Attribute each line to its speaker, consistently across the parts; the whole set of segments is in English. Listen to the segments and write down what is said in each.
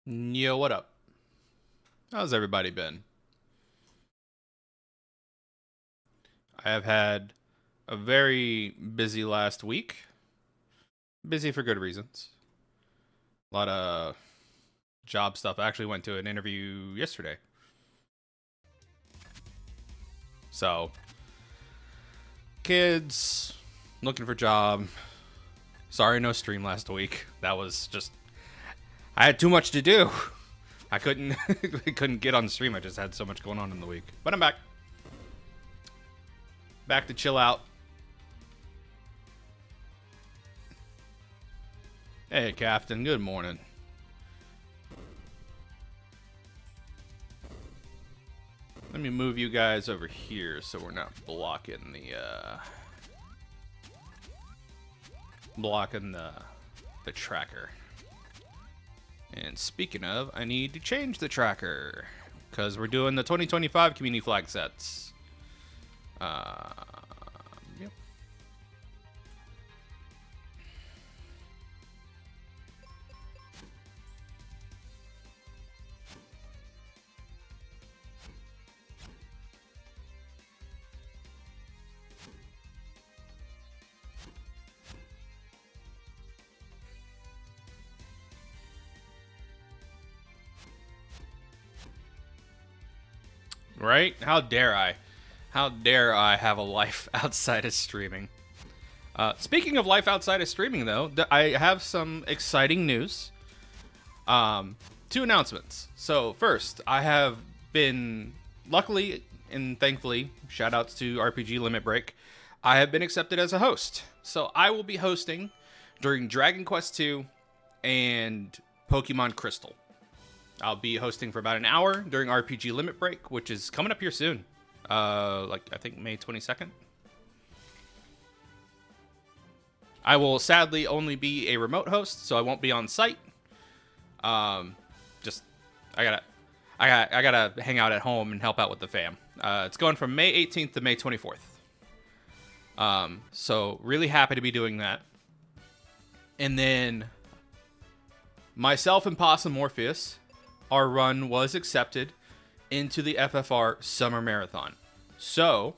Speaker 1: Yo, what up? How's everybody been? I have had a very busy last week. Busy for good reasons. A lot of job stuff. I actually went to an interview yesterday. So, kids, looking for job. Sorry, no stream last week. That was just, I had too much to do. I couldn't couldn't get on the stream. I just had so much going on in the week. But I'm back. Back to chill out. Hey, Captain. Good morning. Let me move you guys over here so we're not blocking the tracker. And speaking of, I need to change the tracker because we're doing the 2025 community flag sets. Yep. Right? How dare I? How dare I have a life outside of streaming? Speaking of life outside of streaming, though, I have some exciting news. Two announcements. So, first, I have been, luckily and thankfully, shoutouts to RPG Limit Break, I have been accepted as a host. So, I will be hosting during Dragon Quest II and Pokemon Crystal. I'll be hosting for about an hour during RPG Limit Break, which is coming up here soon. I think May 22nd. I will sadly only be a remote host, so I won't be on site. I gotta hang out at home and help out with the fam. It's going from May 18th to May 24th. So really happy to be doing that. And then myself and Possum Morpheus, our run was accepted into the FFR Summer Marathon. So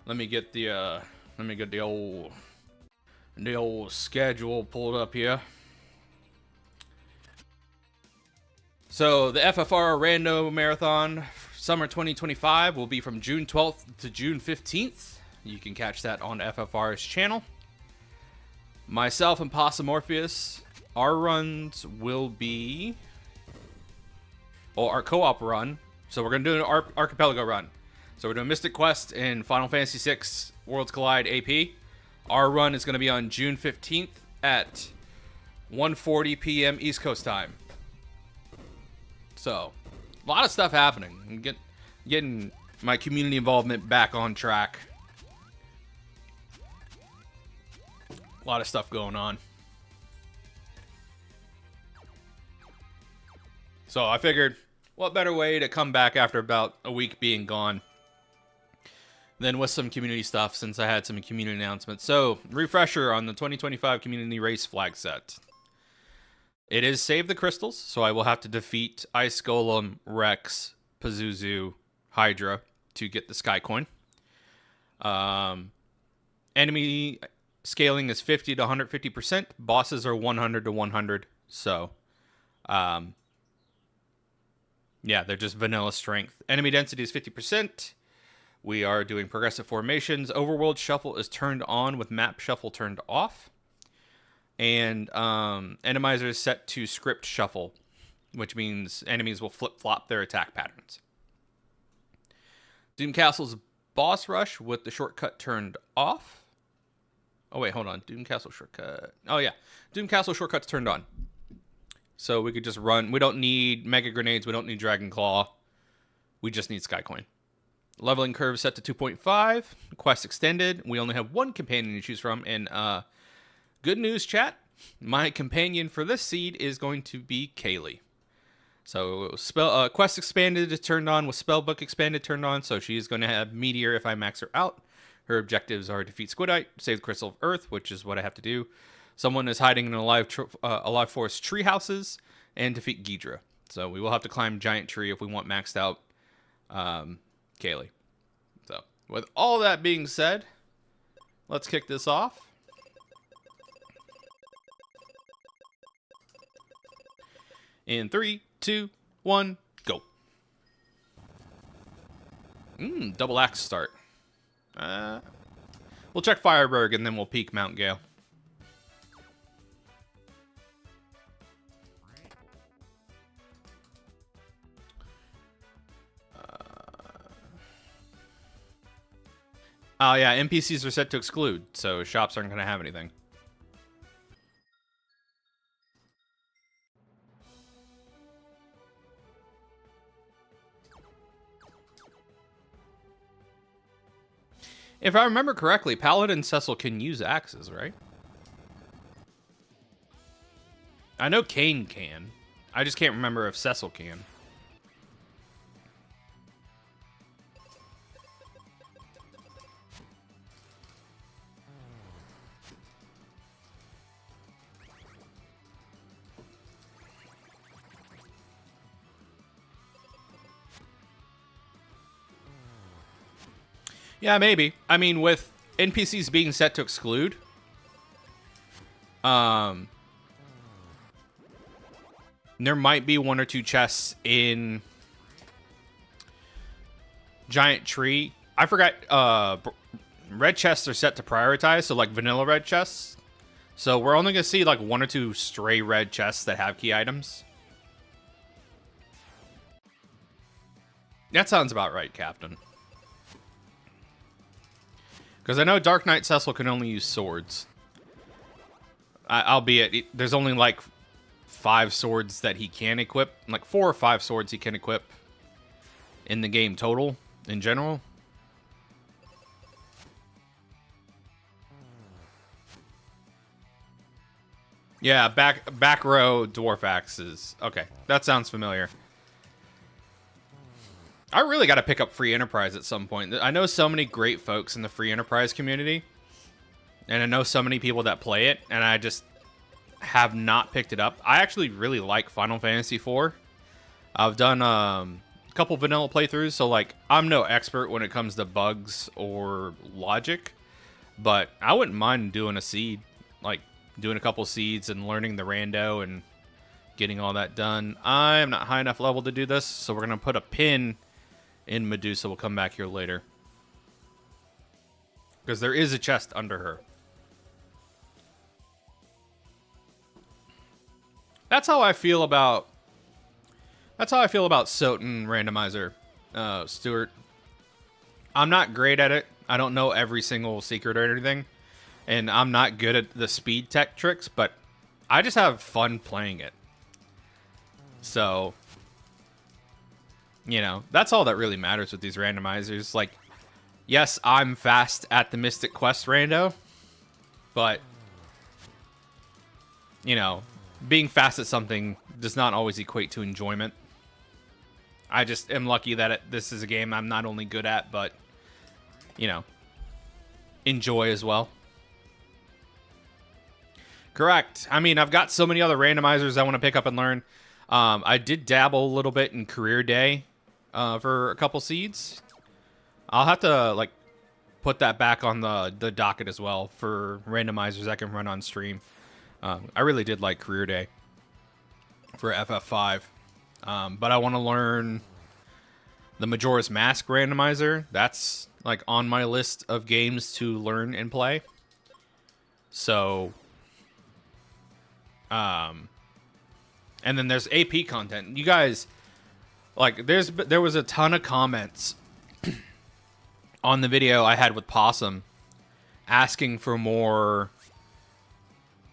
Speaker 1: let me get the old schedule pulled up here. So the FFR Rando Marathon Summer 2025 will be from June 12th to June 15th. You can catch that on FFR's channel. Myself and Possum Morpheus, our runs will be, our co-op run. So we're going to do an Archipelago run. So we're doing Mystic Quest and Final Fantasy VI Worlds Collide AP. Our run is going to be on June 15th at 1:40 p.m. East Coast time. So, a lot of stuff happening. I'm getting my community involvement back on track. A lot of stuff going on. So I figured, what better way to come back after about a week being gone than with some community stuff, since I had some community announcements. So, refresher on the 2025 community race flag set. It is Save the Crystals, so I will have to defeat Ice Golem, Rex, Pazuzu, Hydra to get the Sky Coin. Enemy scaling is 50 to 150%. Bosses are 100 to 100. So, yeah, they're just vanilla strength. Enemy density is 50%. We are doing progressive formations. Overworld Shuffle is turned on with Map Shuffle turned off. And Randomizer is set to Script Shuffle, which means enemies will flip-flop their attack patterns. Doom Castle's Boss Rush with the shortcut turned off. Oh, wait, hold on. Doom Castle shortcut. Oh, yeah. Doom Castle shortcut's turned on. So we could just run. We don't need Mega Grenades. We don't need Dragon Claw. We just need Sky Coin. Leveling curve set to 2.5. Quest extended. We only have one companion to choose from. And good news, chat. My companion for this seed is going to be Kaylee. So quest expanded is turned on with Spellbook expanded turned on. So she's going to have Meteor if I max her out. Her objectives are defeat Squidite, save the Crystal of Earth, which is what I have to do. Someone is hiding in alive forest tree houses. and defeat Ghidra. So we will have to climb Giant Tree if we want maxed out Kaylee. So with all that being said, let's kick this off. In 3, 2, 1, go. Double axe start. We'll check Fireberg and then we'll peek Mount Gale. Oh yeah, NPCs are set to exclude, so shops aren't going to have anything. If I remember correctly, Paladin Cecil can use axes, right? I know Kane can. I just can't remember if Cecil can. Yeah, maybe. I mean, with NPCs being set to exclude, there might be 1 or 2 chests in Giant Tree. I forgot, red chests are set to prioritize, so like vanilla red chests. So we're only going to see like 1 or 2 stray red chests that have key items. That sounds about right, Captain. Because I know Dark Knight Cecil can only use swords. Albeit, there's only like 5 swords that he can equip. Like 4 or 5 swords he can equip in the game total, in general. Yeah, back row dwarf axes. Okay, that sounds familiar. I really got to pick up Free Enterprise at some point. I know so many great folks in the Free Enterprise community, and I know so many people that play it, and I just have not picked it up. I actually really like Final Fantasy IV. I've done a couple vanilla playthroughs, so like I'm no expert when it comes to bugs or logic, but I wouldn't mind doing a seed, like doing a couple seeds and learning the rando and getting all that done. I am not high enough level to do this, so we're going to put a pin in Medusa. We'll come back here later, because there is a chest under her. That's how I feel about Soten Randomizer, Stuart. I'm not great at it. I don't know every single secret or anything, and I'm not good at the speed tech tricks, but I just have fun playing it. So, you know, that's all that really matters with these randomizers. Like, yes, I'm fast at the Mystic Quest rando, but, you know, being fast at something does not always equate to enjoyment. I just am lucky that this is a game I'm not only good at, but, you know, enjoy as well. Correct. I mean, I've got so many other randomizers I want to pick up and learn. I did dabble a little bit in Career Day for a couple seeds. I'll have to like put that back on the docket as well for randomizers I can run on stream. I really did like Career Day for FF5, but I want to learn the Majora's Mask randomizer. That's like on my list of games to learn and play. So, and then there's AP content. You guys, like, there was a ton of comments on the video I had with Possum asking for more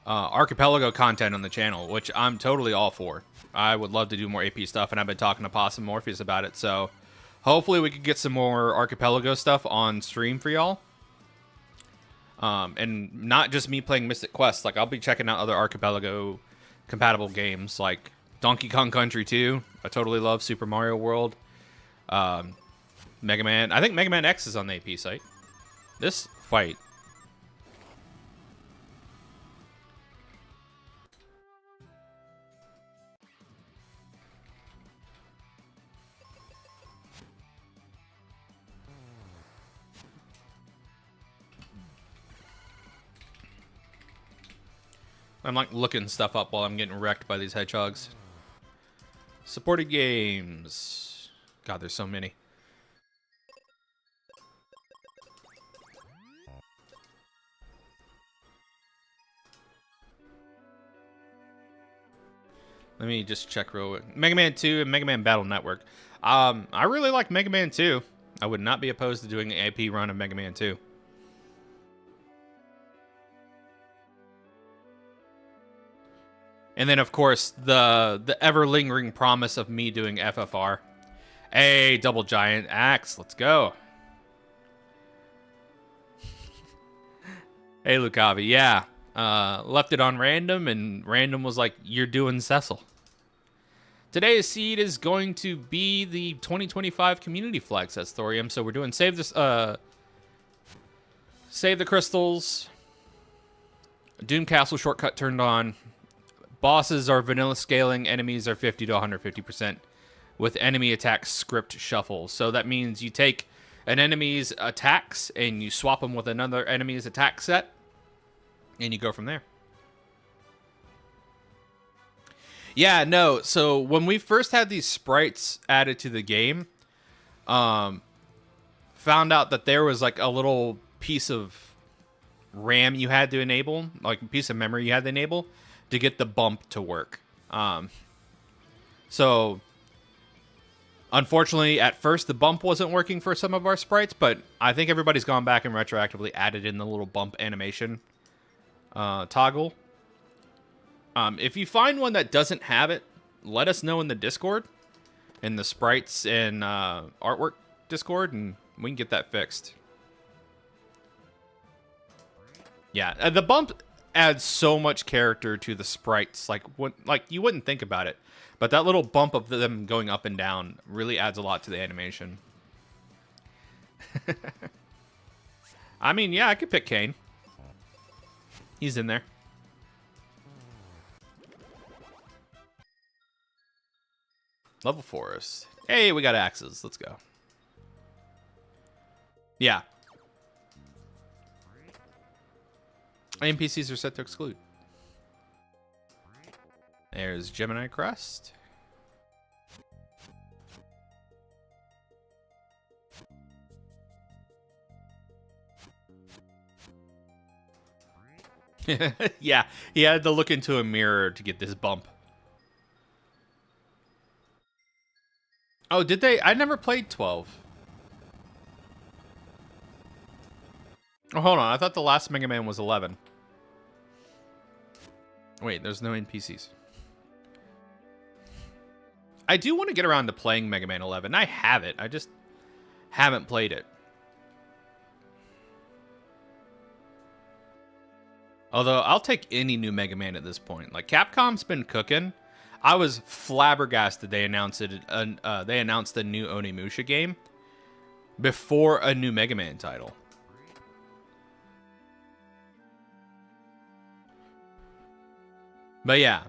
Speaker 1: Archipelago content on the channel, which I'm totally all for. I would love to do more AP stuff, and I've been talking to Possum Morpheus about it, so hopefully we could get some more Archipelago stuff on stream for y'all. And not just me playing Mystic Quest. Like, I'll be checking out other Archipelago compatible games like Donkey Kong Country 2. I totally love Super Mario World. Mega Man. I think Mega Man X is on the AP site. This fight. I'm like looking stuff up while I'm getting wrecked by these hedgehogs. Supported games. God, there's so many. Let me just check real quick. Mega Man 2 and Mega Man Battle Network. I really like Mega Man 2. I would not be opposed to doing an AP run of Mega Man 2. And then, of course, the ever-lingering promise of me doing FFR. Hey, Double Giant Axe, let's go. Hey, Lucavi, yeah. Left it on random, and random was like, you're doing Cecil. Today's seed is going to be the 2025 community flag, says Thorium. So we're doing save the crystals. Doom Castle shortcut turned on. Bosses are vanilla scaling. Enemies are 50 to 150% with enemy attack script shuffle. So that means you take an enemy's attacks and you swap them with another enemy's attack set, and you go from there. Yeah, no. So when we first had these sprites added to the game, found out that there was like a little piece of RAM you had to enable, like a piece of memory you had to enable to get the bump to work. So unfortunately, at first the bump wasn't working for some of our sprites, but I think everybody's gone back and retroactively added in the little bump animation toggle. If you find one that doesn't have it, let us know in the Discord, in the sprites and artwork Discord, and we can get that fixed. Yeah, the bump adds so much character to the sprites, like you wouldn't think about it, but that little bump of them going up and down really adds a lot to the animation. I mean, yeah, I could pick Kane. He's in there. Level Forest. Hey, we got axes. Let's go. Yeah. NPCs are set to exclude. There's Gemini Crest. Yeah, he had to look into a mirror to get this bump. Oh, did they? I never played 12. Oh, hold on. I thought the last Mega Man was 11. Wait, there's no NPCs. I do want to get around to playing Mega Man 11. I have it. I just haven't played it. Although, I'll take any new Mega Man at this point. Like, Capcom's been cooking. I was flabbergasted they announced it. They announced a new Onimusha game before a new Mega Man title. But yeah.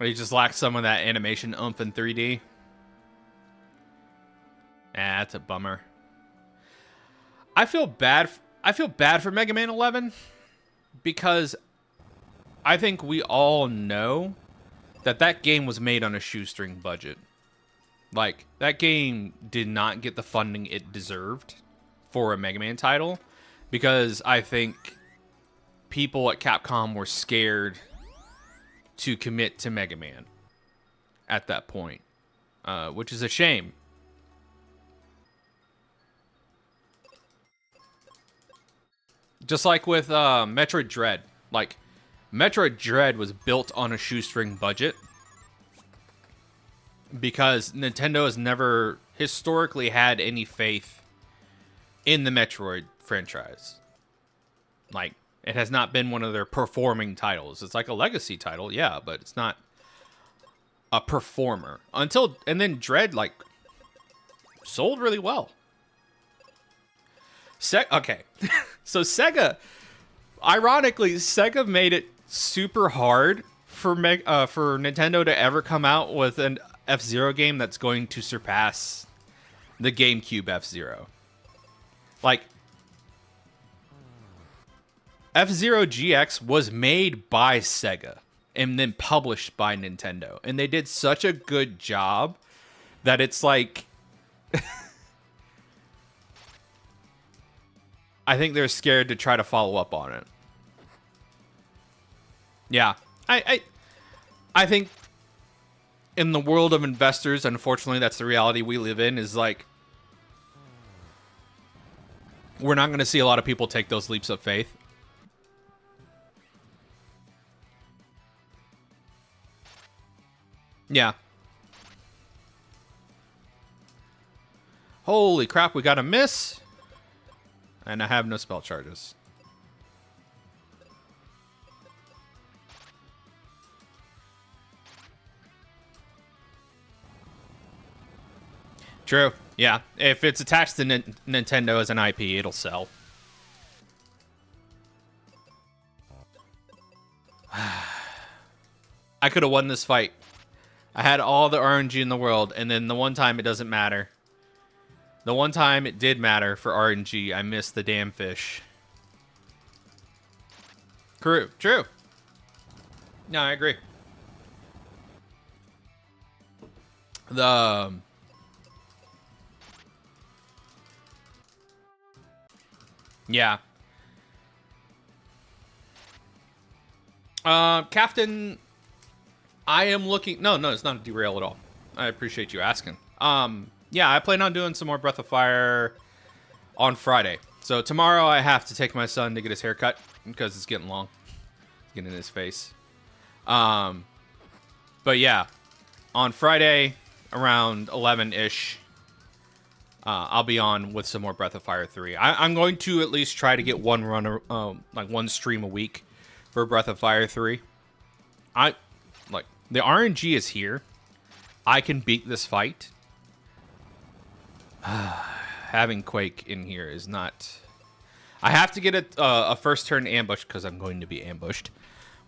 Speaker 1: He just lacks some of that animation oomph in 3D. That's a bummer. I feel bad for Mega Man 11 because I think we all know that that game was made on a shoestring budget. Like, that game did not get the funding it deserved for a Mega Man title because I think people at Capcom were scared to commit to Mega Man at that point, which is a shame. Just like with Metroid Dread. Like, Metroid Dread was built on a shoestring budget because Nintendo has never historically had any faith in the Metroid franchise. Like, it has not been one of their performing titles. It's like a legacy title, yeah, but it's not a performer. And then Dread, like, sold really well. Okay. So ironically, Sega made it super hard for Nintendo to ever come out with an F-Zero game that's going to surpass the GameCube F-Zero. Like, F-Zero GX was made by Sega and then published by Nintendo. And they did such a good job that it's like... I think they're scared to try to follow up on it. Yeah. I think in the world of investors, unfortunately, that's the reality we live in, is like... We're not going to see a lot of people take those leaps of faith. Yeah. Holy crap, we got a miss. And I have no spell charges. True. Yeah. If it's attached to Nintendo as an IP, it'll sell. I could have won this fight. I had all the RNG in the world, and then the one time it doesn't matter. The one time it did matter for RNG, I missed the damn fish. True. No, I agree. Yeah. Captain, I am looking... No, it's not a derail at all. I appreciate you asking. Yeah, I plan on doing some more Breath of Fire on Friday. So tomorrow I have to take my son to get his hair cut because it's getting long. It's getting in his face. But yeah, on Friday around 11-ish, I'll be on with some more Breath of Fire 3. I'm going to at least try to get one run, like one stream a week for Breath of Fire 3. The RNG is here. I can beat this fight. Having Quake in here is not... I have to get a first turn ambush because I'm going to be ambushed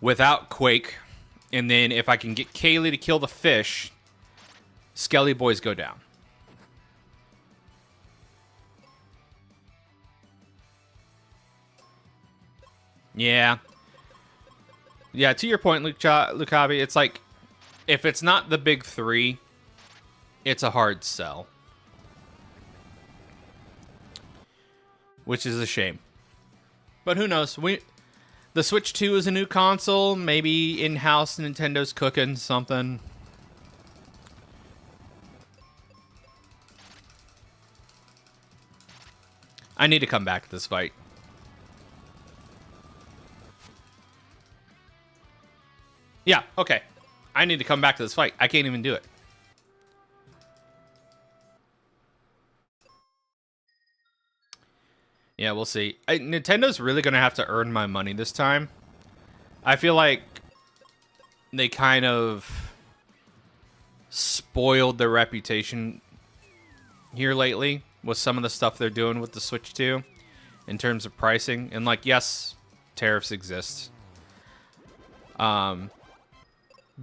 Speaker 1: without Quake. And then if I can get Kaylee to kill the fish, Skelly boys go down. Yeah. Yeah, to your point, Lukabi, it's like, if it's not the big three, it's a hard sell. Which is a shame. But who knows? The Switch 2 is a new console. Maybe in-house Nintendo's cooking something. I need to come back to this fight. Yeah, okay. I need to come back to this fight. I can't even do it. Yeah, we'll see. Nintendo's really going to have to earn my money this time. I feel like they kind of spoiled their reputation here lately with some of the stuff they're doing with the Switch 2 in terms of pricing. And, like, yes, tariffs exist.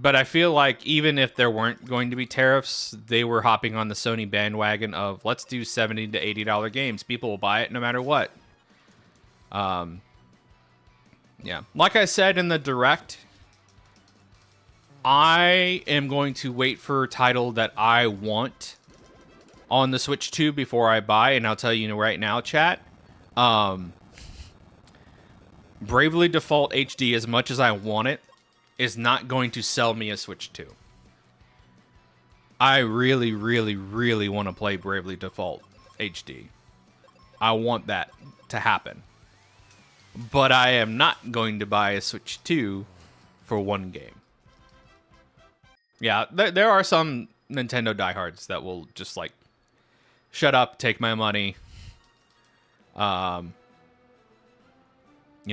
Speaker 1: But I feel like even if there weren't going to be tariffs, they were hopping on the Sony bandwagon of let's do $70 to $80 games. People will buy it no matter what. Yeah. Like I said in the Direct, I am going to wait for a title that I want on the Switch 2 before I buy. And I'll tell you right now, chat. Bravely Default HD, as much as I want it, is not going to sell me a Switch 2. I really, really, really want to play Bravely Default HD. I want that to happen. But I am not going to buy a Switch 2 for one game. Yeah, there are some Nintendo diehards that will just, like, shut up, take my money, you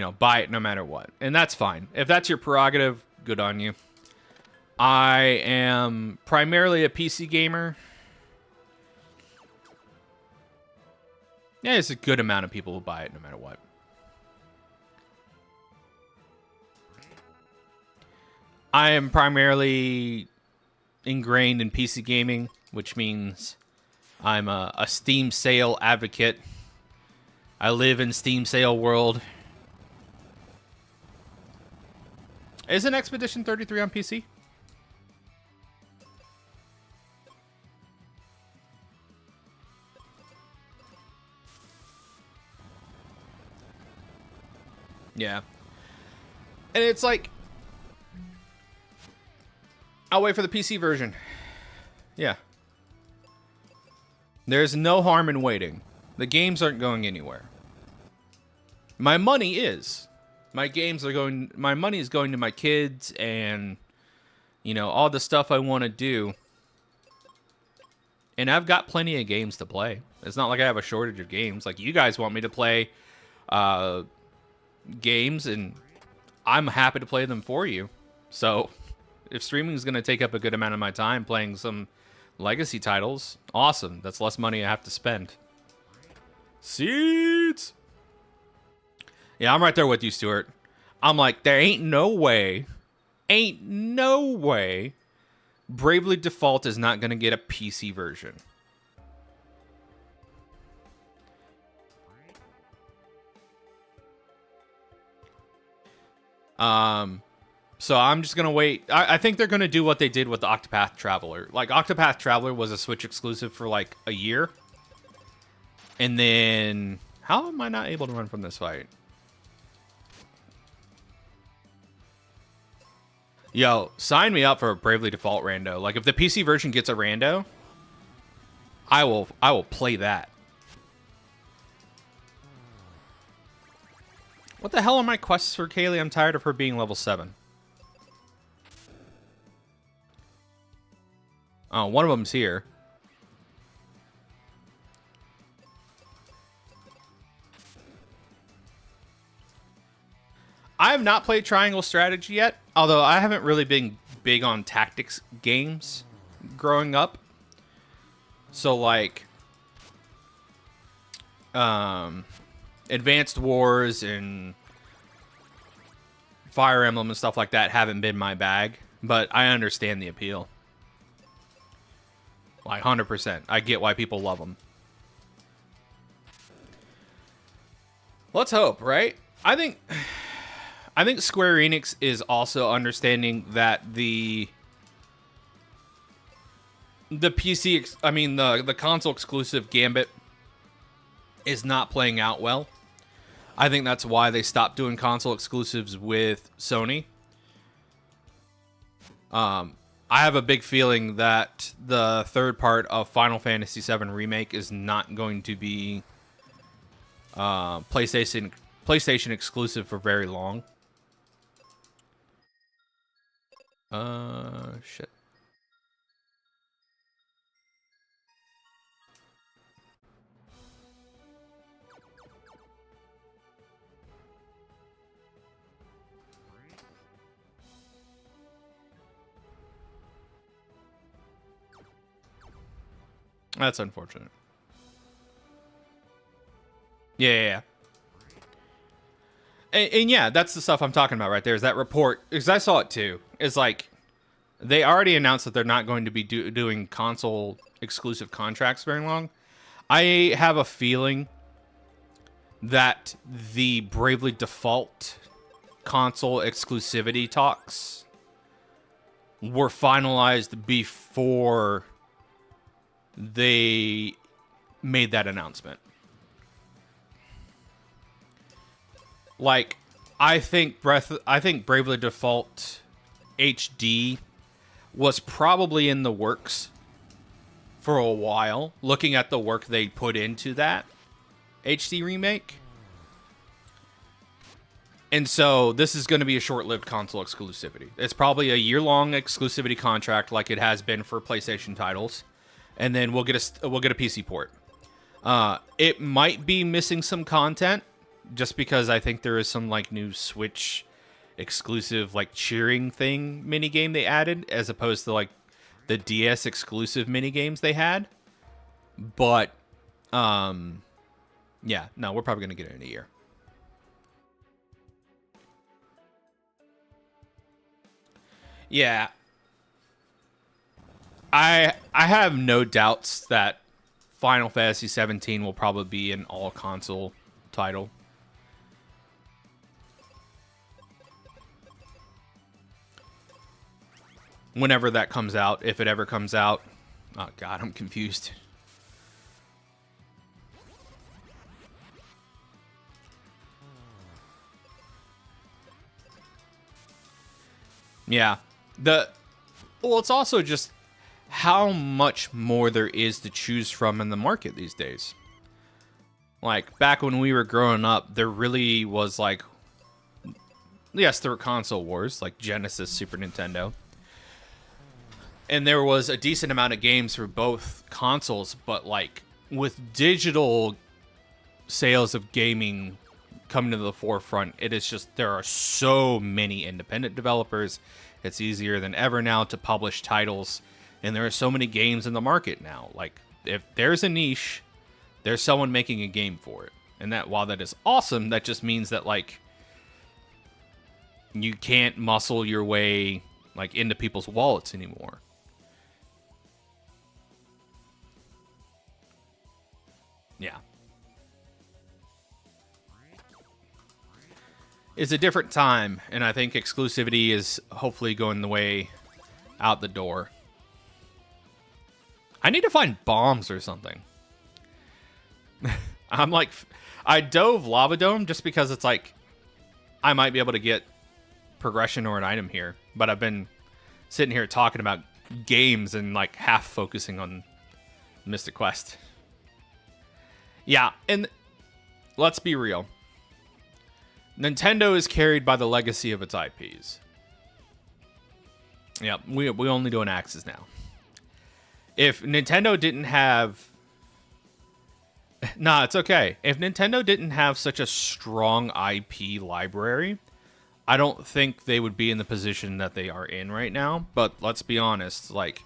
Speaker 1: know, buy it no matter what. And that's fine. If that's your prerogative, good on you. I am primarily a PC gamer. Yeah, there's a good amount of people who buy it no matter what. I am primarily ingrained in PC gaming, which means I'm a Steam sale advocate. I live in Steam sale world. Isn't Expedition 33 on PC? Yeah. And it's like, I'll wait for the PC version. Yeah. There's no harm in waiting. The games aren't going anywhere. My money is. My money is going to my kids and, you know, all the stuff I want to do. And I've got plenty of games to play. It's not like I have a shortage of games. Like, you guys want me to play games, and I'm happy to play them for you. So, if streaming is going to take up a good amount of my time playing some legacy titles, awesome. That's less money I have to spend. Seeds! Yeah, I'm right there with you, Stuart. I'm like, there ain't no way Bravely Default is not going to get a PC version. So I'm just going to wait. I think they're going to do what they did with the Octopath Traveler. Like, Octopath Traveler was a Switch exclusive for like a year. And then, how am I not able to run from this fight? Yo, sign me up for a Bravely Default rando. Like, if the PC version gets a rando, I will play that. What the hell are my quests for Kaylee? I'm tired of her being level 7. Oh, one of them's here. I have not played Triangle Strategy yet, although I haven't really been big on tactics games growing up. So, like, Advanced Wars and Fire Emblem and stuff like that haven't been my bag, but I understand the appeal. Like, 100%. I get why people love them. Let's hope, right? I think Square Enix is also understanding that the PC, the console exclusive Gambit is not playing out well. I think that's why they stopped doing console exclusives with Sony. I have a big feeling that the third part of Final Fantasy VII Remake is not going to be PlayStation exclusive for very long. Shit. That's unfortunate. Yeah. And yeah, that's the stuff I'm talking about right there. Is that report? Because I saw it too. It's like, they already announced that they're not going to be doing console exclusive contracts very long. I have a feeling that the Bravely Default console exclusivity talks were finalized before they made that announcement. Like, I think Bravely Default HD was probably in the works for a while, looking at the work they put into that HD remake. And so this is going to be a short-lived console exclusivity. It's probably a year-long exclusivity contract like it has been for PlayStation titles. And then we'll get a PC port. It might be missing some content just because I think there is some like new Switch exclusive like cheering thing minigame they added as opposed to like the DS exclusive minigames they had. But yeah, no, we're probably going to get it in a year. Yeah. I have no doubts that Final Fantasy 17 will probably be an all-console title. whenever that comes out, if it ever comes out. Oh god, I'm confused. Yeah. Well, it's also just how much more there is to choose from in the market these days. Like, back when we were growing up, there really was, like... Yes, there were console wars, like Genesis, Super Nintendo. And there was a decent amount of games for both consoles, but, like, with digital sales of gaming coming to the forefront, it is just... There are so many independent developers. It's easier than ever now to publish titles. And there are so many games in the market now. Like, if there's a niche... There's someone making a game for it. And that, while that is awesome, that just means that, like, you can't muscle your way, like, into people's wallets anymore. Yeah. It's a different time, and I think exclusivity is hopefully going the way out the door. I need to find bombs or something. I'm like, I dove Lava Dome just because it's like, I might be able to get progression or an item here. But I've been sitting here talking about games and like half focusing on Mystic Quest. Yeah, and let's be real. Nintendo is carried by the legacy of its IPs. Yeah, we only do an Axis now. If Nintendo didn't have... Nah, it's okay. If Nintendo didn't have such a strong IP library, I don't think they would be in the position that they are in right now. But let's be honest, like,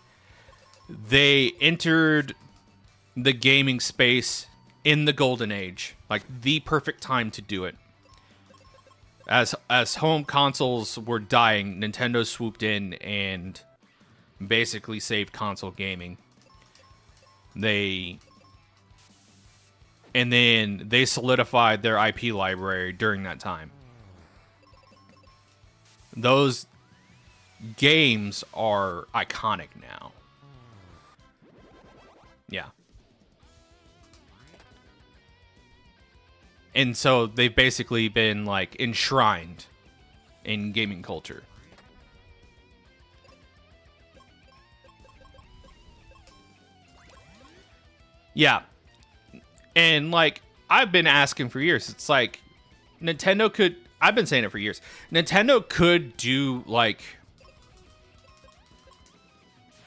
Speaker 1: they entered the gaming space in the golden age, like the perfect time to do it. As home consoles were dying, Nintendo swooped in and basically saved console gaming. And then they solidified their IP library during that time. Those games are iconic now. Yeah. And so they've basically been, like, enshrined in gaming culture. Yeah. And, like, I've been asking for years. It's like, Nintendo could... I've been saying it for years. Nintendo could do, like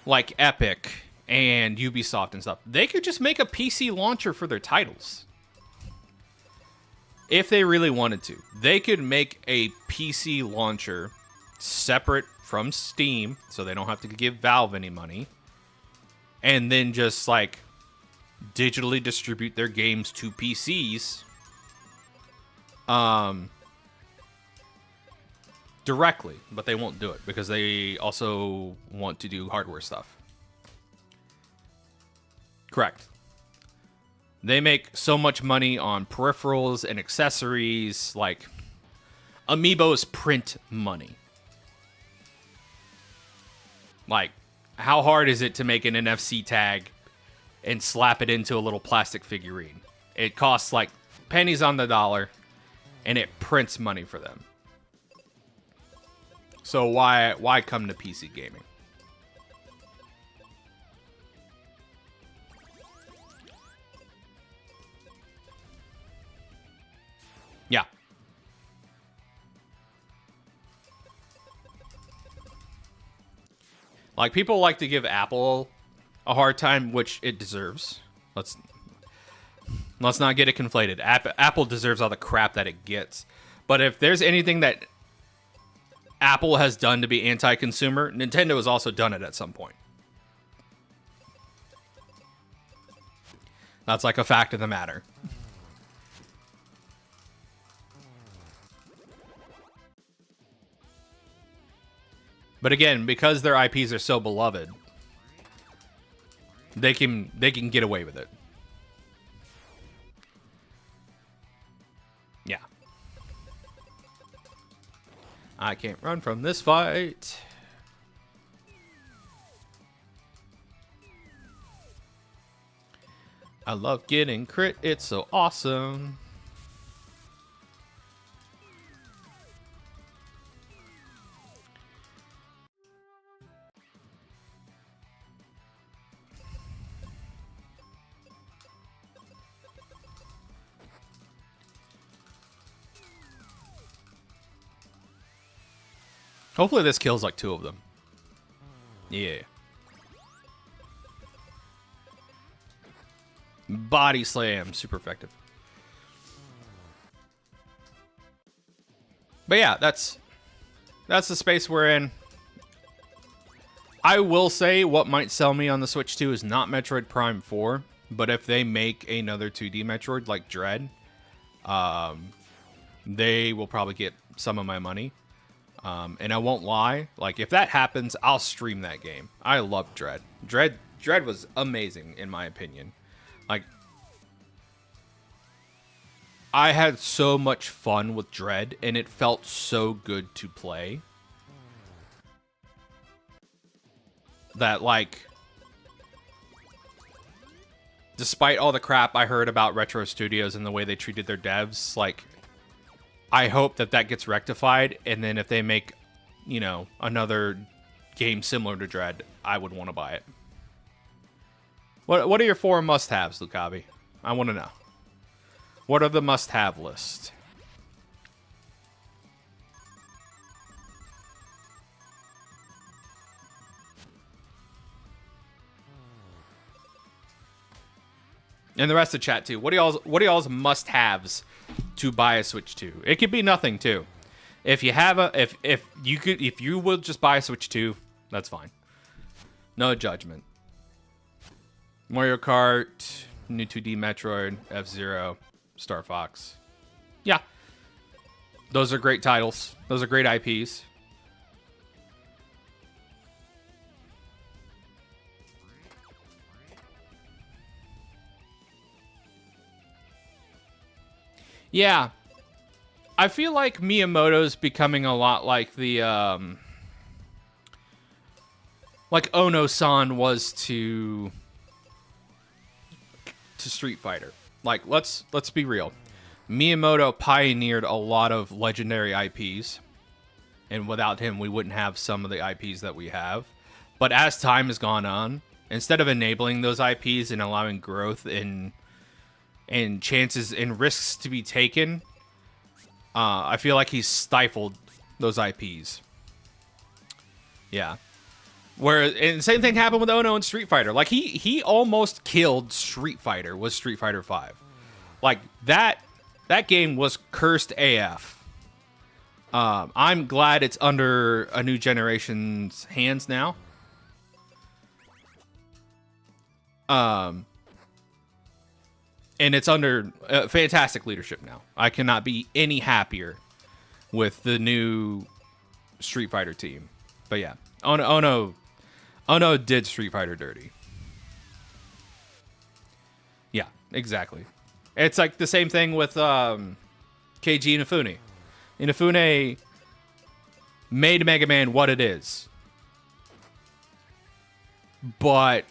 Speaker 1: Epic and Ubisoft and stuff. They could just make a PC launcher for their titles. If they really wanted to. They could make a PC launcher separate from Steam, so they don't have to give Valve any money. And then just, like, digitally distribute their games to PCs directly, but they won't do it because they also want to do hardware stuff. Correct. They make so much money on peripherals and accessories, like Amiibos print money. Like, how hard is it to make an NFC tag and slap it into a little plastic figurine? It costs like pennies on the dollar, and it prints money for them. So why come to PC gaming? Yeah. Like, people like to give Apple a hard time, which it deserves. Let's not get it conflated. Apple deserves all the crap that it gets. But if there's anything that Apple has done to be anti-consumer, Nintendo has also done it at some point. That's like a fact of the matter. But again, because their IPs are so beloved, they can get away with it. Yeah. I can't run from this fight. I love getting crit. It's so awesome. Hopefully this kills like 2 of them. Yeah. Body slam, super effective. But yeah, that's the space we're in. I will say what might sell me on the Switch 2 is not Metroid Prime 4, but if they make another 2D Metroid like Dread, they will probably get some of my money. And I won't lie, like if that happens, I'll stream that game. I love Dread. Dread was amazing in my opinion. Like I had so much fun with Dread and it felt so good to play that like despite all the crap I heard about Retro Studios and the way they treated their devs, like I hope that that gets rectified, and then if they make, you know, another game similar to Dread, I would want to buy it. What are your 4 must-haves, Lucavi? I want to know. What are the must-have list? And the rest of the chat too. What are y'all's must-haves to buy a Switch 2? It could be nothing too. If you have if you would just buy a Switch 2, that's fine. No judgment. Mario Kart, new 2D Metroid, F-Zero, Star Fox. Yeah. Those are great titles. Those are great IPs. Yeah. I feel like Miyamoto's becoming a lot like the like Ono-san was to Street Fighter. Like let's be real. Miyamoto pioneered a lot of legendary IPs, and without him we wouldn't have some of the IPs that we have. But as time has gone on, instead of enabling those IPs and allowing growth and chances and risks to be taken, I feel like he's stifled those IPs. Yeah. And the same thing happened with Ono and Street Fighter. Like he almost killed Street Fighter with Street Fighter 5. Like that game was cursed AF. I'm glad it's under a new generation's hands now. And it's under fantastic leadership now. I cannot be any happier with the new Street Fighter team. But yeah, Ono did Street Fighter dirty. Yeah, exactly. It's like the same thing with Keiji Inafune. Inafune made Mega Man what it is. But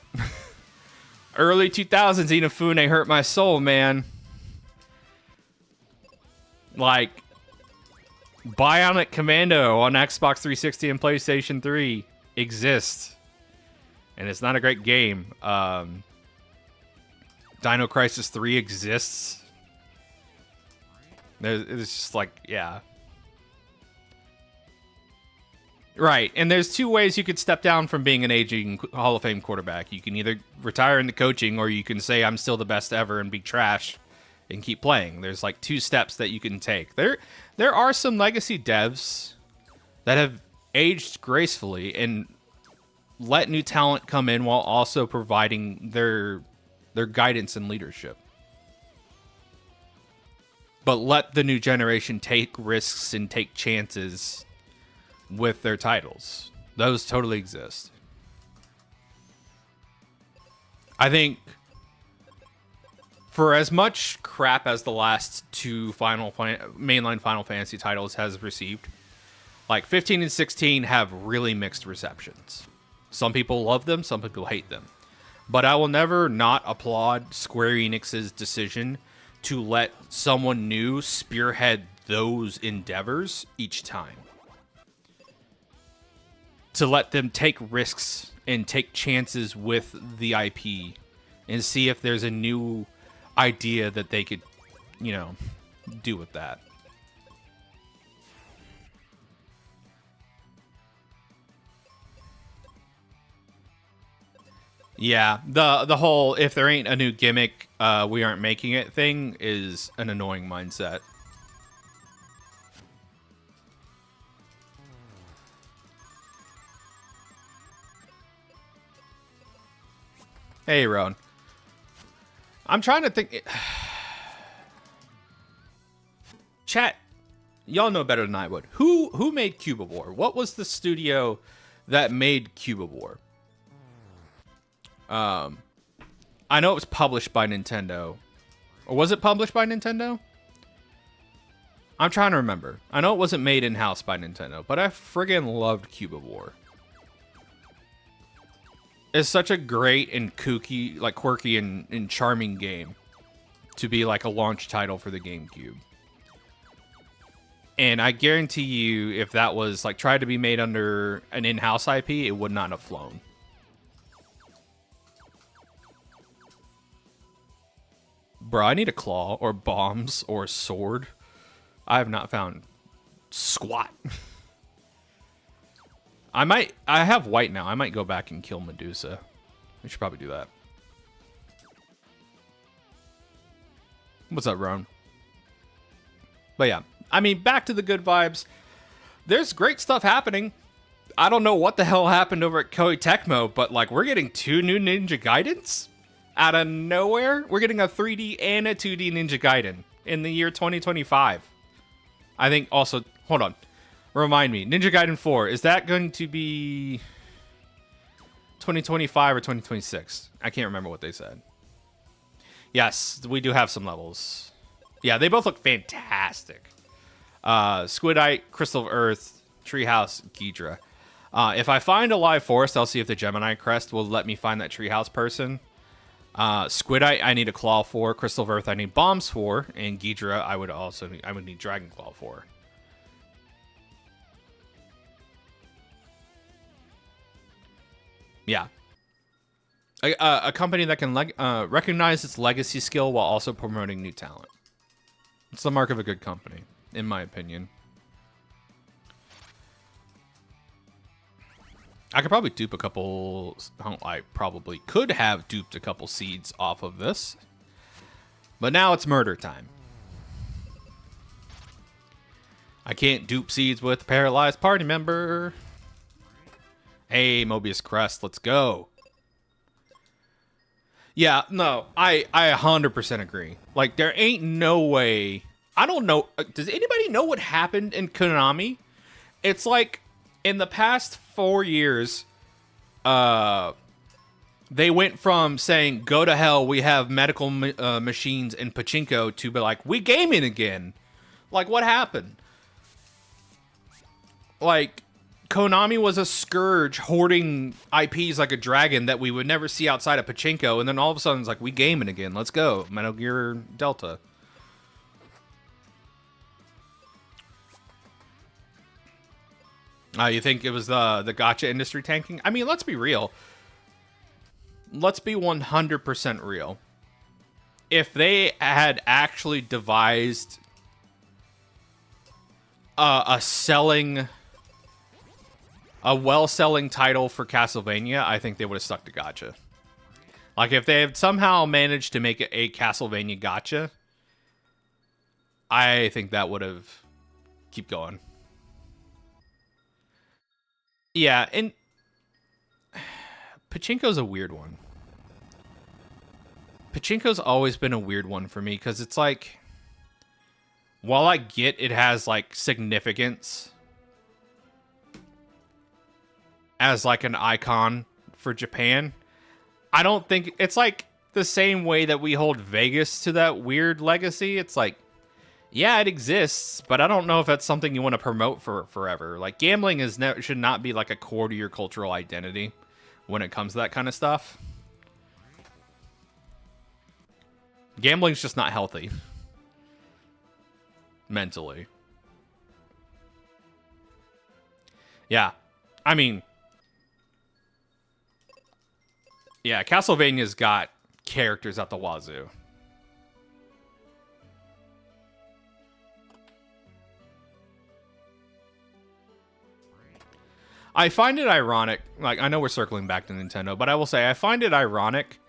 Speaker 1: early 2000s Inafune hurt my soul, man. Like Bionic Commando on Xbox 360 and PlayStation 3 exists. And it's not a great game. Dino Crisis 3 exists. It's just like, yeah. Right, and there's 2 ways you could step down from being an aging Hall of Fame quarterback. You can either retire into coaching, or you can say I'm still the best ever and be trash and keep playing. There's like 2 steps that you can take. There are some legacy devs that have aged gracefully and let new talent come in while also providing their guidance and leadership. But let the new generation take risks and take chances with their titles. Those totally exist. I think for as much crap as the last 2 mainline Final Fantasy titles has received, like 15 and 16 have really mixed receptions. Some people love them, some people hate them. But I will never not applaud Square Enix's decision to let someone new spearhead those endeavors each time. To let them take risks and take chances with the IP and see if there's a new idea that they could, you know, do with that. Yeah, the whole if there ain't a new gimmick, we aren't making it thing is an annoying mindset. Hey, Roan. I'm trying to think. Chat, y'all know better than I would. Who made Cubivore? What was the studio that made Cubivore? I know it was published by Nintendo. Or was it published by Nintendo? I'm trying to remember. I know it wasn't made in-house by Nintendo, but I friggin' loved Cubivore. It's such a great and kooky, like quirky and charming game to be like a launch title for the GameCube. And I guarantee you, if that was like tried to be made under an in-house IP, it would not have flown. Bro, I need a claw or bombs or a sword. I have not found squat. I have white now. I might go back and kill Medusa. We should probably do that. What's up, Ron? But yeah, I mean, back to the good vibes. There's great stuff happening. I don't know what the hell happened over at Koei Tecmo, but like we're getting 2 new Ninja Gaidens out of nowhere. We're getting a 3D and a 2D Ninja Gaiden in the year 2025. I think also, hold on. Remind me, Ninja Gaiden 4, is that going to be 2025 or 2026? I can't remember what they said. Yes, we do have some levels. Yeah, they both look fantastic. Squidite, Crystal of Earth, Treehouse, Ghidra. If I find a live forest, I'll see if the Gemini Crest will let me find that Treehouse person. Squidite, I need a Claw for. Crystal of Earth, I need Bombs for. And Ghidra, I would need Dragon Claw for. Yeah. A company that can recognize its legacy skill while also promoting new talent. It's the mark of a good company, in my opinion. I could probably dupe a couple... I probably could have duped a couple seeds off of this. But now it's murder time. I can't dupe seeds with a paralyzed party member. Hey, Mobius Crest, let's go. Yeah, no, I 100% agree. Like, there ain't no way... I don't know... Does anybody know what happened in Konami? It's like, in the past 4 years, they went from saying, go to hell, we have medical machines and pachinko, to be like, we gaming again. Like, what happened? Like... Konami was a scourge hoarding IPs like a dragon that we would never see outside of pachinko, and then all of a sudden it's like, we gaming again. Let's go. Metal Gear Delta. You think it was the gacha industry tanking? I mean, let's be real. Let's be 100% real. If they had actually devised a well-selling title for Castlevania, I think they would have stuck to gacha. Like, if they had somehow managed to make it a Castlevania gacha, I think that would have keep going. Yeah, and Pachinko's a weird one. Pachinko's always been a weird one for me, because it's like, while I get it has, like, significance as like an icon for Japan, I don't think it's like the same way that we hold Vegas to that weird legacy. It's like, yeah, it exists, but I don't know if that's something you want to promote for forever. Like, gambling should not be like a core to your cultural identity when it comes to that kind of stuff. Gambling's just not healthy. Mentally. Yeah. I mean... Yeah, Castlevania's got characters at the wazoo. I find it ironic, like, I know we're circling back to Nintendo, but I will say, I find it ironic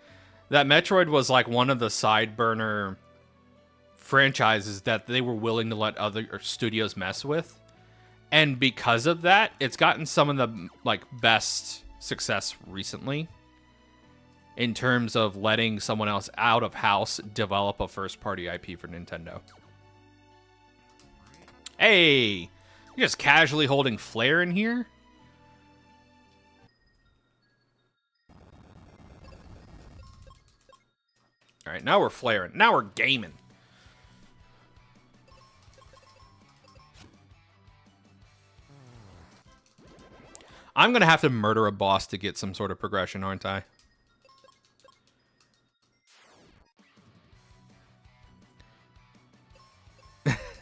Speaker 1: that Metroid was, like, one of the side burner franchises that they were willing to let other studios mess with. And because of that, it's gotten some of the, like, best success recently in terms of letting someone else out of house develop a first-party IP for Nintendo. Hey! You're just casually holding Flare in here? Alright, now we're flaring. Now we're gaming. I'm going to have to murder a boss to get some sort of progression, aren't I?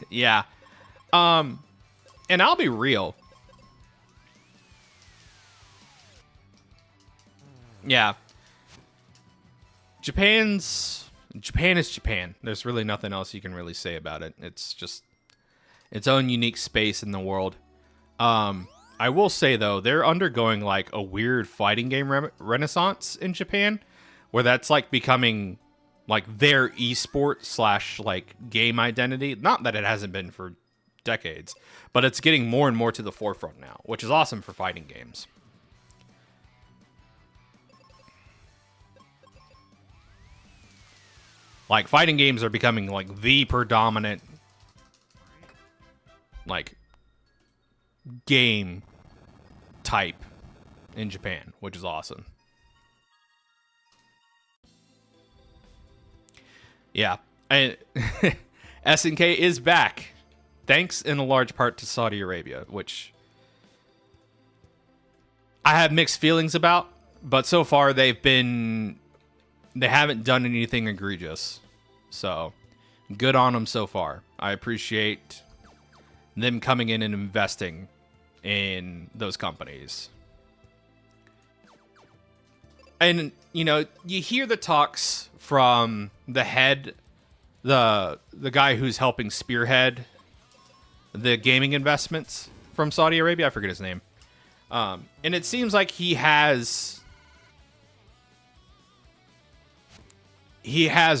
Speaker 1: Yeah. And I'll be real. Yeah. Japan is Japan. There's really nothing else you can really say about it. It's just its own unique space in the world. I will say, though, they're undergoing, like, a weird fighting game renaissance in Japan, where that's, like, becoming, like, their esport / like, game identity. Not that it hasn't been for decades, but it's getting more and more to the forefront now, which is awesome for fighting games. Like, fighting games are becoming, like, the predominant, like, game type in Japan, which is awesome. Yeah. And SNK is back, thanks in a large part to Saudi Arabia, which I have mixed feelings about, but so far they haven't done anything egregious. So, good on them so far. I appreciate them coming in and investing in those companies. And, you know, you hear the talks from the head, the guy who's helping spearhead the gaming investments from Saudi Arabia. I forget his name. And it seems like he has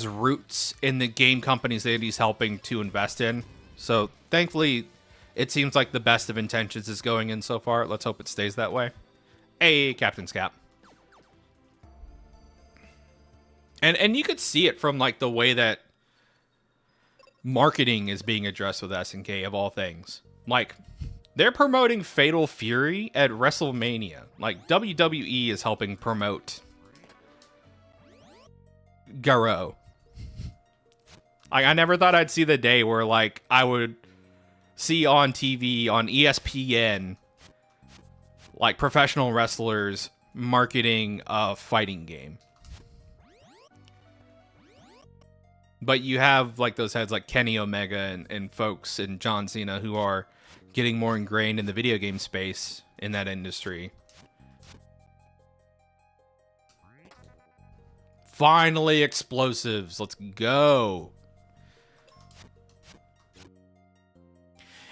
Speaker 1: roots in the game companies that he's helping to invest in. So, thankfully, it seems like the best of intentions is going in so far. Let's hope it stays that way. Hey, Captain's Cap. And you could see it from, like, the way that marketing is being addressed with SNK, of all things. Like, they're promoting Fatal Fury at WrestleMania. Like, WWE is helping promote Garo. I never thought I'd see the day where, like, I would see on TV, on ESPN, like, professional wrestlers marketing a fighting game. But you have, like, those heads like Kenny Omega and folks and John Cena who are getting more ingrained in the video game space in that industry. Finally, explosives. Let's go.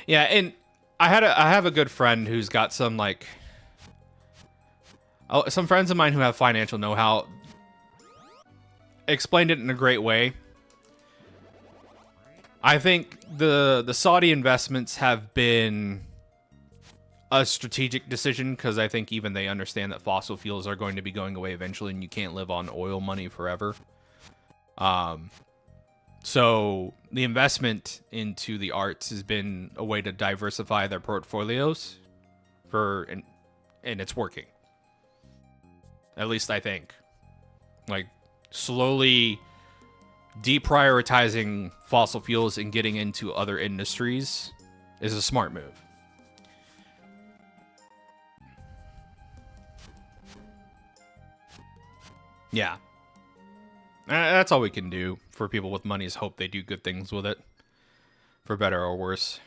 Speaker 1: Yeah, and I have a good friend who's got some, like, some friends of mine who have financial know-how explained it in a great way. I think the Saudi investments have been a strategic decision, because I think even they understand that fossil fuels are going to be going away eventually, and you can't live on oil money forever. So the investment into the arts has been a way to diversify their portfolios, and it's working. At least I think. Like, slowly deprioritizing fossil fuels and getting into other industries is a smart move. Yeah. That's all we can do for people with money is hope they do good things with it, for better or worse.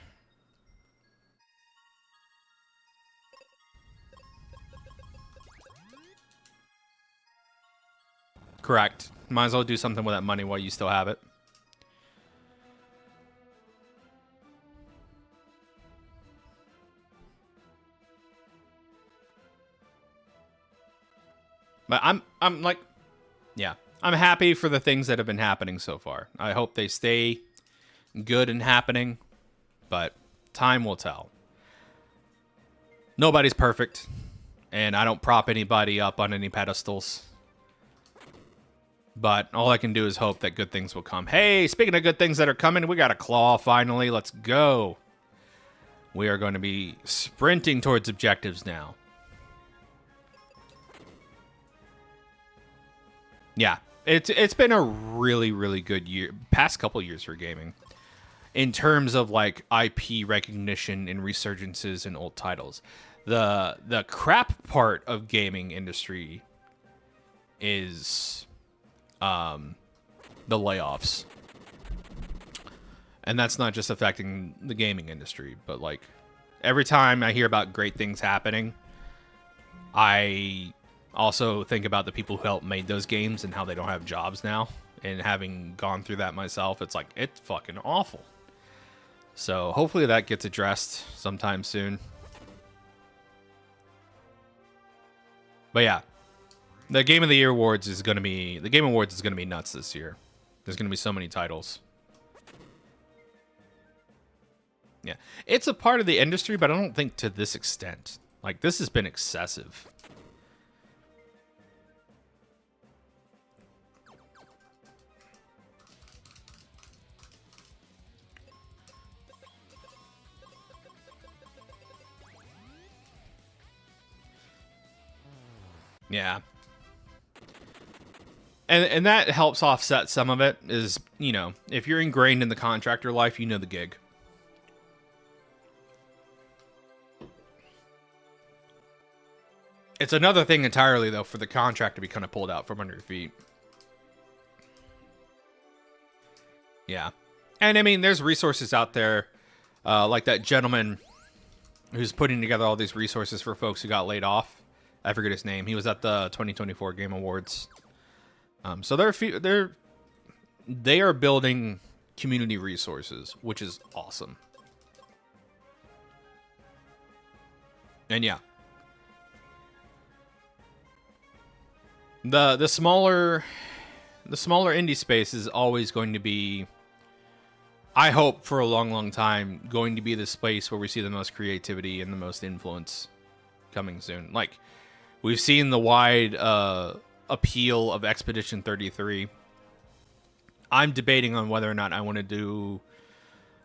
Speaker 1: Correct. Might as well do something with that money while you still have it. But I'm like, yeah, I'm happy for the things that have been happening so far. I hope they stay good and happening, but time will tell. Nobody's perfect, and I don't prop anybody up on any pedestals. But all I can do is hope that good things will come. Hey, speaking of good things that are coming, we got a claw finally. Let's go. We are going to be sprinting towards objectives now. Yeah, it's been a really, really good year, past couple years for gaming. In terms of like IP recognition and resurgences in old titles. The crap part of gaming industry is the layoffs. And that's not just affecting the gaming industry, but like every time I hear about great things happening, I also think about the people who helped make those games and how they don't have jobs now. And having gone through that myself, it's like, it's fucking awful. So hopefully that gets addressed sometime soon. But yeah, the Game of the Year awards is going to be, the Game Awards is going to be nuts this year. There's going to be so many titles. Yeah, it's a part of the industry, but I don't think to this extent. Like, this has been excessive. Yeah. And that helps offset some of it is, you know, if you're ingrained in the contractor life, you know the gig. It's another thing entirely, though, for the contract to be kind of pulled out from under your feet. Yeah. And, I mean, there's resources out there, like that gentleman who's putting together all these resources for folks who got laid off. I forget his name. He was at the 2024 Game Awards. So they are building community resources, which is awesome. And yeah. The smaller indie space is always going to be, I hope for a long time, going to be the space where we see the most creativity and the most influence coming soon. Like, we've seen the wide appeal of Expedition 33. I'm debating on whether or not I want to do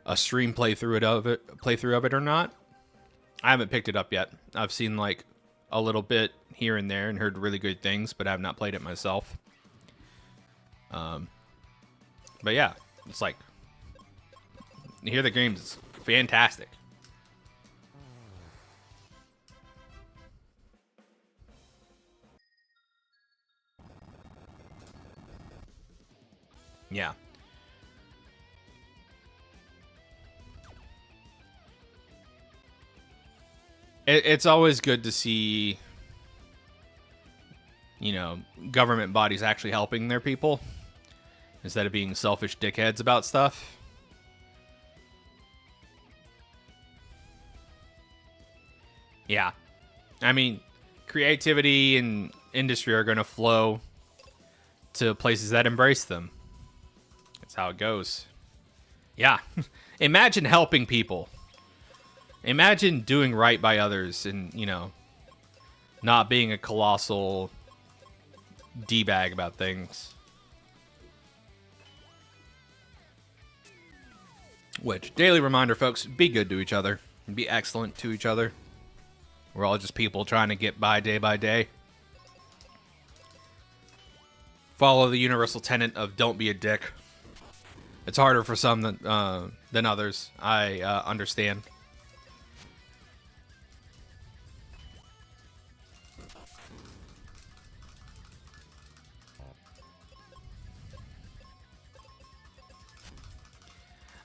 Speaker 1: a stream playthrough of it or not. I haven't picked it up yet. I've seen like a little bit here and there and heard really good things, but I have not played it myself. But yeah, it's like, you hear the game's fantastic. Yeah. It's always good to see, you know, government bodies actually helping their people instead of being selfish dickheads about stuff. Yeah. I mean, creativity and industry are going to flow to places that embrace them. That's how it goes. Yeah. Imagine helping people. Imagine doing right by others and, you know, not being a colossal D-bag about things. Which, daily reminder, folks, be good to each other. Be excellent to each other. We're all just people trying to get by day. Follow the universal tenet of don't be a dick. It's harder for some than others. I understand.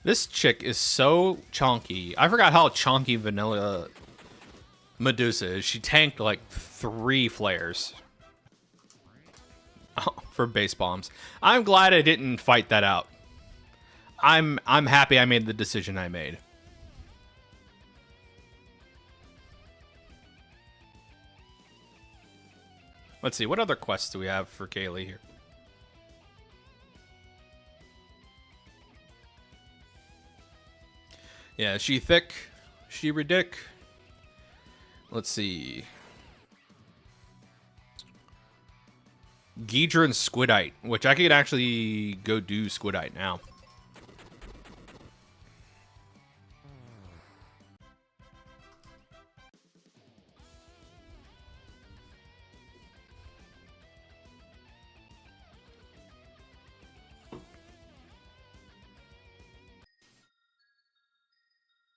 Speaker 1: This chick is so chonky. I forgot how chonky vanilla Medusa is. She tanked like 3 flares for base bombs. I'm glad I didn't fight that out. I'm happy I made the decision I made. Let's see, what other quests do we have for Kaylee here? Yeah, she thick, she ridic. Let's see. Ghidra and Squidite, which I could actually go do Squidite now.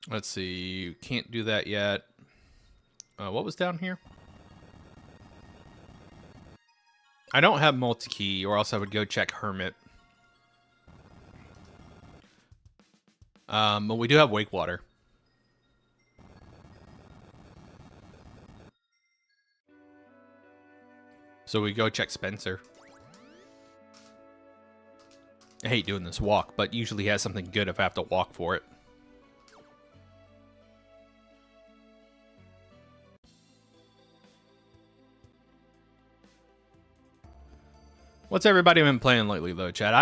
Speaker 1: Let's see. Can't do that yet. What was down here? I don't have multi-key, or else I would go check Hermit. But we do have Wake Water. So we go check Spencer. I hate doing this walk, but usually he has something good if I have to walk for it. What's everybody been playing lately, though, Chad?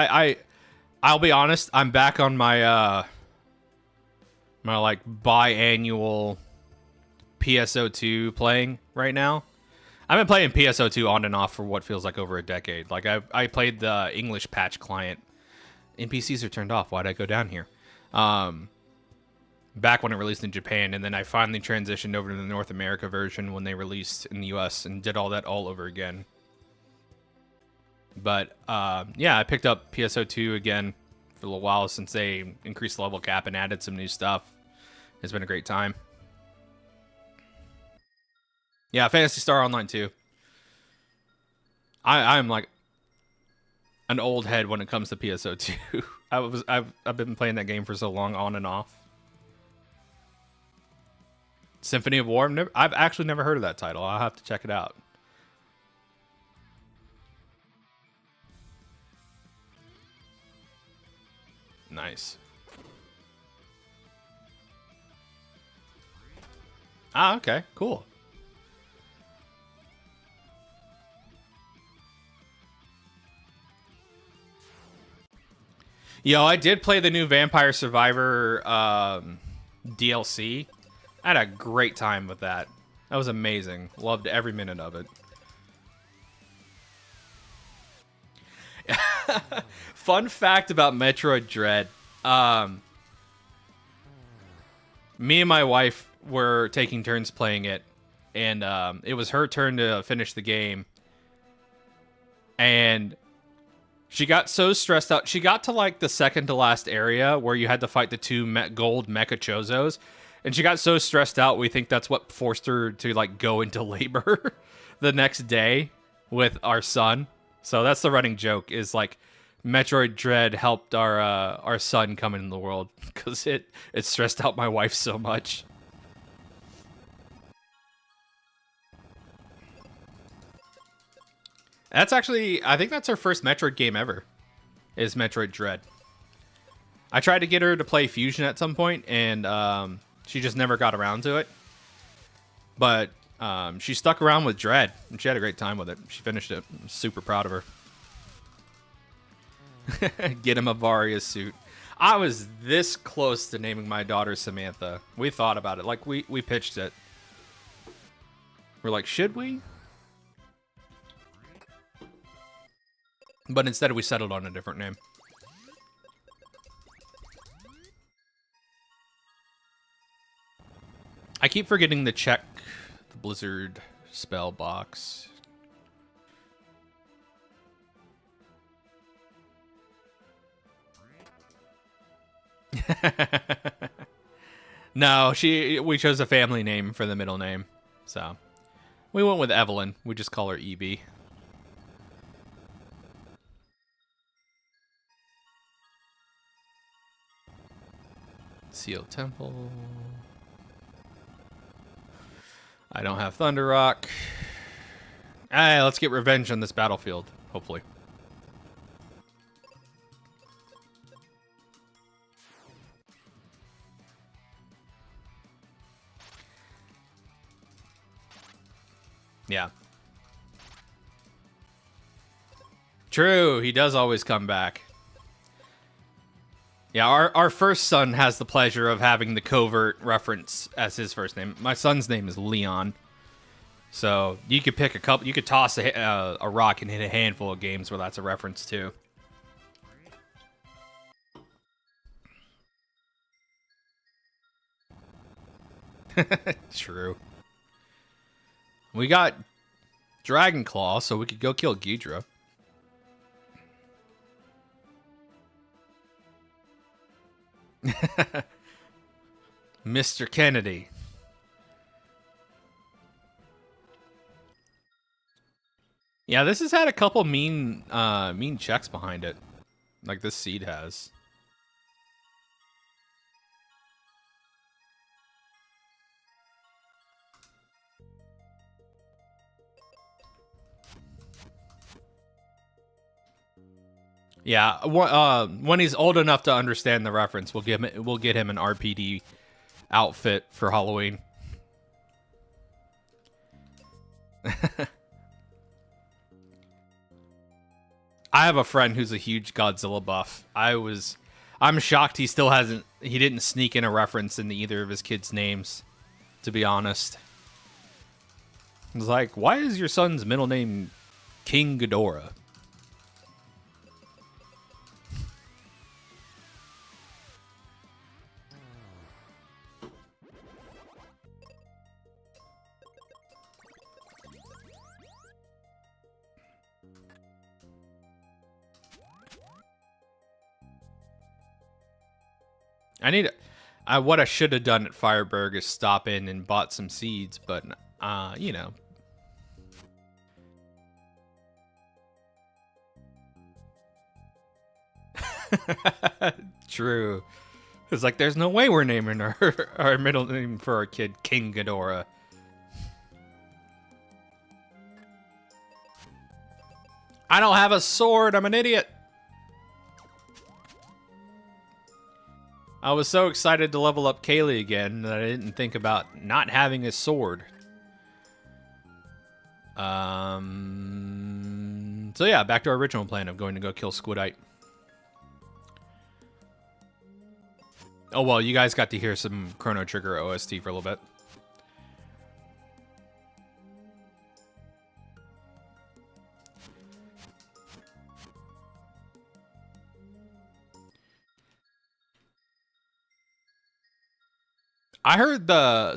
Speaker 1: I'll be honest. I'm back on my my like biannual PSO2 playing right now. I've been playing PSO2 on and off for what feels like over a decade. Like I played the English patch client. NPCs are turned off. Why'd I go down here? Back when it released in Japan, and then I finally transitioned over to the North America version when they released in the US and did all that all over again. But yeah, I picked up PSO2 again for a little while since they increased the level cap and added some new stuff. It's been a great time. Yeah, Phantasy Star Online too. I'm like an old head when it comes to PSO2. I've been playing that game for so long, on and off. Symphony of War. I've actually never heard of that title. I'll have to check it out. Nice. Ah, okay, cool. Yo, I did play the new Vampire Survivor DLC. I had a great time with that. That was amazing. Loved every minute of it. Fun fact about Metroid Dread. Me and my wife were taking turns playing it, and it was her turn to finish the game. And she got so stressed out. She got to like the second to last area where you had to fight the 2 gold mecha chozos. And she got so stressed out, we think that's what forced her to like go into labor the next day with our son. So that's the running joke, is like Metroid Dread helped our son come into the world because it stressed out my wife so much. That's actually, I think that's her first Metroid game ever, is Metroid Dread. I tried to get her to play Fusion at some point, and she just never got around to it. But she stuck around with Dread, and she had a great time with it. She finished it. I'm super proud of her. Get him a Varia suit. I was this close to naming my daughter Samantha. We thought about it. Like, we pitched it. We're like, should we? But instead we settled on a different name. I keep forgetting to check the Blizzard spell box. No, we chose a family name for the middle name. So we went with Evelyn. We just call her EB. Seal Temple. I don't have Thunder Rock. Hey, let's get revenge on this battlefield, hopefully. Yeah. True, he does always come back. Yeah, our first son has the pleasure of having the covert reference as his first name. My son's name is Leon. So you could pick a couple, you could toss a rock and hit a handful of games where that's a reference to. True. We got Dragon Claw, so we could go kill Ghidra. Mr. Kennedy. Yeah, this has had a couple mean checks behind it. Like this seed has. Yeah, when he's old enough to understand the reference, we'll get him an RPD outfit for Halloween. I have a friend who's a huge Godzilla buff. I'm shocked he didn't sneak in a reference in either of his kids' names, to be honest. It's like, why is your son's middle name King Ghidorah? What I should have done at Fireburg is stop in and bought some seeds, but, you know. True. It's like, there's no way we're naming our middle name for our kid King Ghidorah. I don't have a sword, I'm an idiot. I was so excited to level up Kaylee again that I didn't think about not having a sword. So yeah, back to our original plan of going to go kill Squidite. Oh well, you guys got to hear some Chrono Trigger OST for a little bit. I heard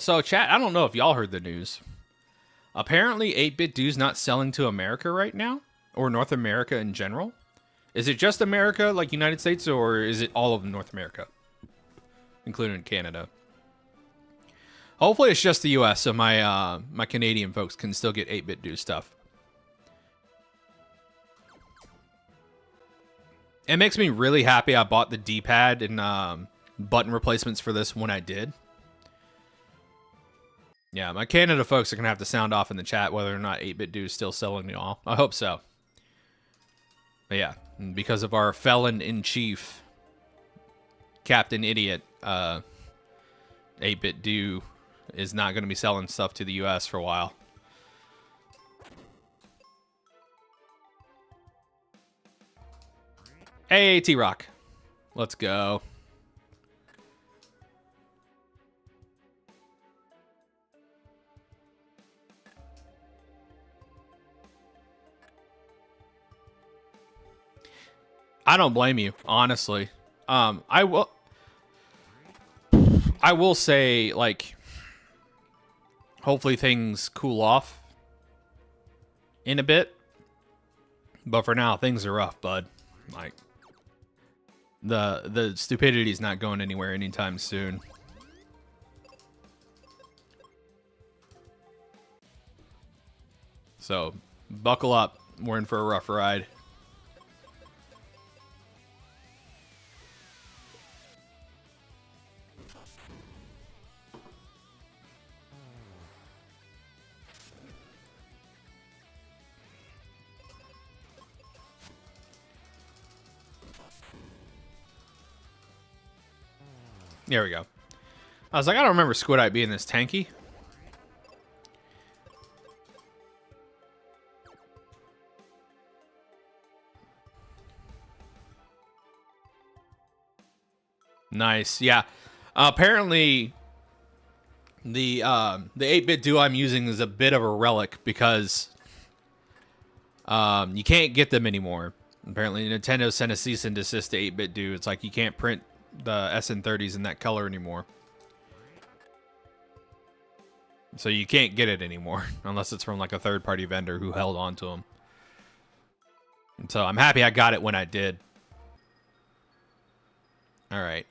Speaker 1: so chat, I don't know if y'all heard the news. Apparently 8-Bit Do's not selling to America right now, or North America in general. Is it just America, like United States, or is it all of North America, including Canada? Hopefully it's just the US, so my my Canadian folks can still get 8-Bit Do stuff. It makes me really happy I bought the D-pad and button replacements for this when I did. Yeah, my Canada folks are going to have to sound off in the chat whether or not 8-Bit Do is still selling to all. I hope so. But yeah, because of our felon-in-chief, Captain Idiot, 8-Bit Do is not going to be selling stuff to the US for a while. Hey, T-Rock. Let's go. I don't blame you, honestly. I will say, like, hopefully things cool off in a bit. But for now, things are rough, bud. Like, the stupidity is not going anywhere anytime soon. So, buckle up. We're in for a rough ride. There we go. I was like, I don't remember Squidite being this tanky. Nice. Yeah. Apparently, the 8-bit duo I'm using is a bit of a relic because you can't get them anymore. Apparently, Nintendo sent a cease and desist to 8-bit duo. It's like you can't print the SN30s in that color anymore. So you can't get it anymore unless it's from like a third-party vendor who held on to them. And so I'm happy I got it when I did. All right.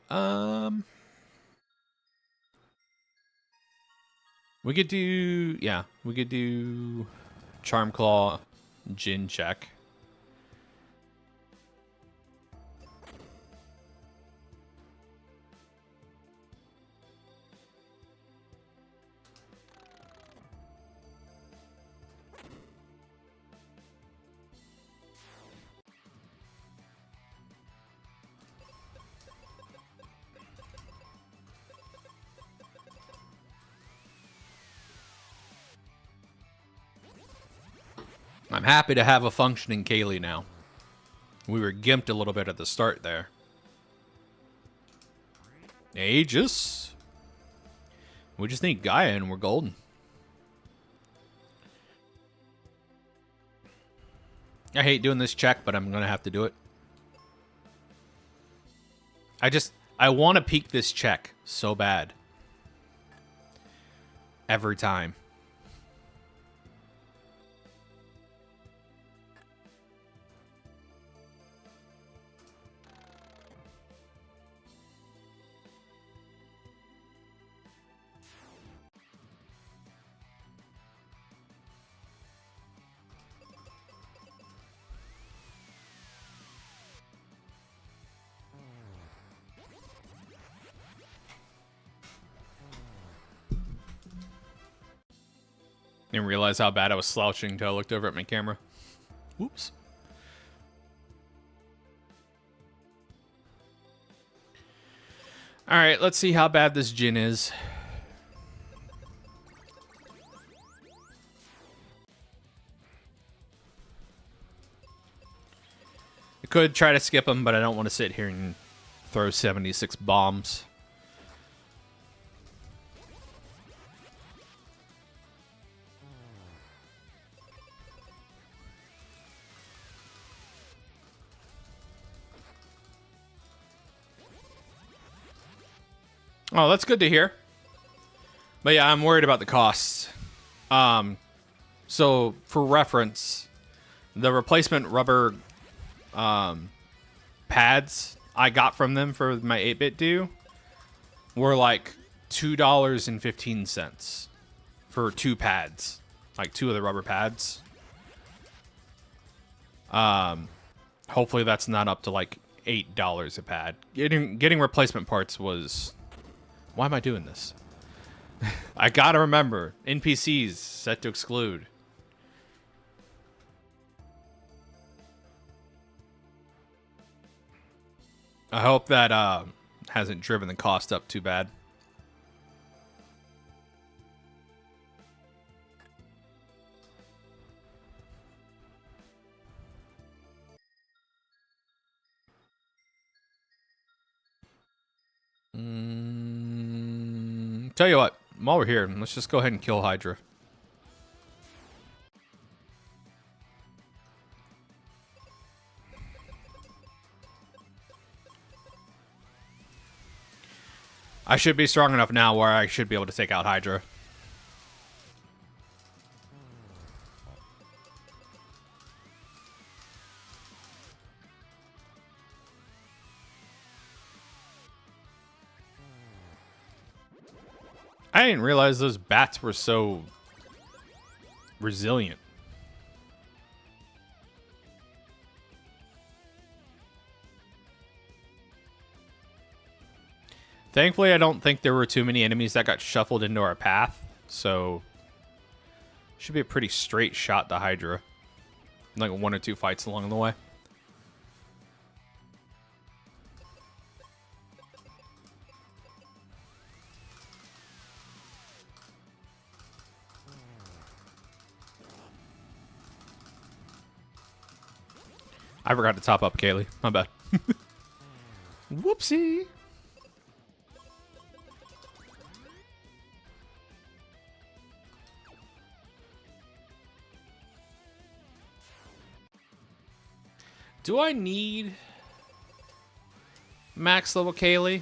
Speaker 1: We could do, yeah, we could do Charm Claw, Jin check. I'm happy to have a functioning Kaylee now. We were gimped a little bit at the start there. Aegis. We just need Gaia and we're golden. I hate doing this check, but I'm going to have to do it. I want to peek this check so bad. Every time. Didn't realize how bad I was slouching until I looked over at my camera. Whoops. All right, let's see how bad this Jin is. I could try to skip him, but I don't want to sit here and throw 76 bombs. Oh, that's good to hear. But yeah, I'm worried about the costs. So for reference, the replacement rubber pads I got from them for my 8-bit do were like $2.15 for 2 pads, like 2 of the rubber pads. Hopefully that's not up to like $8 a pad. Getting replacement parts was... Why am I doing this? I gotta remember, NPCs set to exclude. I hope that hasn't driven the cost up too bad. Tell you what, while we're here, let's just go ahead and kill Hydra. I should be strong enough now where I should be able to take out Hydra. I didn't realize those bats were so resilient. Thankfully, I don't think there were too many enemies that got shuffled into our path, so should be a pretty straight shot to Hydra. Like 1 or 2 fights along the way. I forgot to top up Kaylee. My bad. Whoopsie. Do I need max level Kaylee?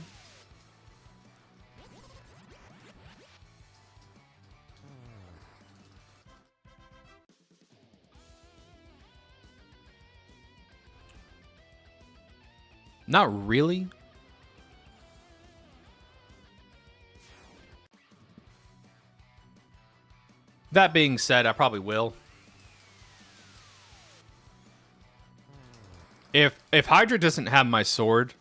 Speaker 1: Not really. That being said, I probably will. If Hydra doesn't have my sword,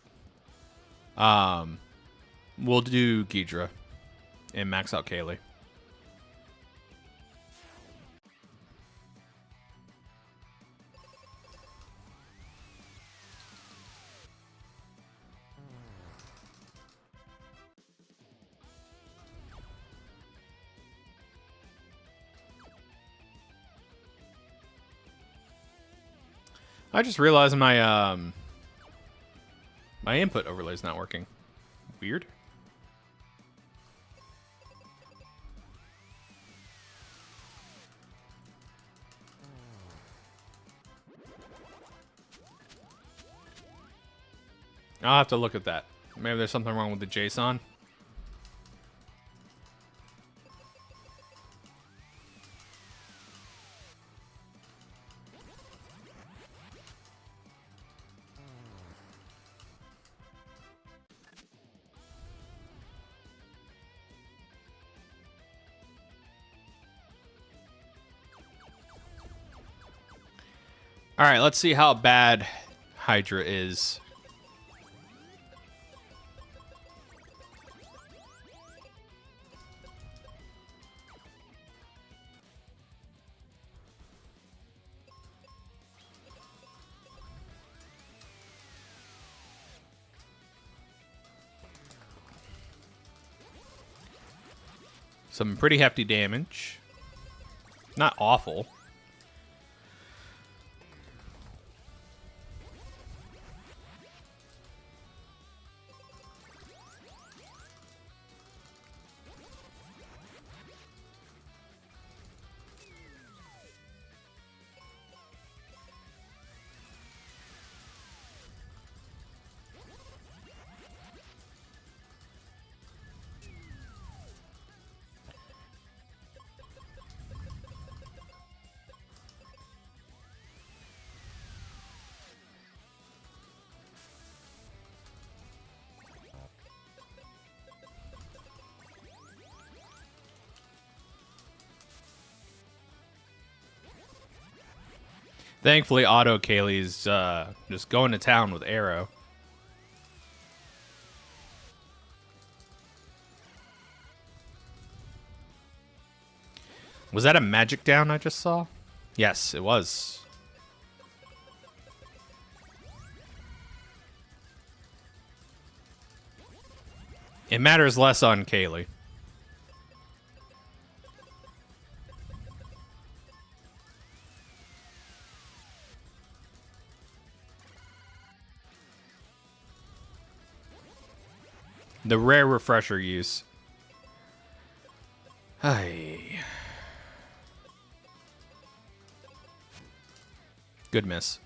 Speaker 1: we'll do Ghidra and max out Kaylee. I just realized my my input overlay is not working. Weird. I'll have to look at that. Maybe there's something wrong with the JSON. All right, let's see how bad Hydra is. Some pretty hefty damage. Not awful. Thankfully, Auto Kaylee's just going to town with Arrow. Was that a magic down I just saw? Yes, it was. It matters less on Kaylee. The rare refresher use. Ay. Good miss.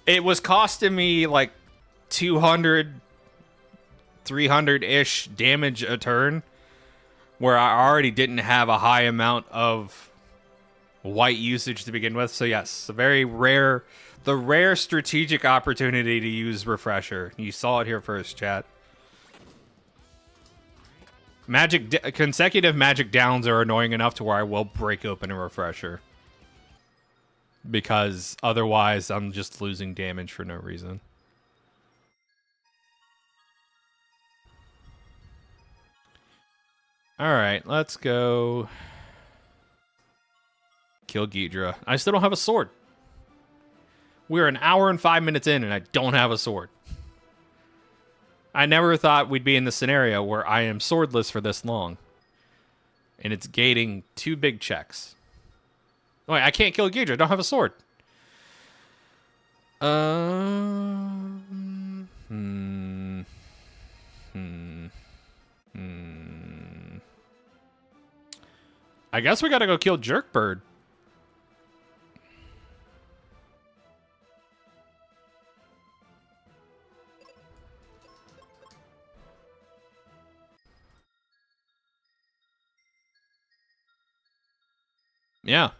Speaker 1: It was costing me like 200, 300-ish damage a turn, where I already didn't have a high amount of white usage to begin with. So yes, a very rare, the rare strategic opportunity to use refresher. You saw it here first, chat. Consecutive magic downs are annoying enough to where I will break open a refresher, because otherwise I'm just losing damage for no reason. All right, let's go kill Ghidra. I still don't have a sword. We're an hour and 5 minutes in, and I don't have a sword. I never thought we'd be in this scenario where I am swordless for this long. And it's gating 2 big checks. Wait, I can't kill Ghidra. I don't have a sword. I guess we gotta go kill Jerkbird. Yeah.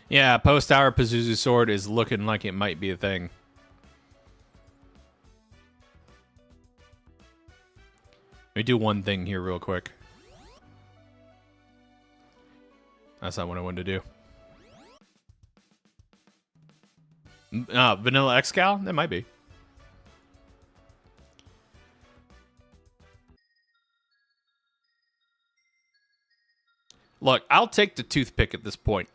Speaker 1: Yeah, post-hour Pazuzu sword is looking like it might be a thing. Let me do one thing here real quick. That's not what I wanted to do. Vanilla Excal? That might be. Look, I'll take the toothpick at this point.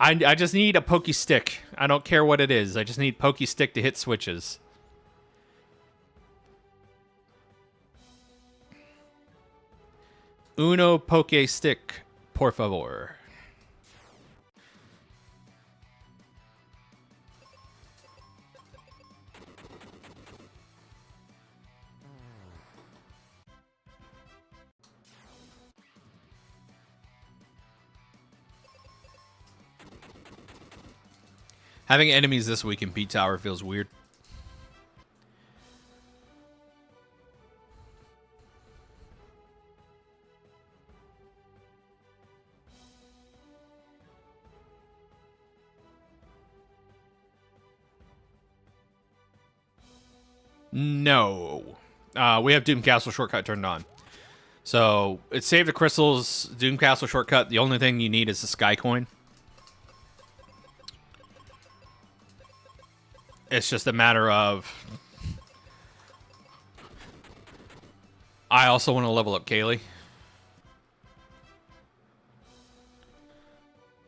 Speaker 1: I just need a pokey stick. I don't care what it is. I just need pokey stick to hit switches. Uno poke stick, por favor. Having enemies this week in Pete Tower feels weird. No. We have Doom Castle shortcut turned on. So, it's Save the Crystals, Doom Castle shortcut. The only thing you need is the Sky Coin. It's just a matter of... I also want to level up Kaylee.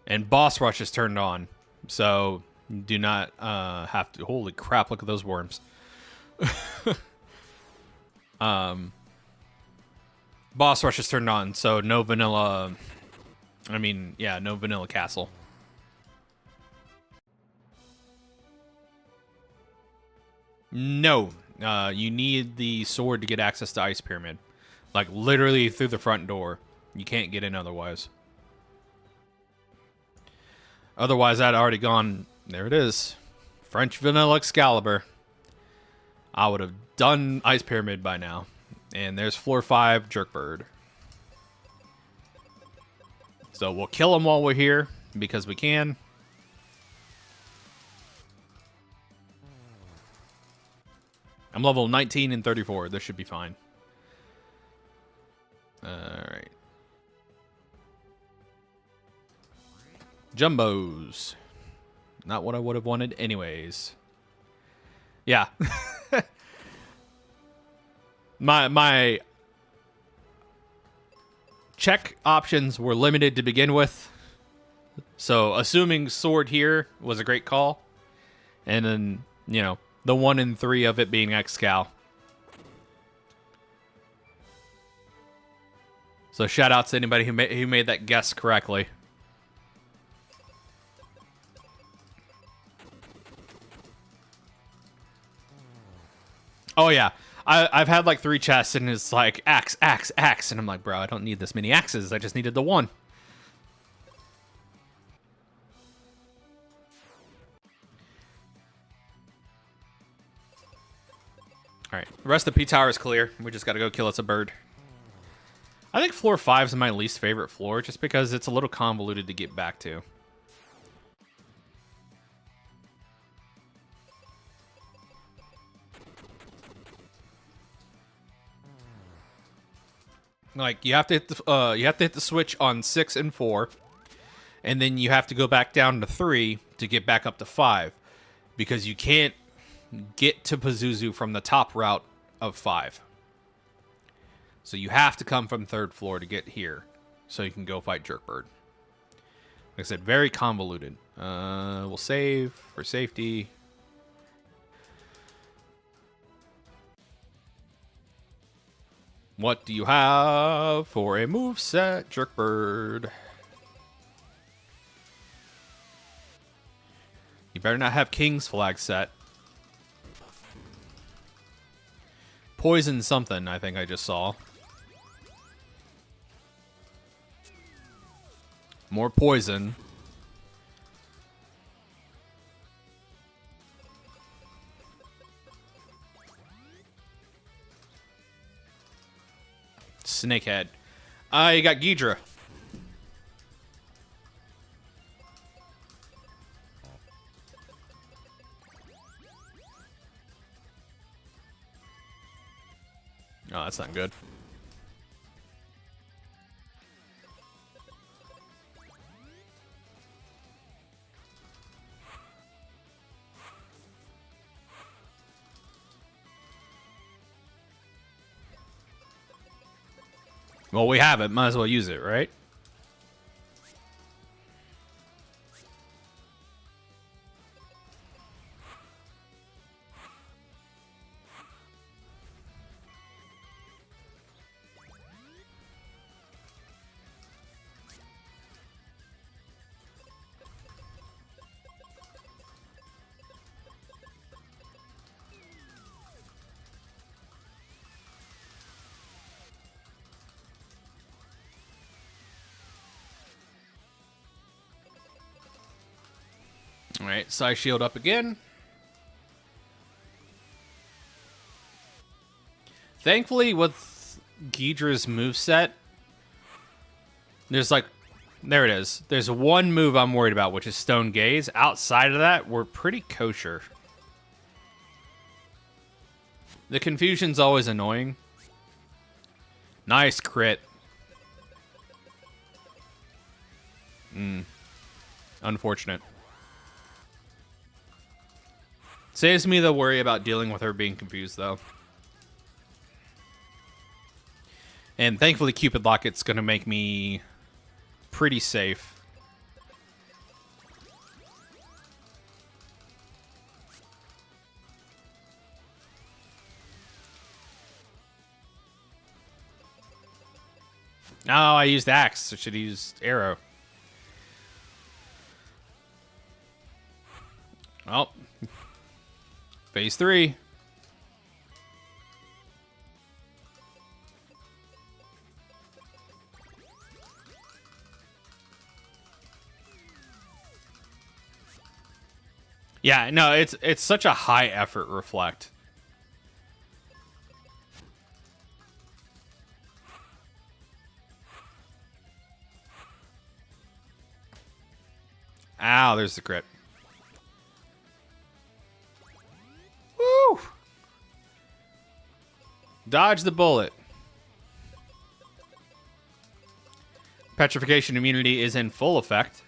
Speaker 1: And Boss Rush is turned on. So, you do not have to... Holy crap, look at those worms. Boss Rush is turned on, so no vanilla... I mean, yeah, no vanilla castle. No. You need the sword to get access to Ice Pyramid. Like, literally through the front door. You can't get in otherwise. Otherwise, I'd already gone... There it is. French Vanilla Excalibur. I would have done Ice Pyramid by now. And there's floor 5, Jerkbird. So we'll kill him while we're here, because we can. I'm level 19 and 34. This should be fine. Alright. Jumbos. Not what I would have wanted anyways. Yeah. My check options were limited to begin with. So assuming sword here was a great call. And then, you know, the 1 in 3 of it being Excal. So shout outs to anybody who made that guess correctly. Oh yeah. I've had like 3 chests and it's like axe, axe, axe. And I'm like, bro, I don't need this many axes. I just needed the 1. Alright, the rest of the P-Tower is clear. We just gotta go kill us a bird. I think floor 5 is my least favorite floor, just because it's a little convoluted to get back to. Like, you have to hit the switch on 6 and 4, and then you have to go back down to 3 to get back up to 5, because you can't get to Pazuzu from the top route of 5. So you have to come from 3rd floor to get here, so you can go fight Jerkbird. Like I said, very convoluted. We'll save for safety. What do you have for a moveset, Jerkbird? You better not have King's Flag set. Poison something, I think I just saw. More poison. Snakehead. You got Ghidra. Oh, that's not good. Well, we have it. Might as well use it, right? All right, Psy Shield up again. Thankfully, with Ghidra's moveset, there's like, there it is. There's one move I'm worried about, which is Stone Gaze. Outside of that, we're pretty kosher. The confusion's always annoying. Nice crit. Unfortunate. Saves me the worry about dealing with her being confused, though. And thankfully, Cupid Locket's going to make me pretty safe. Oh, I used Axe. I should have used Arrow. Well, phase 3. Yeah, no, it's such a high effort reflect. Ow, there's the crit. Woo! Dodge the bullet. Petrification immunity is in full effect.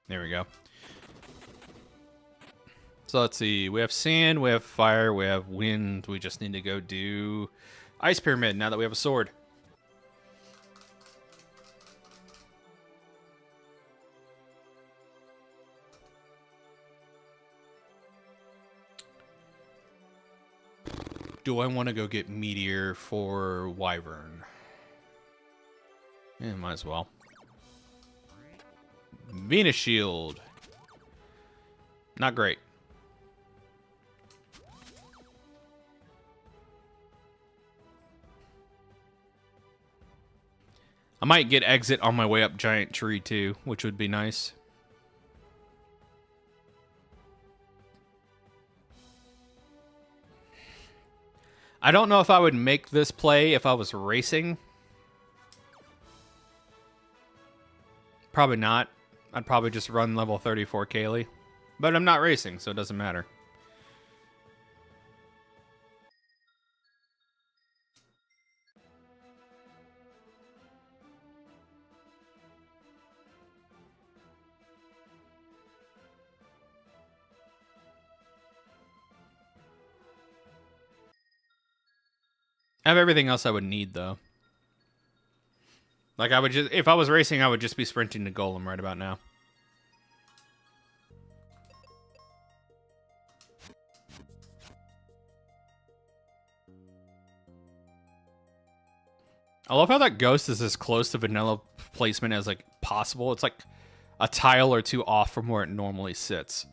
Speaker 1: There we go. So let's see. We have sand, we have fire, we have wind. We just need to go do Ice Pyramid now that we have a sword. Do I want to go get Meteor for Wyvern? Yeah, might as well. Venus Shield. Not great. I might get Exit on my way up Giant Tree too, which would be nice. I don't know if I would make this play if I was racing. Probably not. I'd probably just run level 34 Kaylee. But I'm not racing, so it doesn't matter. I have everything else I would need, though. Like, I would just... If I was racing, I would just be sprinting to Golem right about now. I love how that ghost is as close to vanilla placement as, like, possible. It's like a tile or two off from where it normally sits.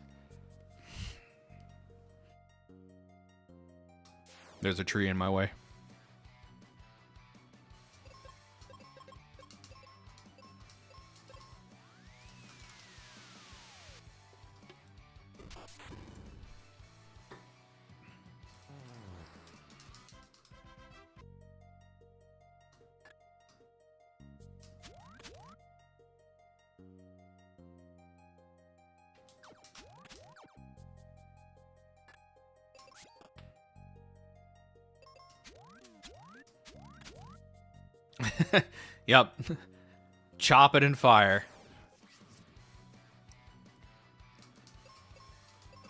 Speaker 1: There's a tree in my way. Yep. Chop it in fire.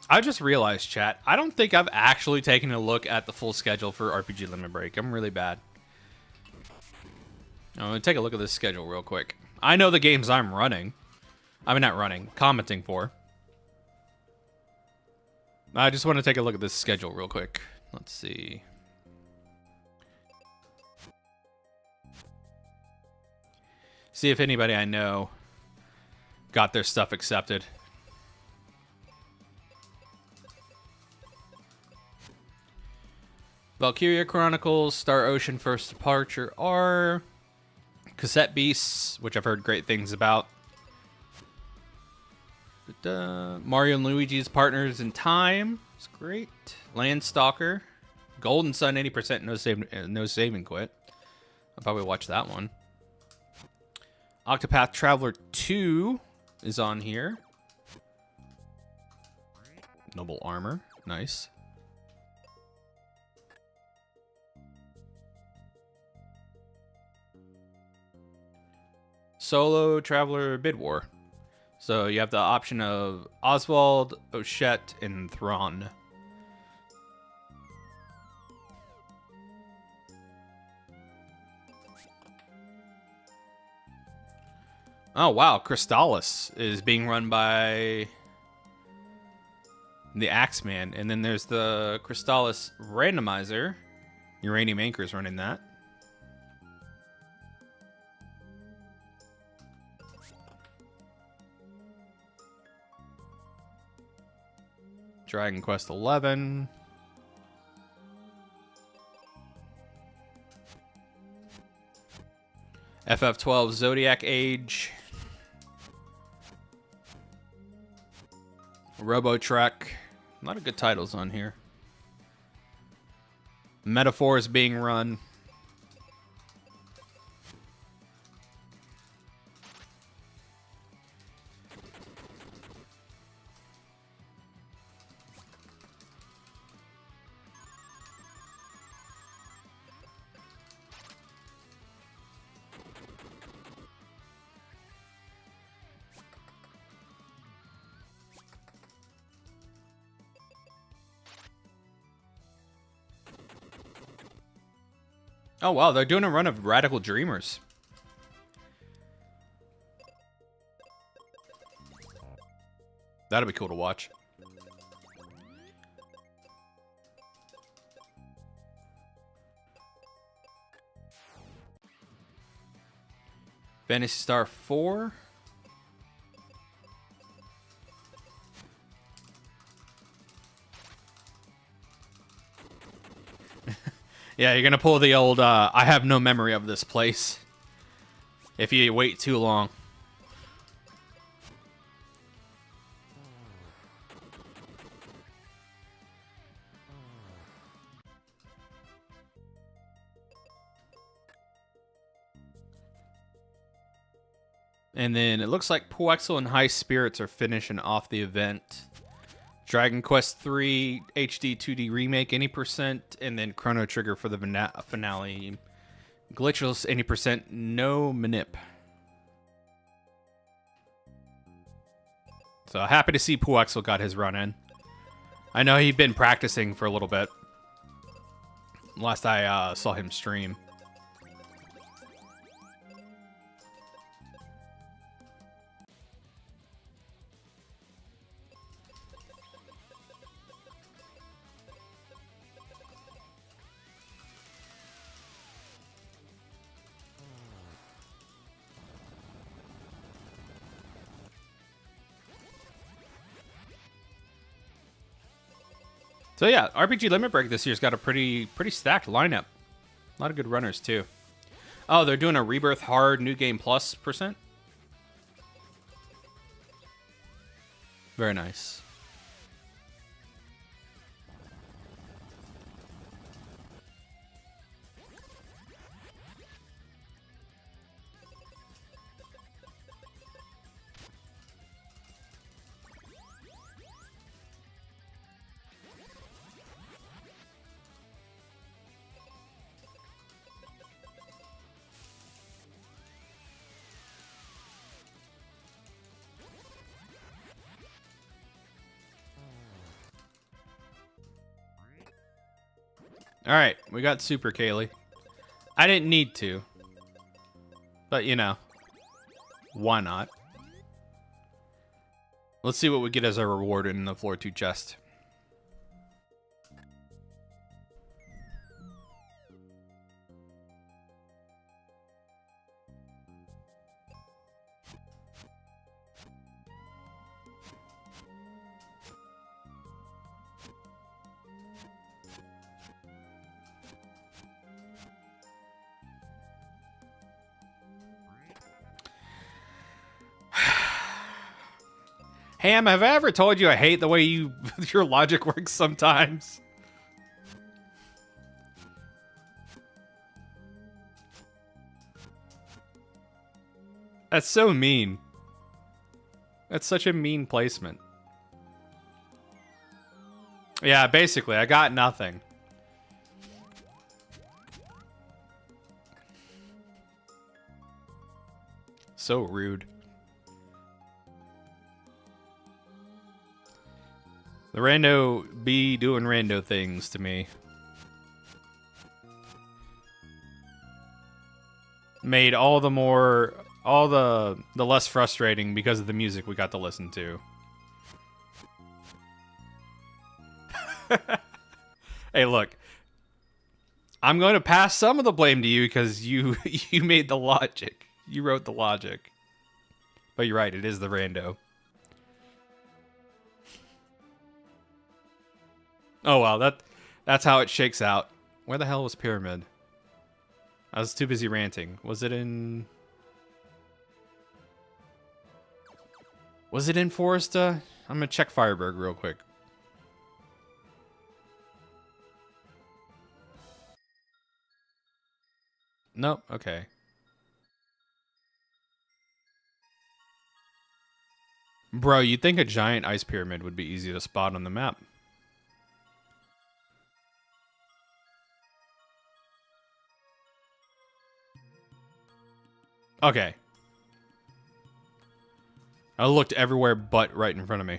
Speaker 1: I just realized, chat, I don't think I've actually taken a look at the full schedule for RPG Limit Break. I'm really bad. I'm going to take a look at this schedule real quick. I know the games I'm running. I mean, not running, commenting for. I just want to take a look at this schedule real quick. Let's see. See if anybody I know got their stuff accepted. Valkyria Chronicles, Star Ocean First Departure R, Cassette Beasts, which I've heard great things about. Mario and Luigi's Partners in Time, it's great. Landstalker, Golden Sun 80%, no saving quit. I'll probably watch that one. Octopath Traveler 2 is on here. Noble Armor, nice. Solo Traveler Bid War. So you have the option of Oswald, Ochette, and Thrawn. Oh, wow. Crystallis is being run by the Axeman. And then there's the Crystallis Randomizer. Uranium Anchor is running that. Dragon Quest 11. FF12 Zodiac Age. Robotrek. A lot of good titles on here. Metaphor is being run. Oh, wow. They're doing a run of Radical Dreamers. That'll be cool to watch. Fantasy Star 4. Yeah, you're going to pull the old, I have no memory of this place if you wait too long. And then it looks like Poexel and High Spirits are finishing off the event. Dragon Quest 3 HD 2D Remake, any percent, and then Chrono Trigger for the finale. Glitchless, any percent, no manip. So happy to see Poexel got his run in. I know he'd been practicing for a little bit. Last I saw him stream. So yeah, RPG Limit Break this year's got a pretty stacked lineup. A lot of good runners too. Oh, they're doing a Rebirth Hard New Game Plus %. Very nice. All right, we got Super Kaylee. I didn't need to, but you know, why not? Let's see what we get as our reward in the floor 2 chest. Ham, have I ever told you I hate the way your logic works sometimes? That's so mean. That's such a mean placement. Yeah, basically, I got nothing. So rude. The rando be doing rando things to me. Made all the less frustrating because of the music we got to listen to. Hey, look. I'm going to pass some of the blame to you because you made the logic. You wrote the logic. But you're right, it is the rando. Oh wow, that's how it shakes out. Where the hell was Pyramid? I was too busy ranting. Was it in Foresta? I'm gonna check Fireberg real quick. Nope, okay. Bro, you'd think a giant ice pyramid would be easy to spot on the map. Okay. I looked everywhere but right in front of me.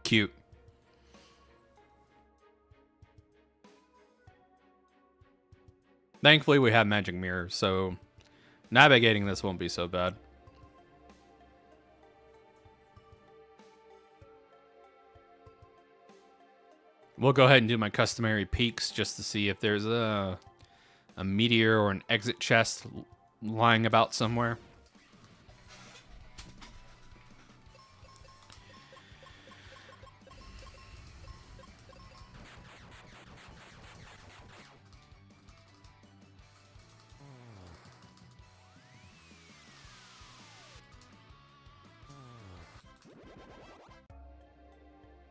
Speaker 1: Cute. Thankfully, we have Magic Mirror, so navigating this won't be so bad. We'll go ahead and do my customary peeks just to see if there's a meteor or an exit chest lying about somewhere.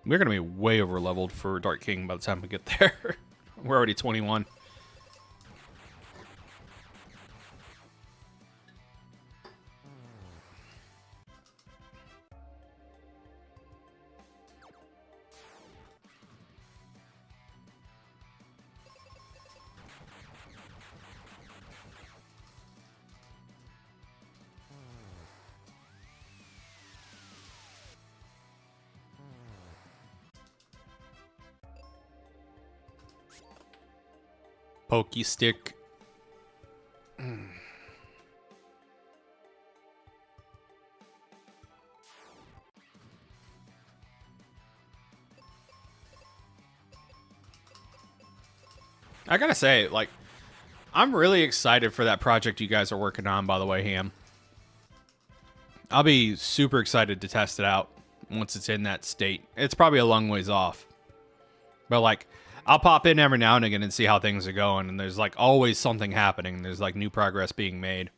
Speaker 1: We're going to be way over leveled for Dark King by the time we get there. We're already 21. Pokey stick. I gotta say, like, I'm really excited for that project you guys are working on, by the way, Ham. I'll be super excited to test it out once it's in that state. It's probably a long ways off. But, like, I'll pop in every now and again and see how things are going, and there's, like, always something happening. There's, like, new progress being made.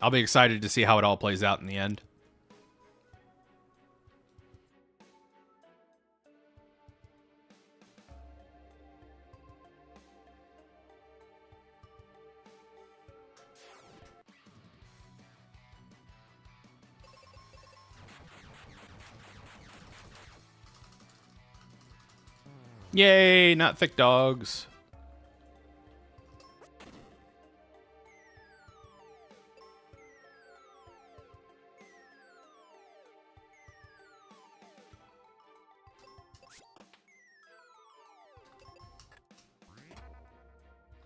Speaker 1: I'll be excited to see how it all plays out in the end. Yay, not thick dogs.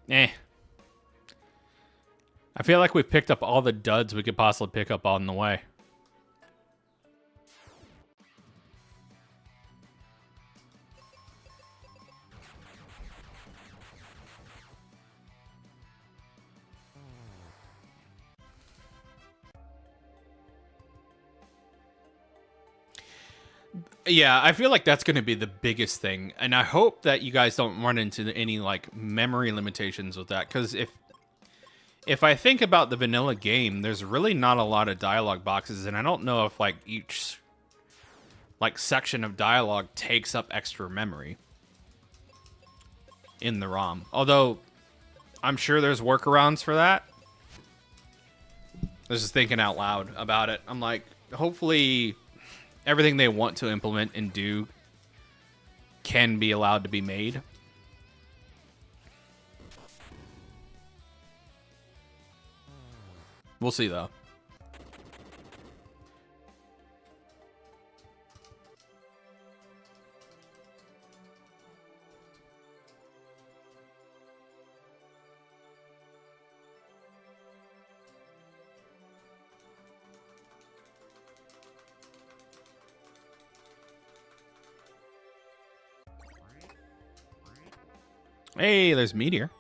Speaker 1: Eh. I feel like we've picked up all the duds we could possibly pick up on the way. Yeah, I feel like that's going to be the biggest thing, and I hope that you guys don't run into any like memory limitations with that, because if I think about the vanilla game, there's really not a lot of dialogue boxes, and I don't know if like each like section of dialogue takes up extra memory in the ROM. Although I'm sure there's workarounds for that. I was just thinking out loud about it. I'm like, hopefully everything they want to implement and do can be allowed to be made. We'll see, though. Hey, there's Meteor.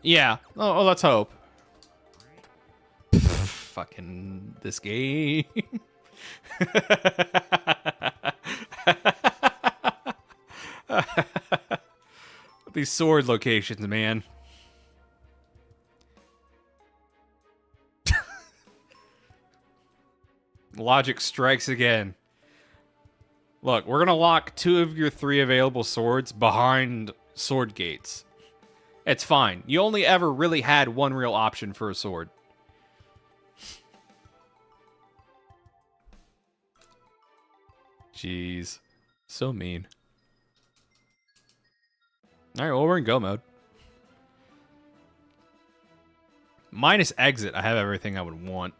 Speaker 1: Yeah. Oh, let's hope. Fucking this game. These sword locations, man. Logic strikes again. Look, we're going to lock 2 of your 3 available swords behind sword gates. It's fine. You only ever really had one real option for a sword. Jeez. So mean. Alright, well, we're in go mode. Minus exit, I have everything I would want.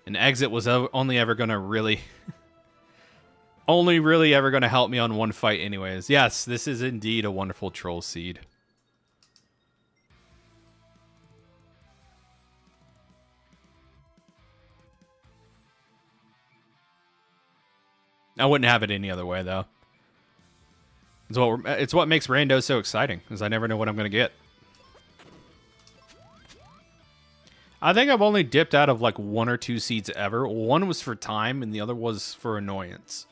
Speaker 1: And exit was only ever going to really... only really ever going to help me on one fight anyways. Yes, this is indeed a wonderful troll seed. I wouldn't have it any other way, though. It's what makes Rando so exciting, is I never know what I'm going to get. I think I've only dipped out of like 1 or 2 seeds ever. One was for time, and the other was for annoyance.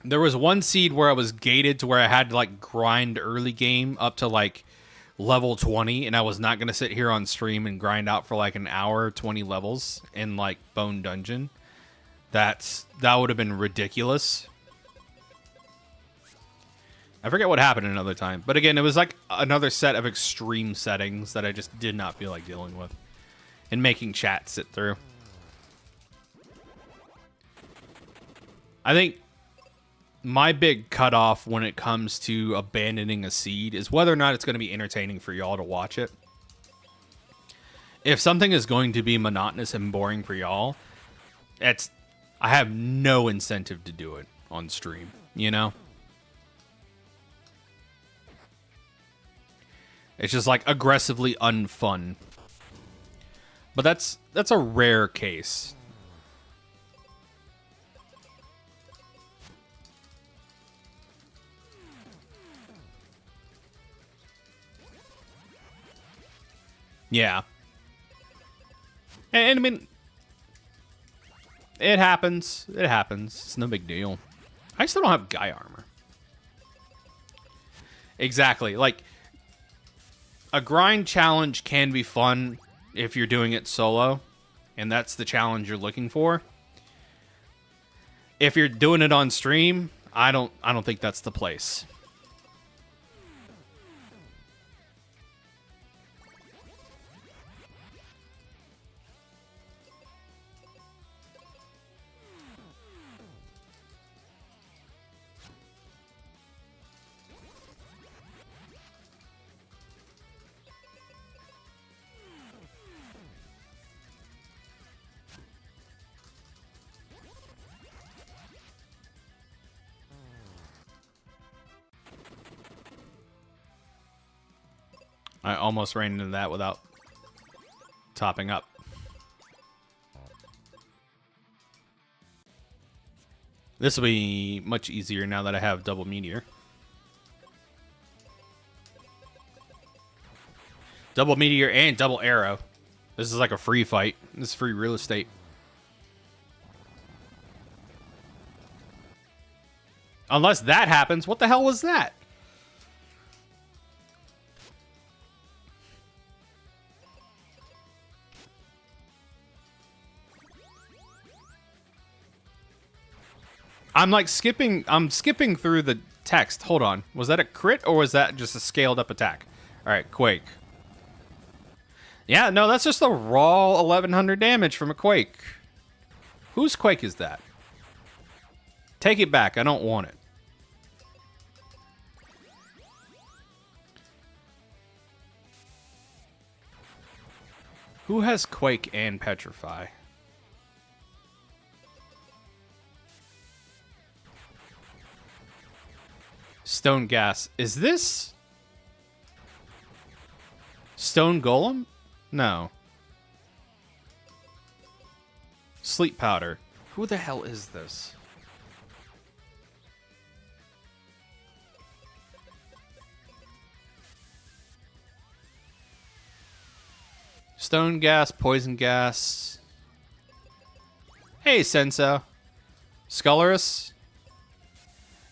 Speaker 1: There was one seed where I was gated to where I had to like grind early game up to like level 20, and I was not going to sit here on stream and grind out for like an hour, 20 levels in like Bone Dungeon. That would have been ridiculous. I forget what happened another time. But again, it was like another set of extreme settings that I just did not feel like dealing with. And making chat sit through. I think my big cutoff when it comes to abandoning a seed is whether or not it's going to be entertaining for y'all to watch it. If something is going to be monotonous and boring for y'all, I have no incentive to do it on stream, you know? It's just like aggressively unfun. But that's a rare case. Yeah. And I mean, it happens. It happens. It's no big deal. I still don't have guy armor. Exactly. Like, a grind challenge can be fun if you're doing it solo, and that's the challenge you're looking for. If you're doing it on stream, I don't think that's the place. I almost ran into that without topping up. This will be much easier now that I have double meteor. Double meteor and double arrow. This is like a free fight. This is free real estate. Unless that happens, what the hell was that? I'm skipping through the text. Hold on. Was that a crit or was that just a scaled up attack? All right, Quake. Yeah, no, that's just a raw 1100 damage from a Quake. Whose Quake is that? Take it back. I don't want it. Who has Quake and Petrify? Stone Gas. Is this Stone Golem? No. Sleep Powder. Who the hell is this? Stone Gas, Poison Gas. Hey, Senso. Scullerus?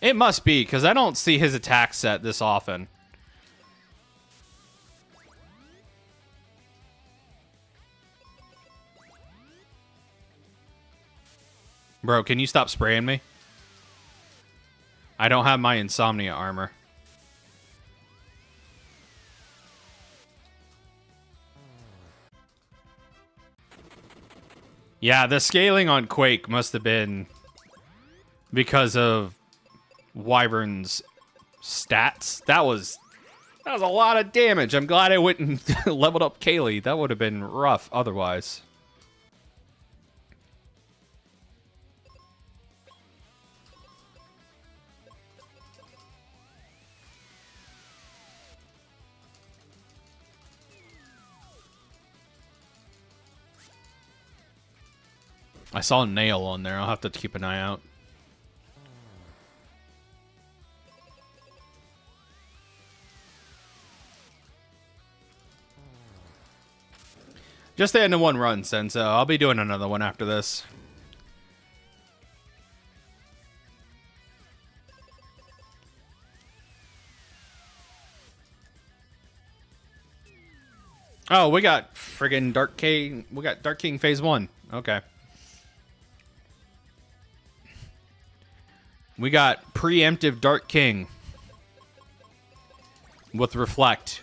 Speaker 1: It must be, because I don't see his attack set this often. Bro, can you stop spraying me? I don't have my Insomnia armor. Yeah, the scaling on Quake must have been because of Wyvern's stats. That was a lot of damage. I'm glad I went and leveled up Kaylee. That would have been rough otherwise. I saw a nail on there. I'll have to keep an eye out. Just the end of one run, Senso. I'll be doing another one after this. Oh, we got friggin' Dark King. We got Dark King Phase 1. Okay. We got preemptive Dark King with Reflect.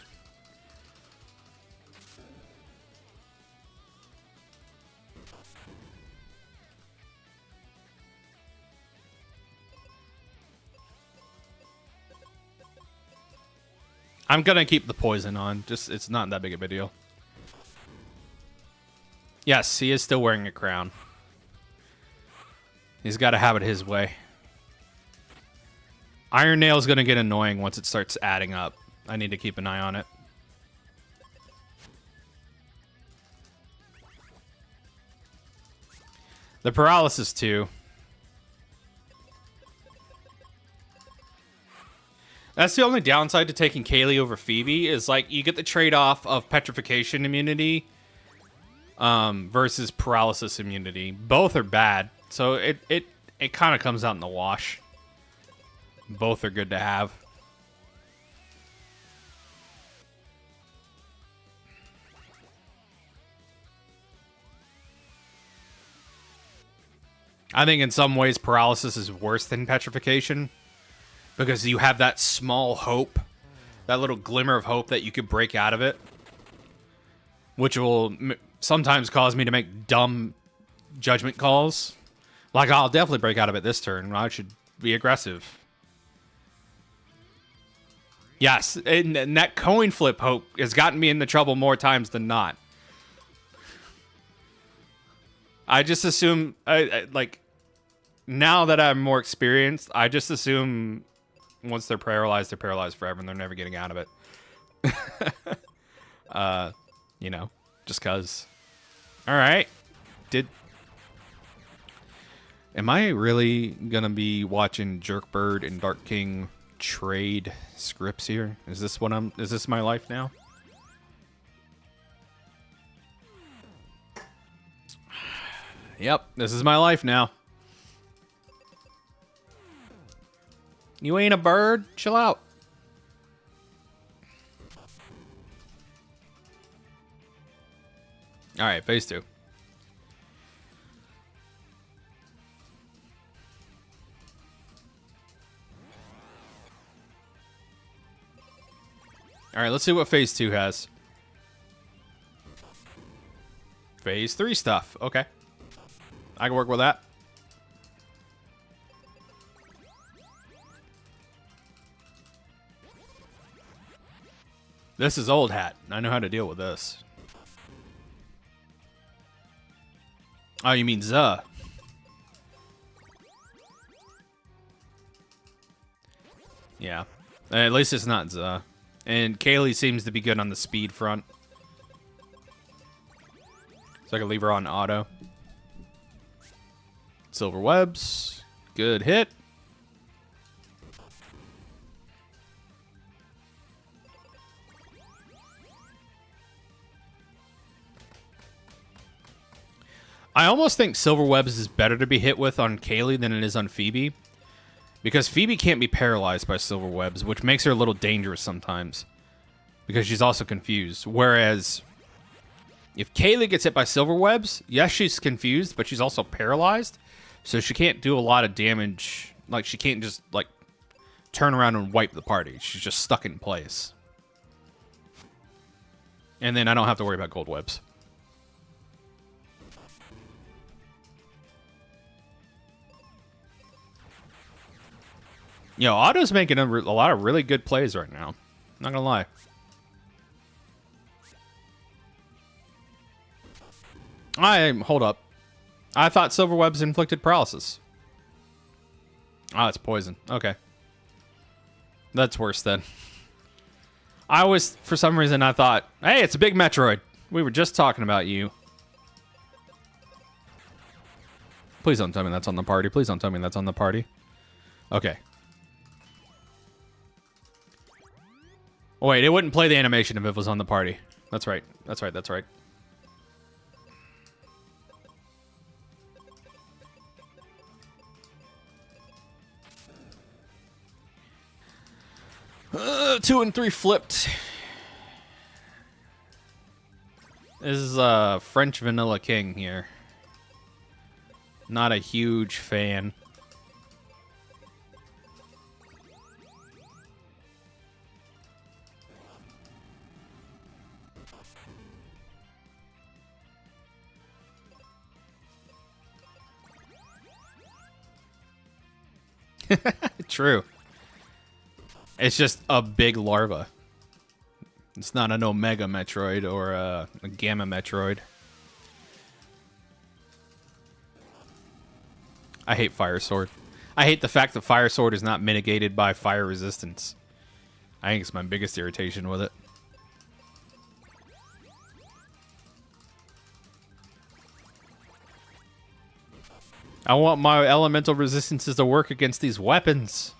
Speaker 2: I'm gonna keep the poison on. Just it's not that big of a deal. Yes, he is still wearing a crown. He's got to have it his way. Iron Nail's gonna get annoying once it starts adding up. I need to keep an eye on it. The paralysis too. That's the only downside to taking Kaylee over Phoebe is like you get the trade-off of petrification immunity versus paralysis immunity. Both are bad, so it kind of comes out in the wash. Both are good to have. I think in some ways paralysis is worse than petrification because you have that small hope, that little glimmer of hope that you could break out of it, which will sometimes cause me to make dumb judgment calls. Like, I'll definitely break out of it this turn. I should be aggressive. Yes, and that coin flip hope has gotten me into trouble more times than not. I just assume, like, now that I'm more experienced, I just assume once they're paralyzed forever and they're never getting out of it. You know, just cause. All right. Am I really gonna be watching Jerkbird and Dark King trade scripts here? Is this my life now? Yep, this is my life now. You ain't a bird? Chill out. All right, phase 2. All right, let's see what phase 2 has. Phase 3 stuff. Okay. I can work with that. This is old hat. I know how to deal with this. Oh, you mean Zuh. Yeah. At least it's not Zuh. And Kaylee seems to be good on the speed front. So I can leave her on auto. Silver webs. Good hit. I almost think silver webs is better to be hit with on Kaylee than it is on Phoebe. Because Phoebe can't be paralyzed by silver webs, which makes her a little dangerous sometimes. Because she's also confused. Whereas if Kaylee gets hit by silver webs, yes, she's confused, but she's also paralyzed. So she can't do a lot of damage. Like, she can't just, like, turn around and wipe the party. She's just stuck in place. And then I don't have to worry about gold webs. Yo, Otto's making a lot of really good plays right now. Not gonna lie. Hold up. I thought silver webs inflicted paralysis. Oh, it's poison. Okay. That's worse then. I was, for some reason, I thought, hey, it's a big Metroid. We were just talking about you. Please don't tell me that's on the party. Please don't tell me that's on the party. Okay. Oh, wait, it wouldn't play the animation if it was on the party. That's right. That's right. That's right. Two and 3 flipped. This is French Vanilla King here. Not a huge fan. True. It's just a big larva. It's not an Omega Metroid or a Gamma Metroid. I hate Fire Sword. I hate the fact that Fire Sword is not mitigated by fire resistance. I think it's my biggest irritation with it. I want my elemental resistances to work against these weapons.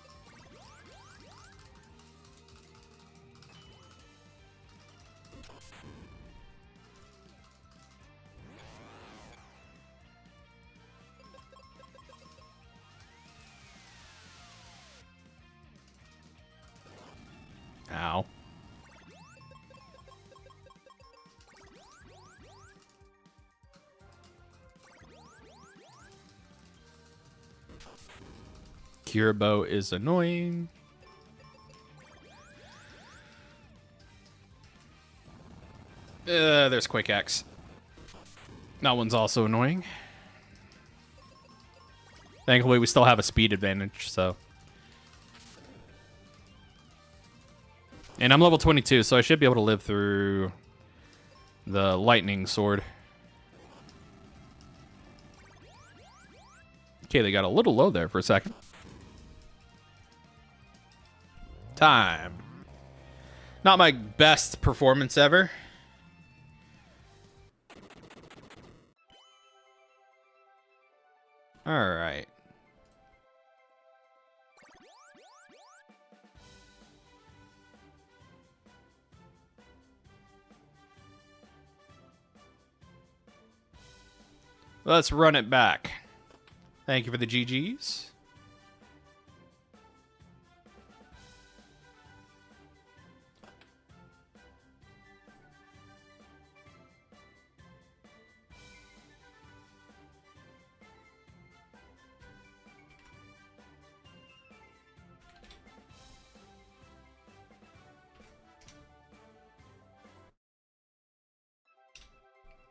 Speaker 2: Ow. Kirabo is annoying. There's Quick Axe. That one's also annoying. Thankfully, we still have a speed advantage, so. And I'm level 22, so I should be able to live through the lightning sword. Okay, they got a little low there for a second. Time. Not my best performance ever. All right. Let's run it back. Thank you for the GGs.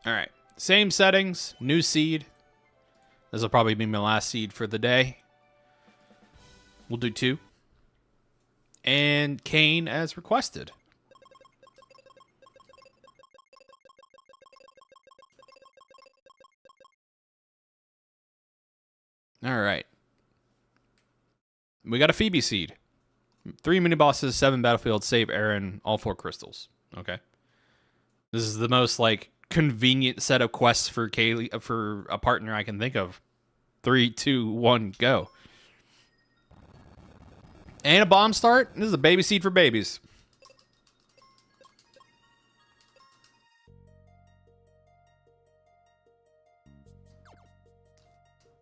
Speaker 2: All right. Same settings, new seed. This will probably be my last seed for the day. We'll do 2. And Kane as requested. All right. We got a Phoebe seed. 3 mini bosses, 7 battlefields, save Aaron, all 4 crystals. Okay. This is the most like convenient set of quests for Kaylee, for a partner I can think of. 3, 2, 1, go. And a bomb start. This is a baby seed for babies.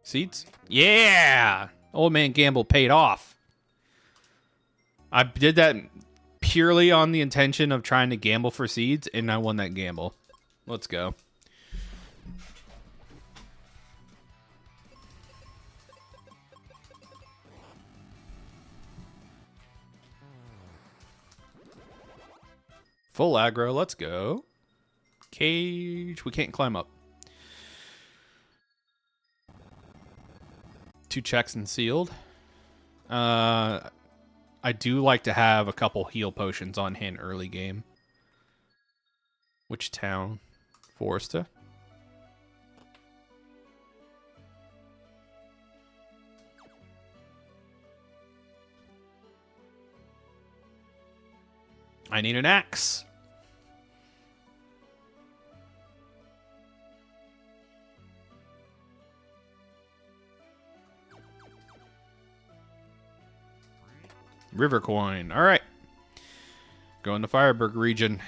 Speaker 2: Seeds? Yeah! Old Man Gamble paid off. I did that purely on the intention of trying to gamble for seeds, and I won that gamble. Let's go. Full aggro, let's go. Cage, we can't climb up. 2 checks and sealed. I do like to have a couple heal potions on hand early game. Which town? Foresta. I need an axe. River coin. All right. Go in the Fireberg region.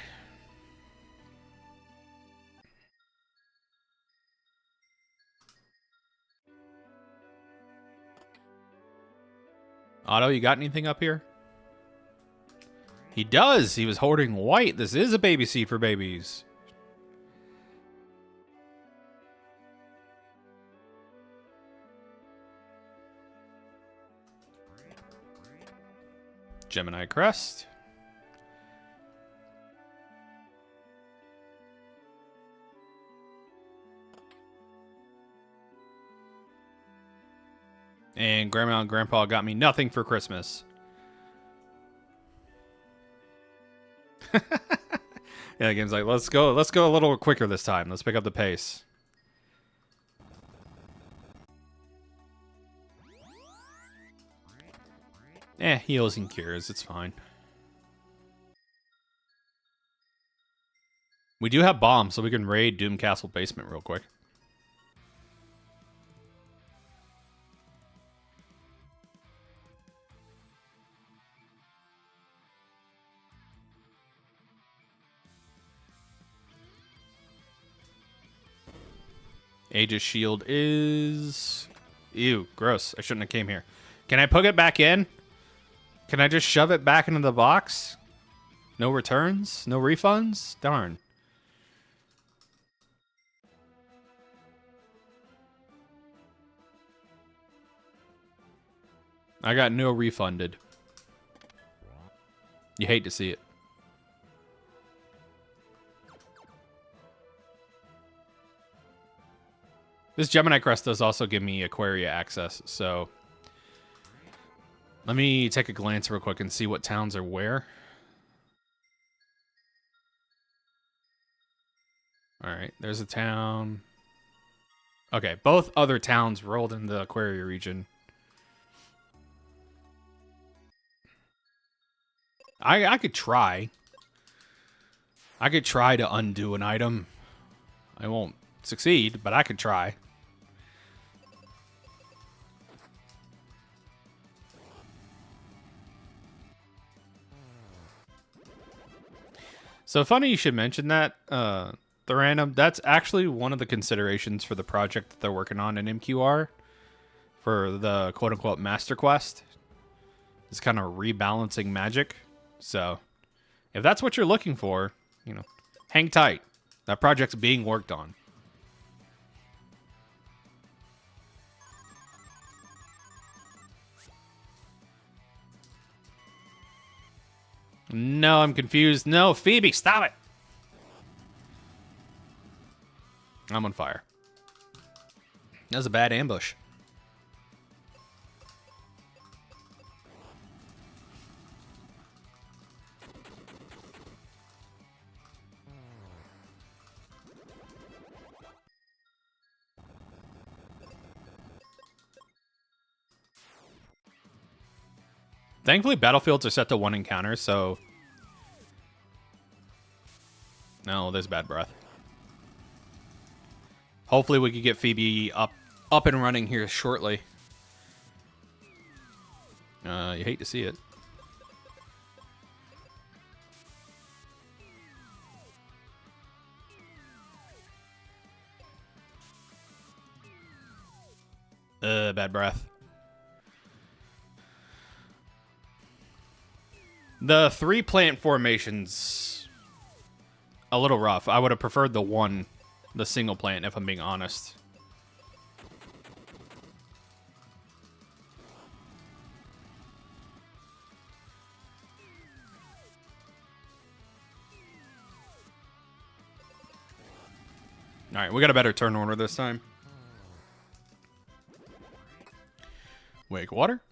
Speaker 2: Otto, you got anything up here? He does. He was hoarding white. This is a baby seed for babies. Gemini Crest. And Grandma and Grandpa got me nothing for Christmas. Yeah, the game's like, let's go a little quicker this time. Let's pick up the pace. Heals and cures, it's fine. We do have bombs, so we can raid Doom Castle basement real quick. Aegis shield is... Ew, gross. I shouldn't have came here. Can I plug it back in? Can I just shove it back into the box? No returns? No refunds? Darn. I got no refunded. You hate to see it. This Gemini Crest does also give me Aquaria access, so... Let me take a glance real quick and see what towns are where. Alright, there's a town... Okay, both other towns rolled in the Aquaria region. I could try. I could try to undo an item. I won't succeed, but I could try. So funny you should mention that, the random. That's actually one of the considerations for the project that they're working on in MQR for the quote-unquote Master Quest. It's kind of rebalancing magic. So, if that's what you're looking for, you know, hang tight. That project's being worked on. No, I'm confused. No, Phoebe, stop it! I'm on fire. That was a bad ambush. Thankfully, battlefields are set to 1 encounter, so... No, there's bad breath. Hopefully we could get Phoebe up and running here shortly. You hate to see it. Bad breath. The 3 plant formations, a little rough. I would have preferred the single plant, if I'm being honest. All right, we got a better turn order this time. Wake water.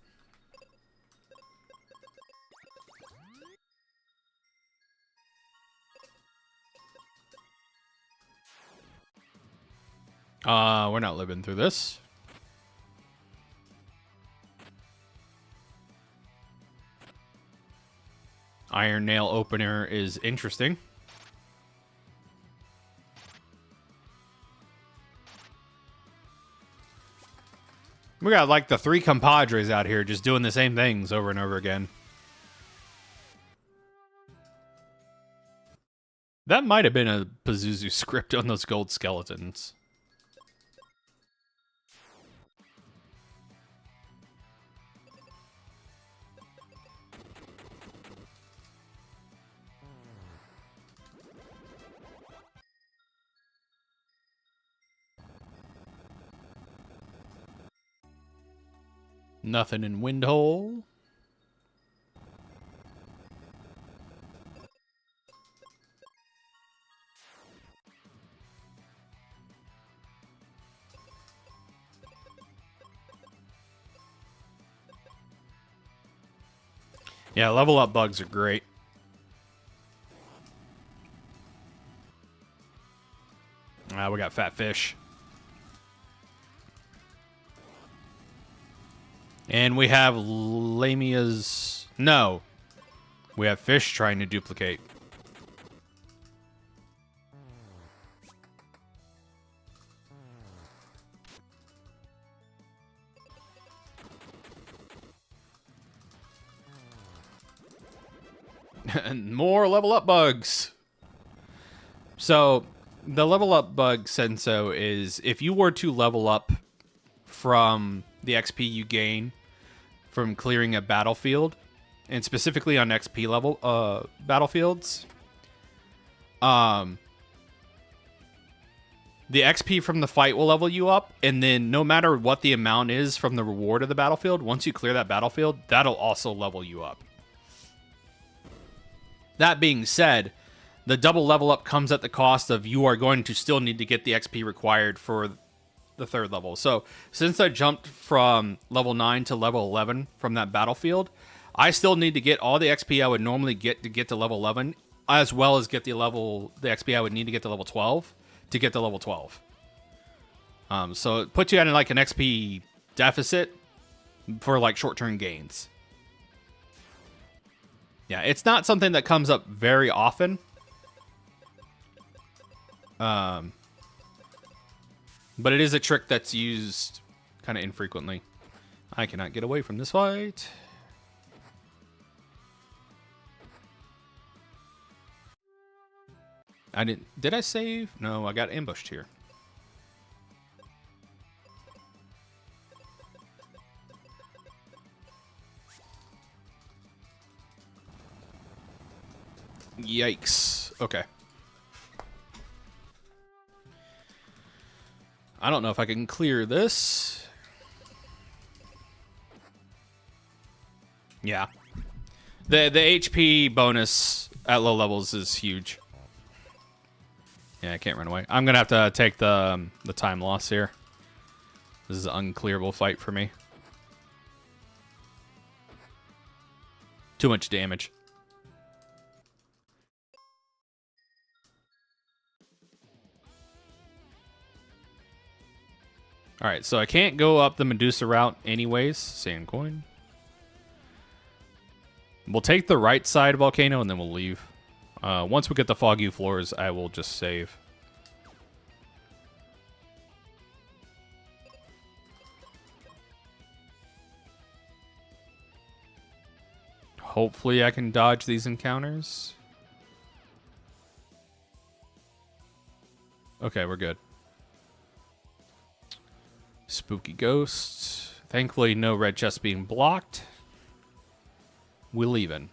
Speaker 2: We're not living through this. Iron nail opener is interesting. We got like the 3 compadres out here just doing the same things over and over again. That might have been a Pazuzu script on those gold skeletons. Nothing in Windhole. Yeah, level up bugs are great. We got fat fish. And we have lamias. No. We have fish trying to duplicate. And more level up bugs. So the level up bug senso is if you were to level up from the XP you gain from clearing a battlefield, and specifically on XP level battlefields, the XP from the fight will level you up, and then no matter what the amount is from the reward of the battlefield, once you clear that battlefield, that'll also level you up. That being said, the double level up comes at the cost of you are going to still need to get the XP required for the third level. So since I jumped from level 9 to level 11 from that battlefield, I still need to get all the XP I would normally get to level 11, as well as get the XP I would need to get to level 12 to get to level 12. So it puts you at like an XP deficit for like short-term gains. Yeah, it's not something that comes up very often. But it is a trick that's used kind of infrequently. I cannot get away from this fight. I didn't... Did I save? No, I got ambushed here. Yikes. Okay. I don't know if I can clear this. Yeah. The HP bonus at low levels is huge. Yeah, I can't run away. I'm gonna have to take the time loss here. This is an unclearable fight for me. Too much damage. Alright, so I can't go up the Medusa route anyways. Sand coin. We'll take the right side volcano and then we'll leave. Once we get the foggy floors, I will just save. Hopefully I can dodge these encounters. Okay, we're good. Spooky ghosts. Thankfully, no red chest being blocked. We're leaving.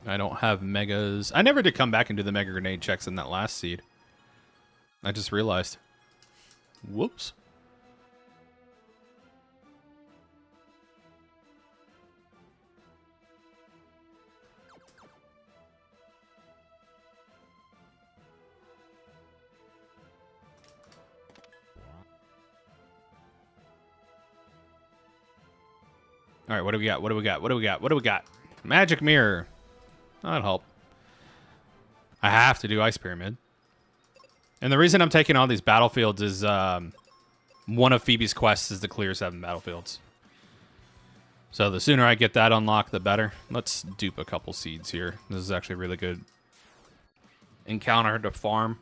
Speaker 2: I don't have megas. I never did come back and do the mega grenade checks in that last seed. I just realized. Whoops. All right, what do we got? What do we got? What do we got? What do we got? Magic mirror. That'll help. I have to do ice pyramid. And the reason I'm taking all these battlefields is one of Phoebe's quests is to clear 7 battlefields. So the sooner I get that unlocked, the better. Let's dupe a couple seeds here. This is actually a really good encounter to farm.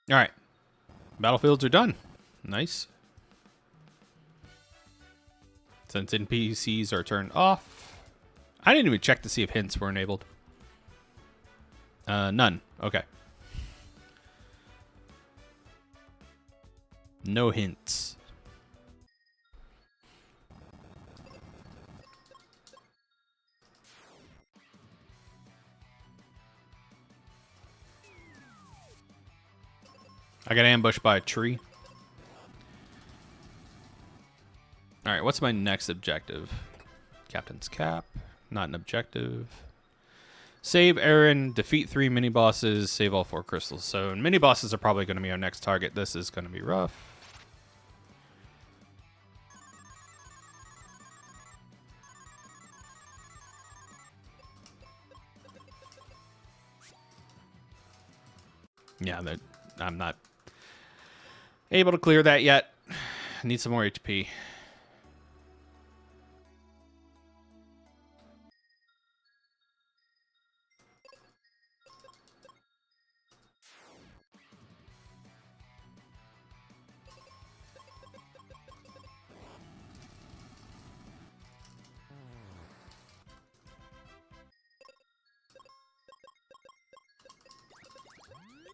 Speaker 2: All right. Battlefields are done. Nice. Since NPCs are turned off. I didn't even check to see if hints were enabled. None. Okay. No hints. I got ambushed by a tree. All right, what's my next objective? Captain's Cap. Not an objective. Save Aaron, defeat 3 mini-bosses, save all 4 crystals. So mini-bosses are probably going to be our next target. This is going to be rough. Yeah, I'm not able to clear that yet. Need some more HP.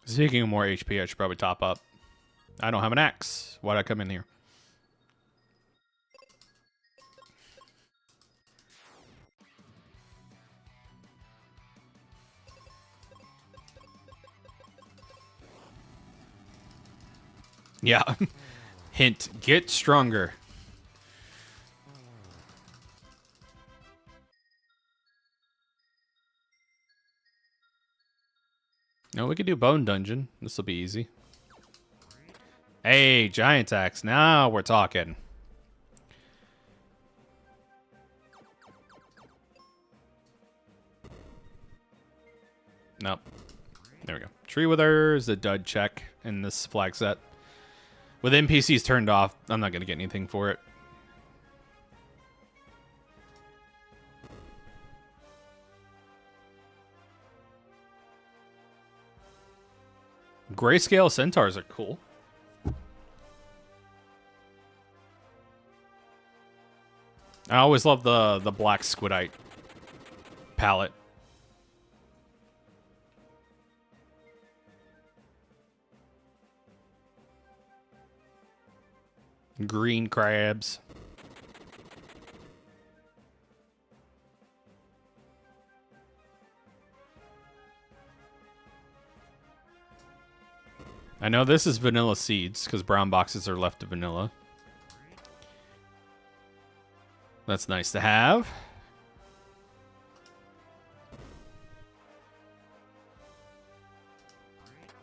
Speaker 2: Speaking of more HP, I should probably top up. I don't have an axe. Why'd I come in here? Yeah. Hint, get stronger. No, we could do Bone Dungeon. This will be easy. Hey, Giant Axe. Now we're talking. Nope. There we go. Tree Wither is a dud check in this flag set. With NPCs turned off, I'm not going to get anything for it. Grayscale centaurs are cool. I always love the black squidite palette. Green crabs. I know this is vanilla seeds because brown boxes are left to vanilla. That's nice to have.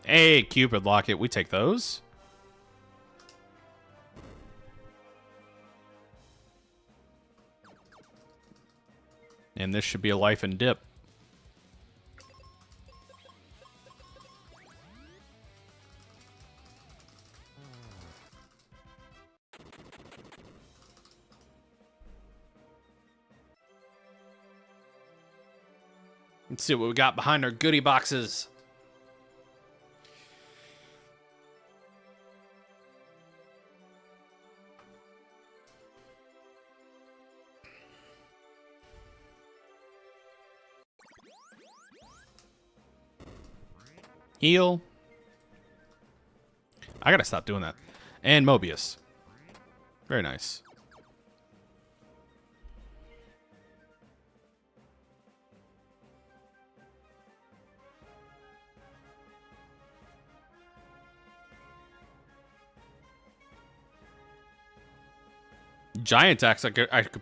Speaker 2: Hey, Cupid Locket, we take those. And this should be a life and dip. Let's see what we got behind our goodie boxes. Heal. I gotta stop doing that. And Mobius. Very nice. Giant Axe, I could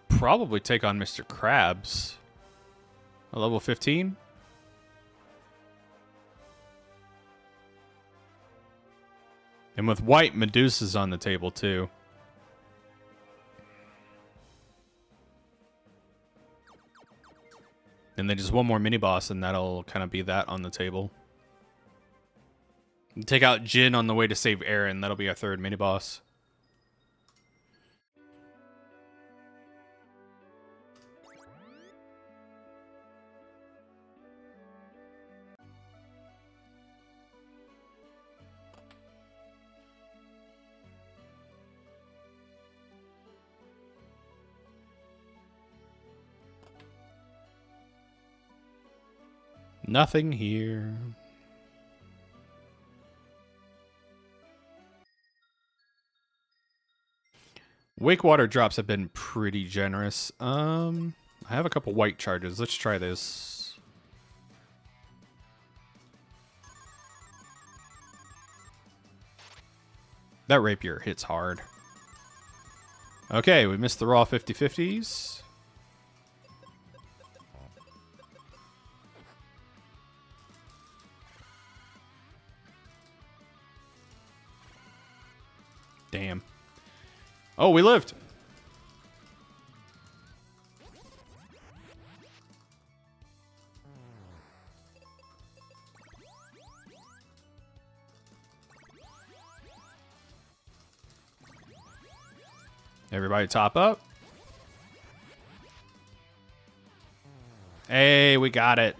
Speaker 2: probably take on Mr. Krabs. A level 15? And with white, Medusa's on the table too. And then just one more mini boss, and that'll kind of be that on the table. Take out Jin on the way to save Aaron. That'll be our third mini boss. Nothing here. Wake water drops have been pretty generous. I have a couple white charges. Let's try this. That rapier hits hard. Okay, we missed the raw 50/50s. Damn. Oh, we lived. Everybody top up. Hey, we got it.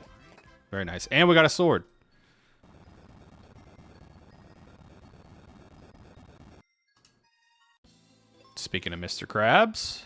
Speaker 2: Very nice. And we got a sword. Speaking of Mr. Krabs.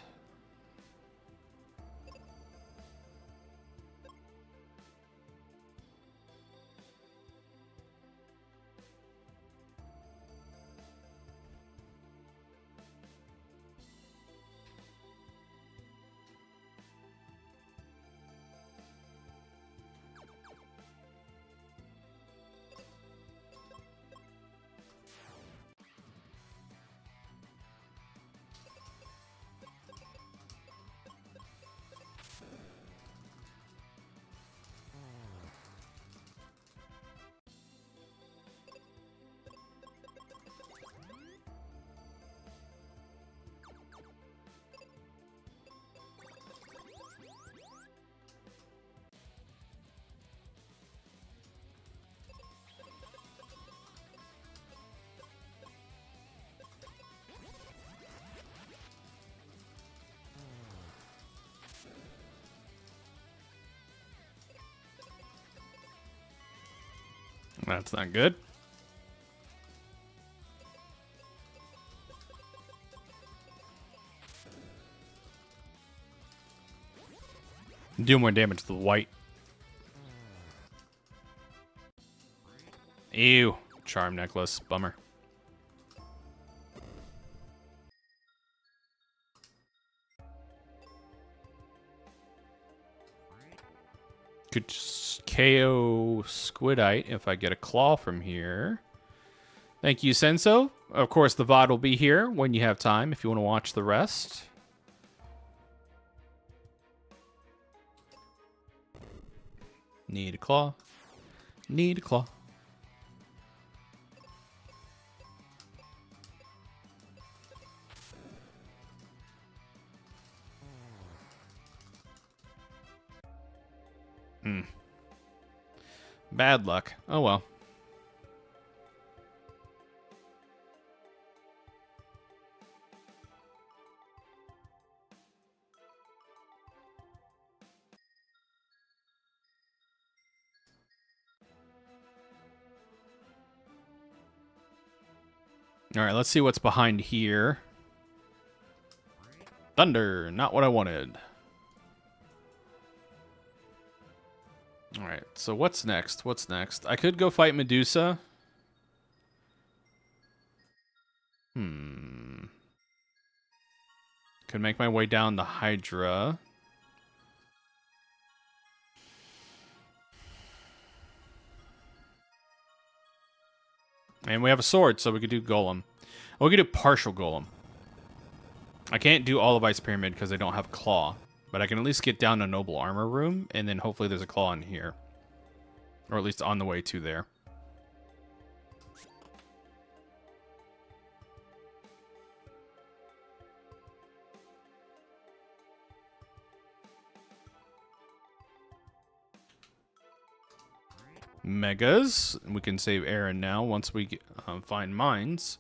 Speaker 2: That's not good. Do more damage to the white. Ew. Charm necklace. Bummer. Could just KO Squidite if I get a claw from here. Thank you, Senso. Of course, the VOD will be here when you have time if you want to watch the rest. Need a claw. Need a claw. Bad luck. Oh well. All right, let's see what's behind here. Thunder, not what I wanted. All right, so what's next? What's next? I could go fight Medusa. Could make my way down to Hydra. And we have a sword, so we could do Golem. Oh, we could do partial Golem. I can't do all of Ice Pyramid because I don't have Claw. But I can at least get down to Noble Armor Room, and then hopefully there's a Claw in here. Or at least on the way to there. Megas. We can save Aaron now once we get, find mines.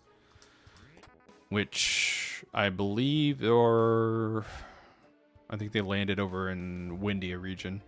Speaker 2: Which I believe are... I think they landed over in Windia region.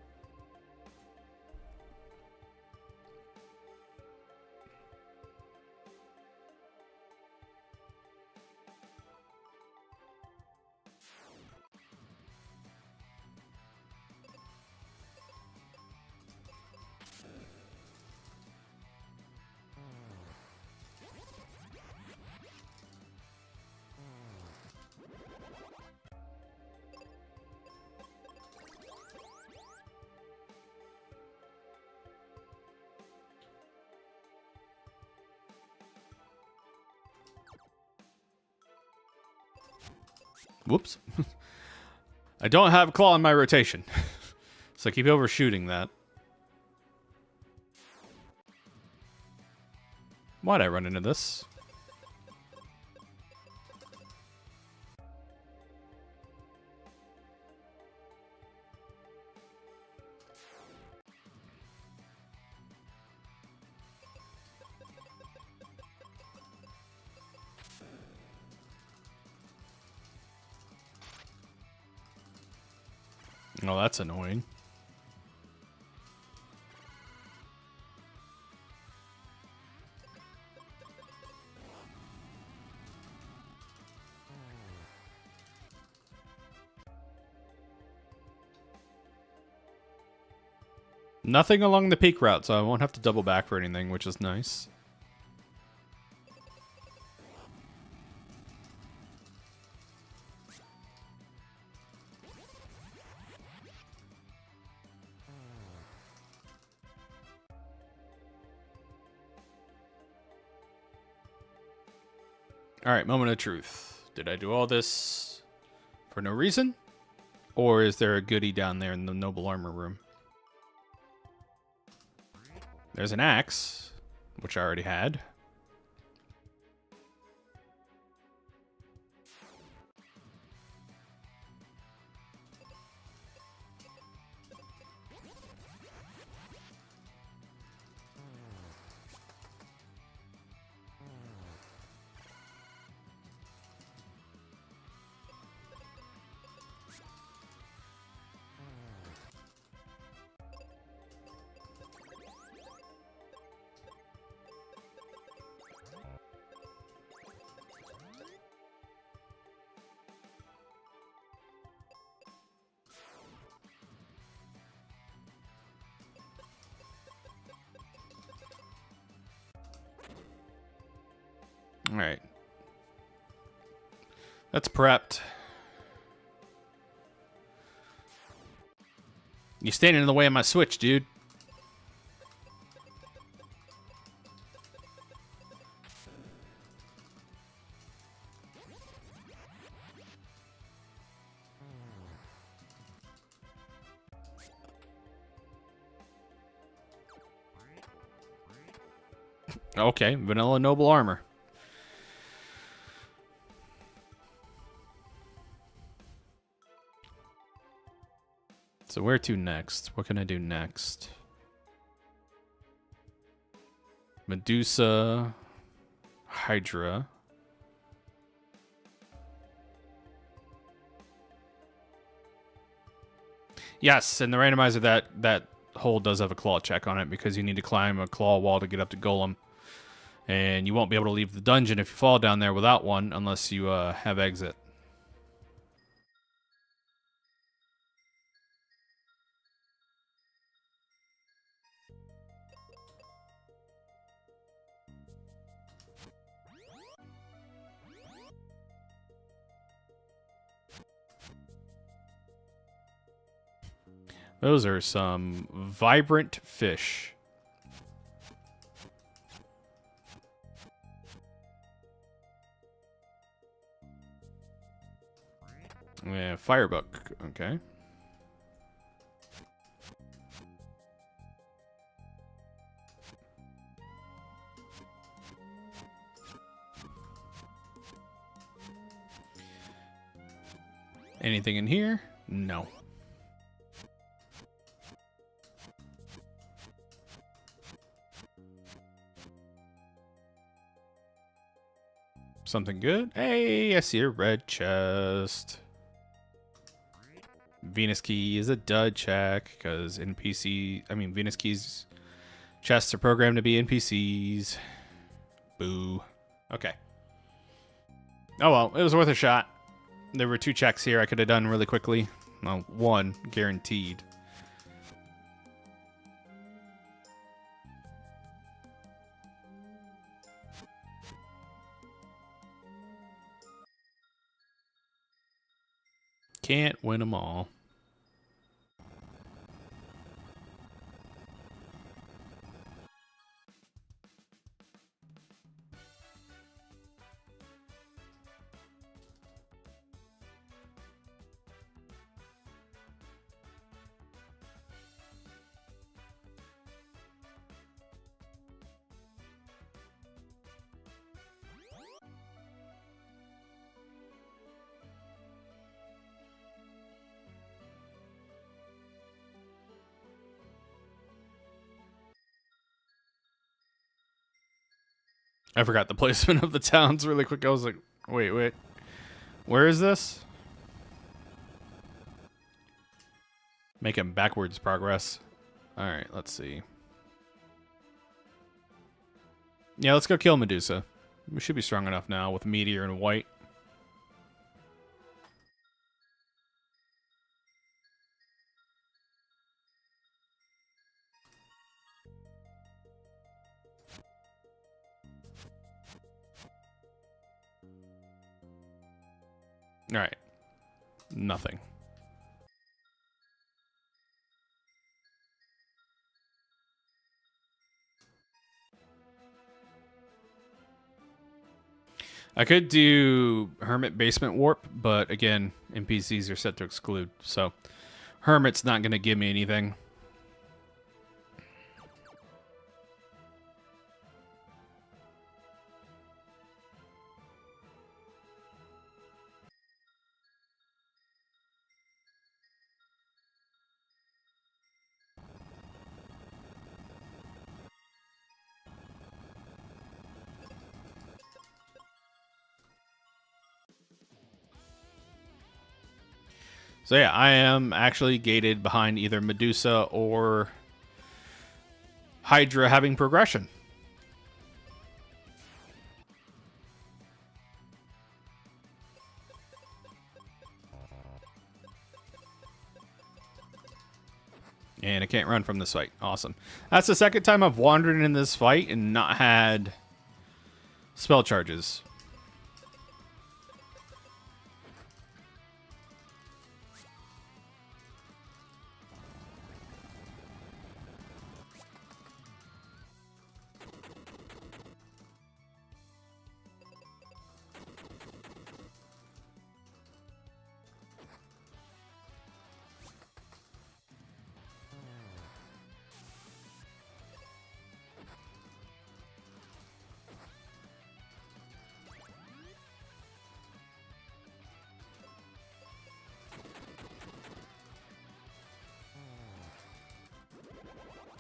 Speaker 2: Whoops. I don't have a claw in my rotation. So I keep overshooting that. Why'd I run into this? Oh, that's annoying. Nothing along the peak route, so I won't have to double back for anything, which is nice. Alright, moment of truth. Did I do all this for no reason? Or is there a goodie down there in the noble armor room? There's an axe, which I already had. Alright. That's prepped. You're standing in the way of my switch, dude. Okay, vanilla noble armor. So where to next? What can I do next? Medusa, Hydra. Yes, and the randomizer that hole does have a claw check on it because you need to climb a claw wall to get up to Golem. And you won't be able to leave the dungeon if you fall down there without one unless you have exit. Those are some vibrant fish. Yeah, firebook. Okay. Anything in here? No. Something good? Hey, I see a red chest. Venus key is a dud check because Venus keys chests are programmed to be NPCs. Boo. Okay. Oh well, it was worth a shot. There were 2 checks here I could have done really quickly. Well, 1 guaranteed. Can't win them all. I forgot the placement of the towns really quick. I was like, wait. Where is this? Making backwards progress. Alright, let's see. Yeah, let's go kill Medusa. We should be strong enough now with Meteor and White. Alright. Nothing. I could do Hermit Basement Warp, but again, NPCs are set to exclude, so Hermit's not going to give me anything. So yeah, I am actually gated behind either Medusa or Hydra having progression. And I can't run from this fight. Awesome. That's the second time I've wandered in this fight and not had spell charges.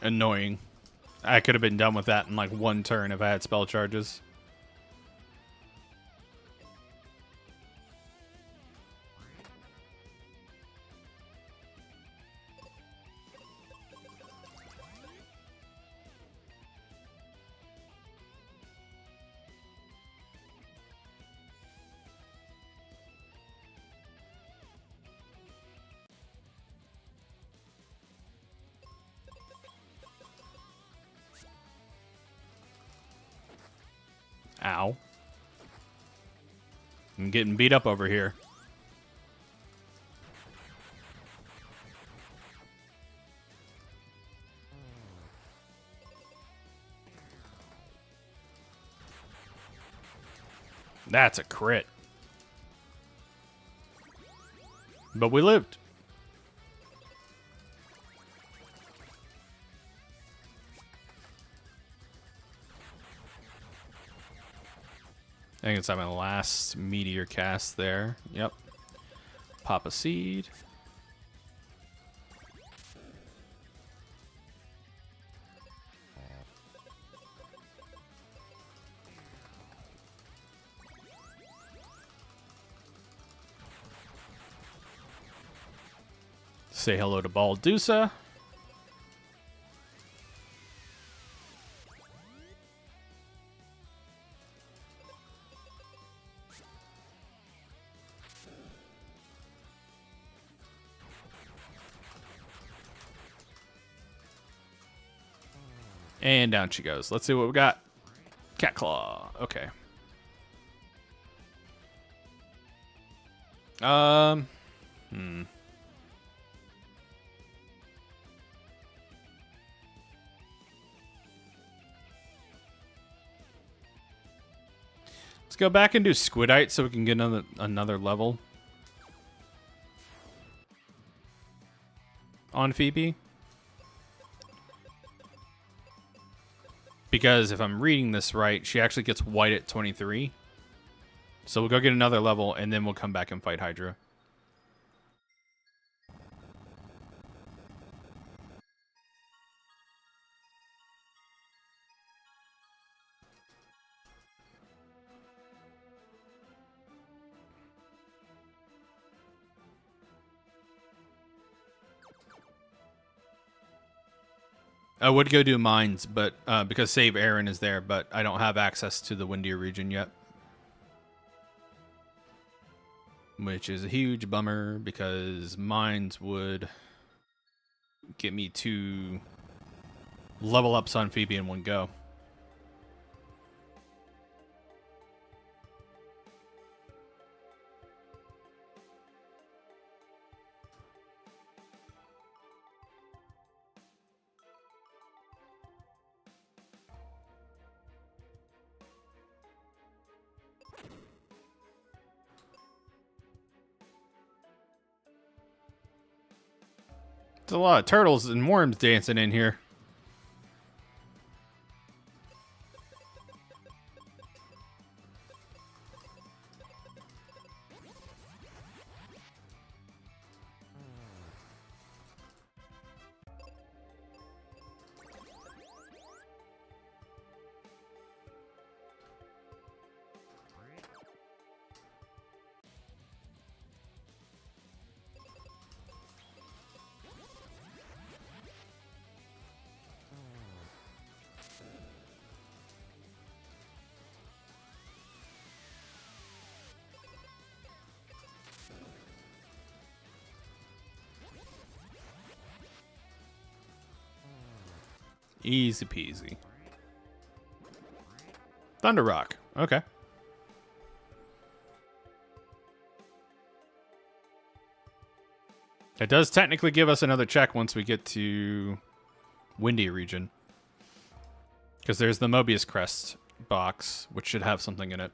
Speaker 2: Annoying. I could have been done with that in like one turn if I had spell charges. Ow. I'm getting beat up over here. That's a crit. But we lived. I think it's my last meteor cast there. Yep. Pop a seed. Say hello to Baldusa. And down she goes. Let's see what we got. Cat Claw. Okay. Let's go back and do Squidite so we can get another level on Phoebe. Because if I'm reading this right, she actually gets white at 23. So we'll go get another level, and then we'll come back and fight Hydra. I would go do mines, but because Save Aaron is there, but I don't have access to the windier region yet. Which is a huge bummer because mines would get me 2 level ups on Phoebe in one go. There's a lot of turtles and worms dancing in here. Easy peasy. Thunder Rock. Okay. It does technically give us another check once we get to Windy region. Because there's the Mobius Crest box, which should have something in it.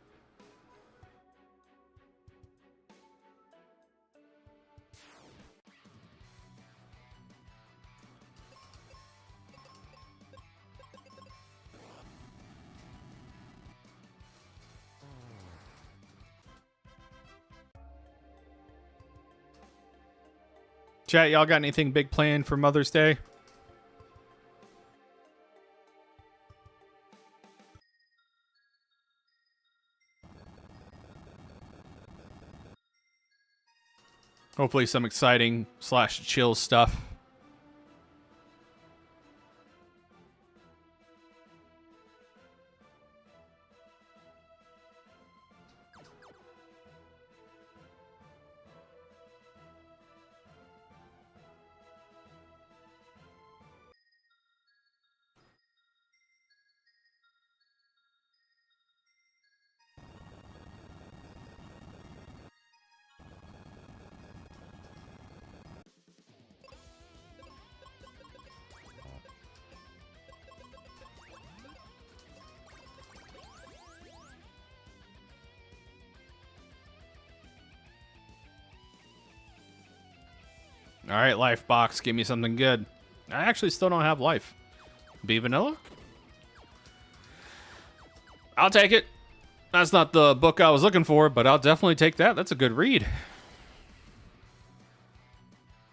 Speaker 2: Chat, y'all got anything big planned for Mother's Day? Hopefully some exciting / chill stuff. All right, life box, give me something good. I actually still don't have life. Be vanilla? I'll take it. That's not the book I was looking for, but I'll definitely take that. That's a good read.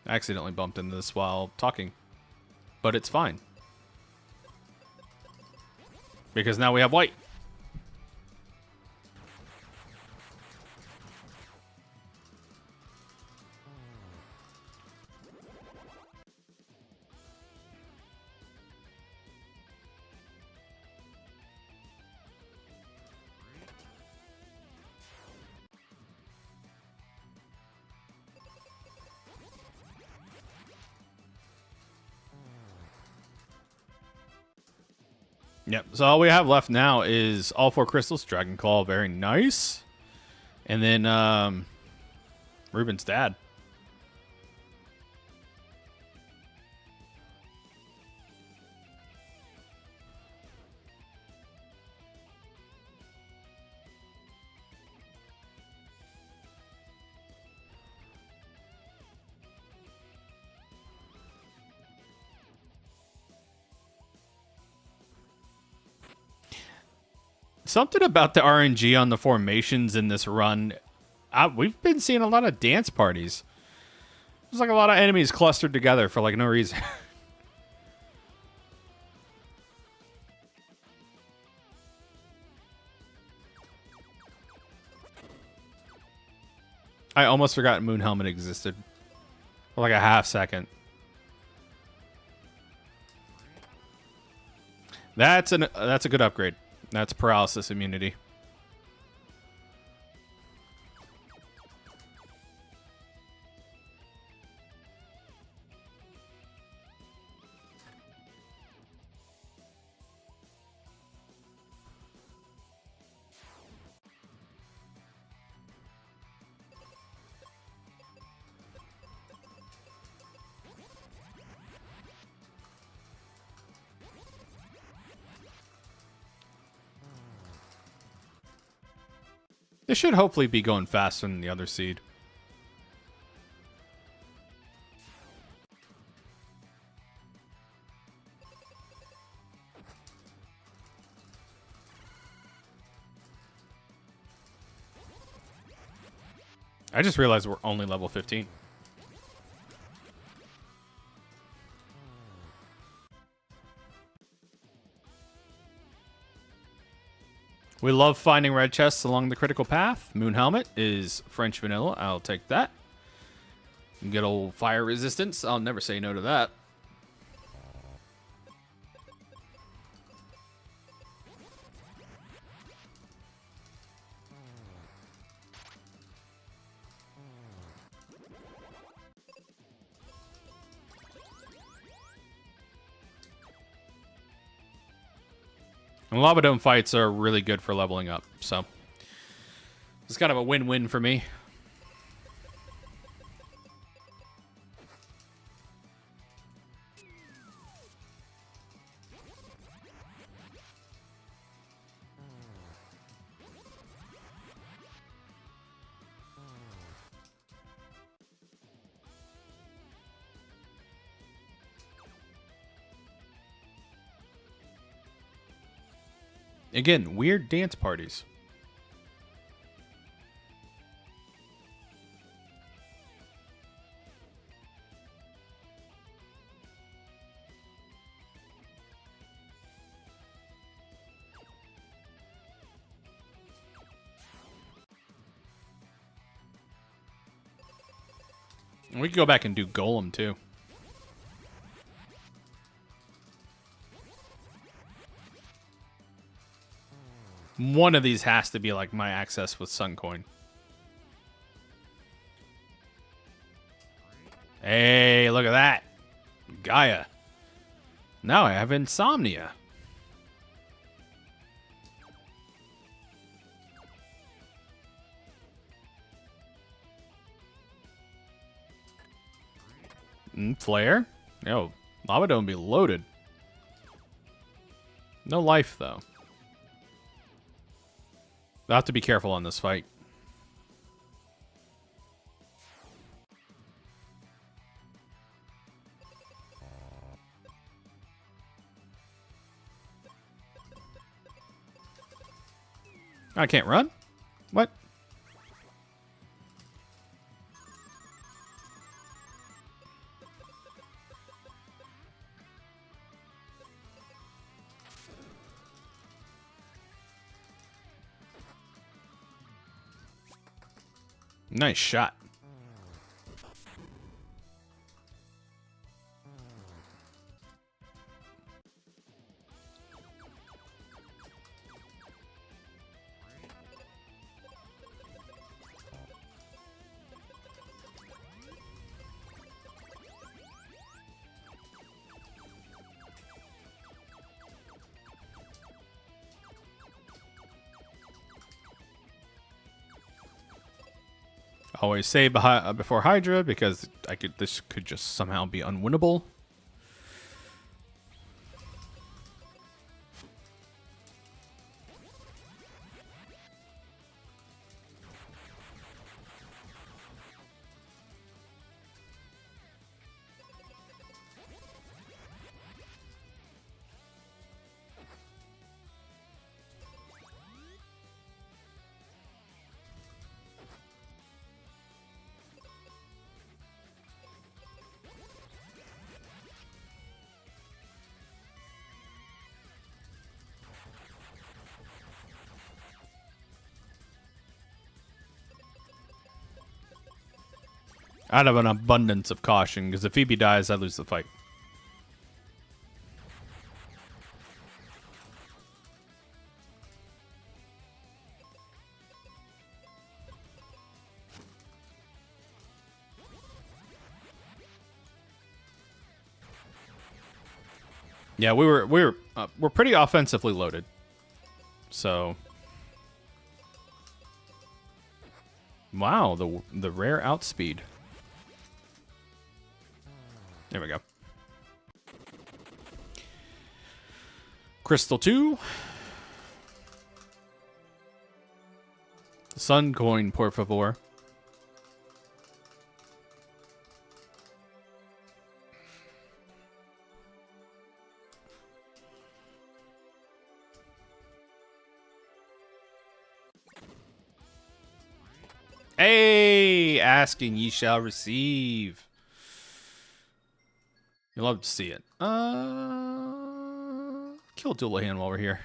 Speaker 2: I accidentally bumped into this while talking, but it's fine. Because now we have white. Yep, so all we have left now is all 4 crystals, Dragon Claw, very nice. And then Ruben's dad. Something about the RNG on the formations in this run. We've been seeing a lot of dance parties. There's like a lot of enemies clustered together for like no reason. I almost forgot Moon Helmet existed. For like a half second. That's a good upgrade. That's paralysis immunity. This should hopefully be going faster than the other seed. I just realized we're only level 15. We love finding red chests along the critical path. Moon Helmet is French vanilla. I'll take that. Good old fire resistance. I'll never say no to that. And Lava Dome fights are really good for leveling up, so it's kind of a win-win for me. Again, weird dance parties. We could go back and do Golem too. One of these has to be like my access with Suncoin. Hey, look at that. Gaia. Now I have insomnia. Flare? No. Lava Dome be loaded. No life, though. I'll have to be careful on this fight. I can't run? What? Nice shot. Always save before Hydra because this could just somehow be unwinnable. Out of an abundance of caution, because if Phoebe dies, I lose the fight. Yeah, we're pretty offensively loaded. So, wow, the rare outspeed. There we go. Crystal 2. Sun coin, por favor. Hey, asking ye shall receive. You'll love to see it. Kill Dullahan while we're here.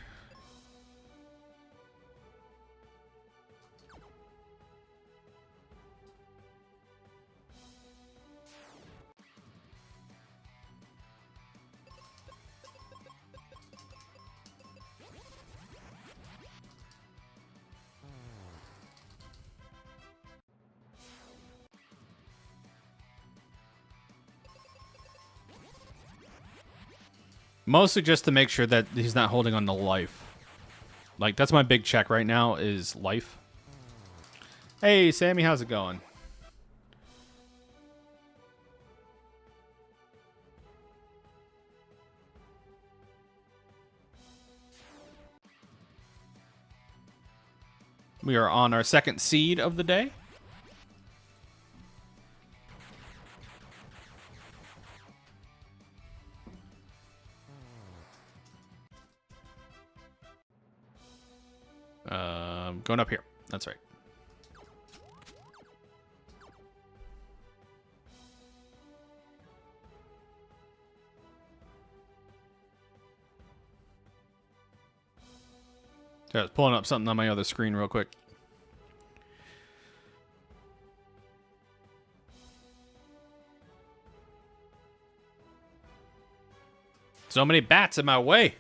Speaker 2: Mostly just to make sure that he's not holding on to life. Like, that's my big check right now is life. Hey, Sammy, how's it going? We are on our second seed of the day. Going up here. That's right. I was pulling up something on my other screen real quick. So many bats in my way.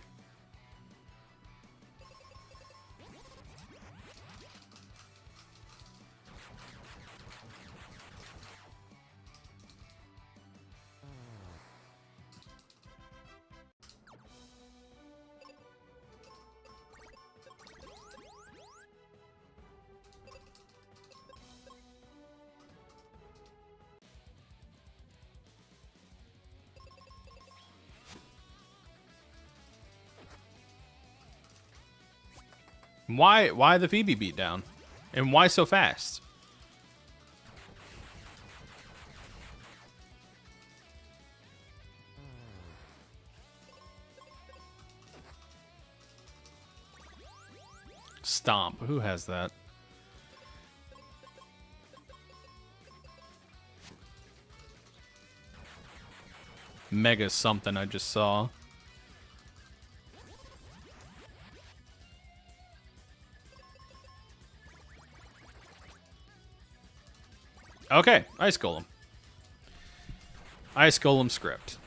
Speaker 2: Why the Phoebe beat down? And why so fast? Stomp. Who has that? Mega something I just saw. Okay, Ice Golem. Ice Golem script.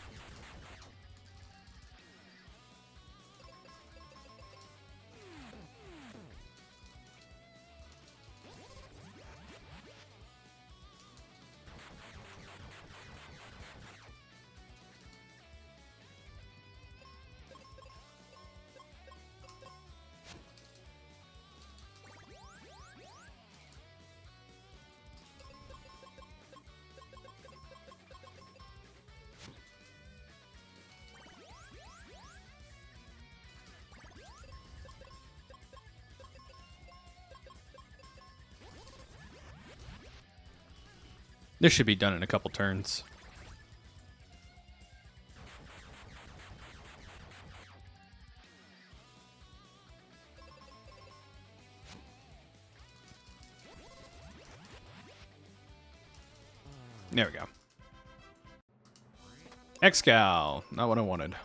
Speaker 2: This should be done in a couple turns. There we go. Excal. Not what I wanted.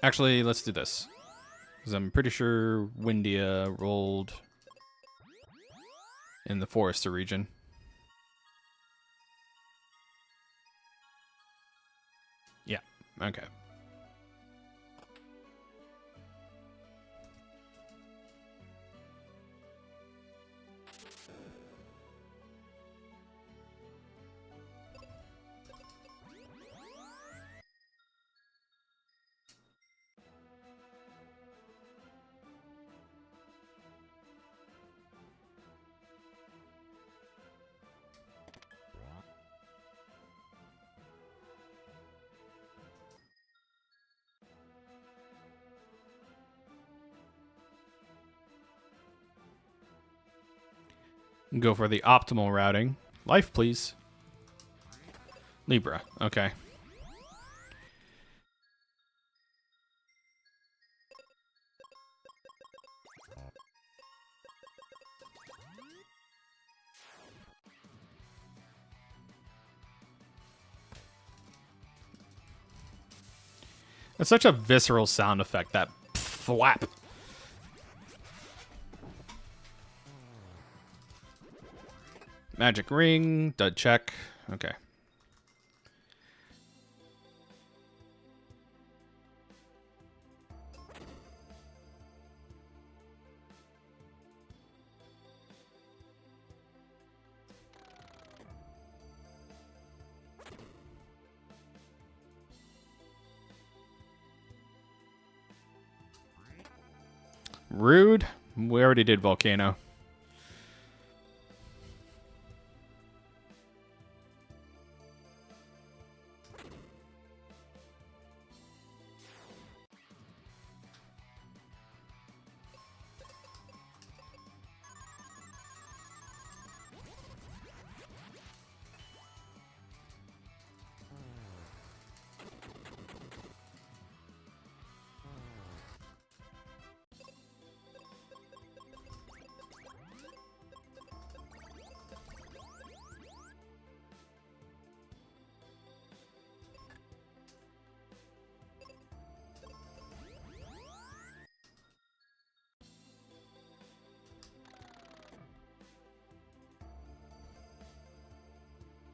Speaker 2: Actually, let's do this. Because I'm pretty sure Windia rolled in the Forester region. Yeah, okay. Go for the optimal routing. Life, please. Libra. Okay. It's such a visceral sound effect, that flap. Magic ring, dud check. Okay. Rude. We already did volcano.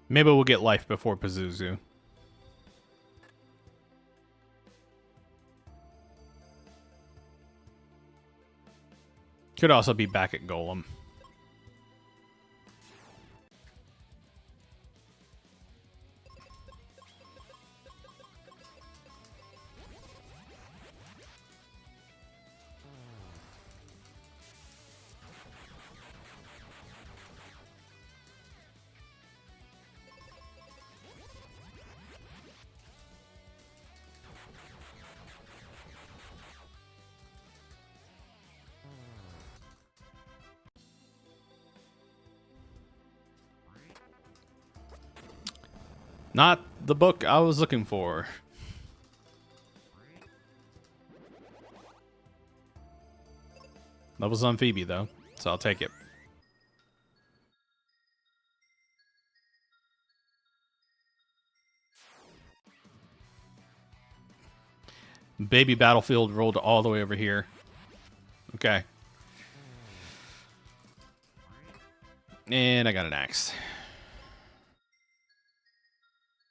Speaker 2: Maybe we'll get life before Pazuzu. Could also be back at Golem. Not the book I was looking for. Levels on Phoebe, though, so I'll take it. Baby Battlefield rolled all the way over here. Okay. And I got an axe.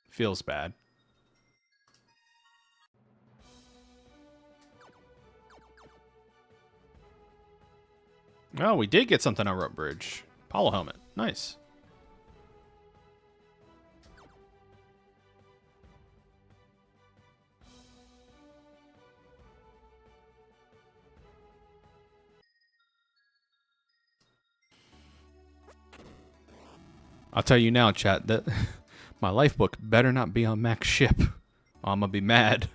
Speaker 2: Feels bad. Oh, we did get something on Rope Bridge. Apollo helmet. Nice. I'll tell you now, chat, that my life book better not be on Mac's ship. I'm gonna be mad.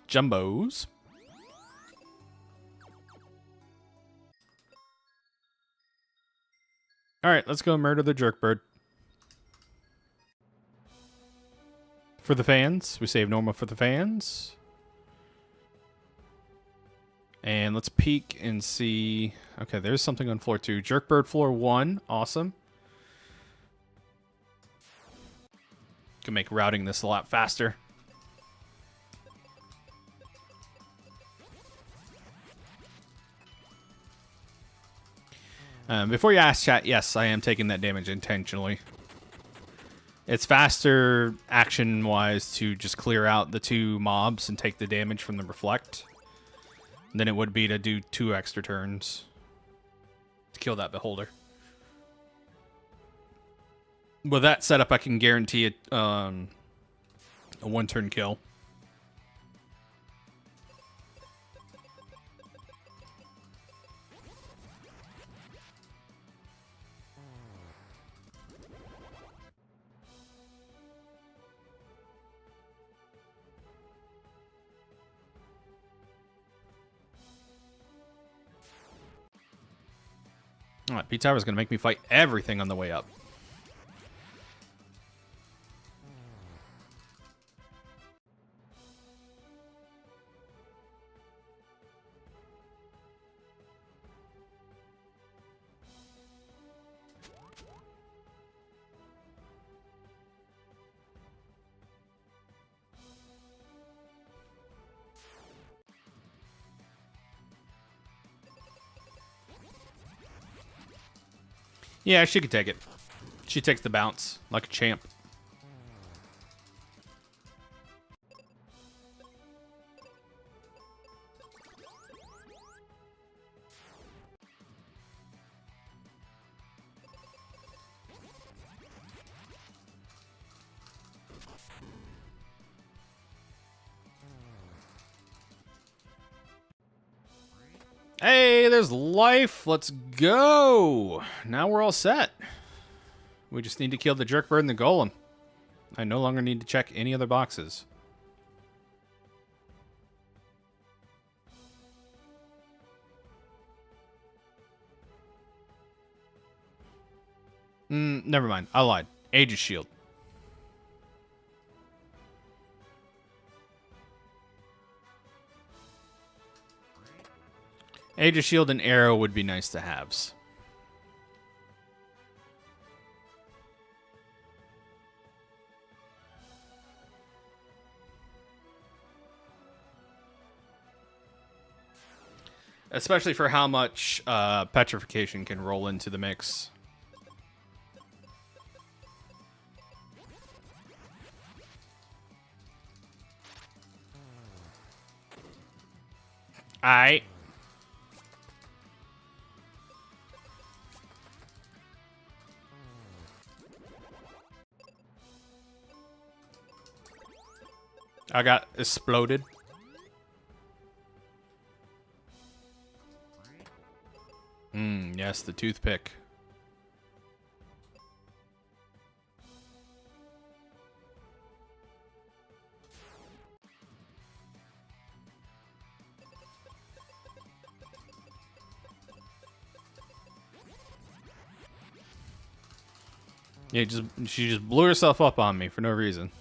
Speaker 2: Jumbos. Alright, let's go murder the jerkbird. For the fans. We save Norma for the fans. And let's peek and see. Okay, there's something on floor 2. Jerkbird floor 1. Awesome. Can make routing this a lot faster. Before you ask, chat, yes, I am taking that damage intentionally. It's faster action-wise to just clear out the 2 mobs and take the damage from the reflect than it would be to do 2 extra turns to kill that beholder. With that setup, I can guarantee a 1-turn kill. Alright, P-Tower's gonna make me fight everything on the way up. Yeah, she could take it. She takes the bounce like a champ. Hey, there's life. Let's go. Now we're all set. We just need to kill the Jerkbird and the Golem. I no longer need to check any other boxes. Never mind. I lied. Aegis Shield. Aegis Shield and Arrow would be nice to haves. Especially for how much petrification can roll into the mix. Aight. I got exploded. Yes, the toothpick. Yeah, she just blew herself up on me for no reason.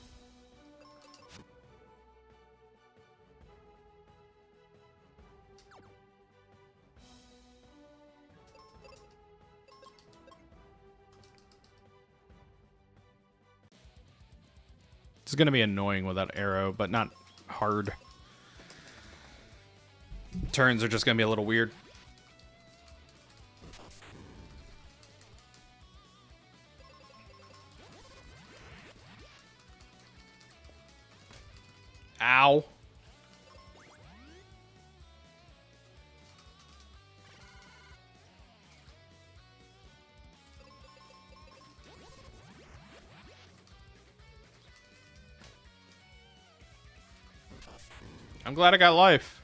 Speaker 2: It's gonna be annoying without Arrow, but not hard. Turns are just gonna be a little weird. Ow. I'm glad I got life.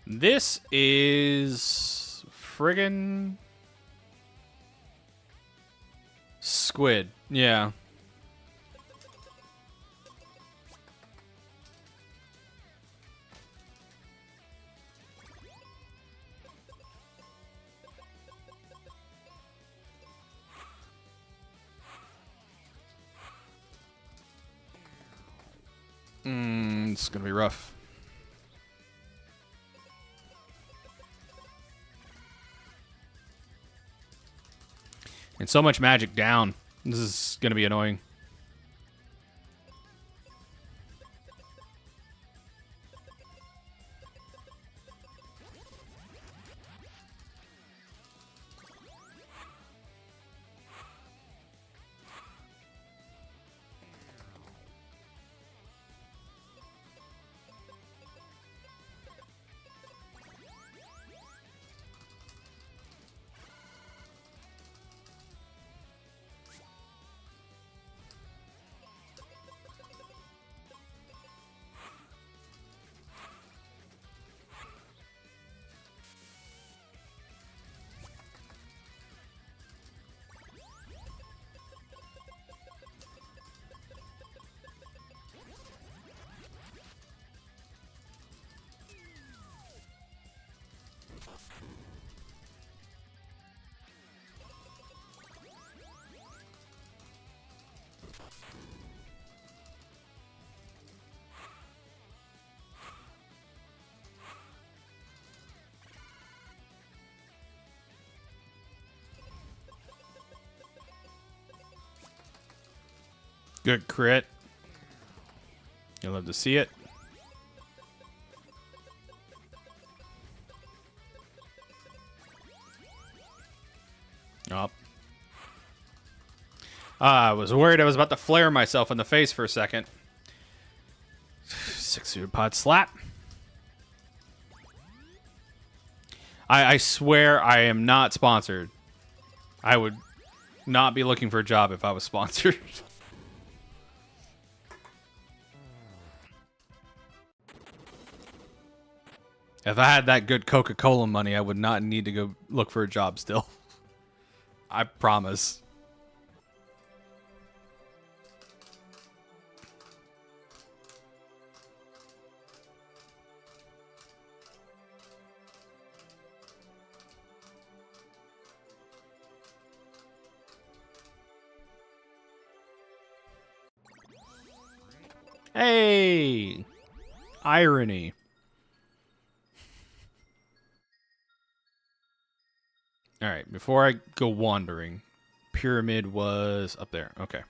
Speaker 2: This is friggin' squid. Yeah. It's gonna be rough. And so much magic down. This is gonna be annoying. Good crit. You'll love to see it. Oh. I was worried I was about to flare myself in the face for a second. 6-suited pod slap. I swear I am not sponsored. I would not be looking for a job if I was sponsored. If I had that good Coca-Cola money, I would not need to go look for a job still. I promise. Hey! Irony. Alright, before I go wandering, pyramid was up there. Okay.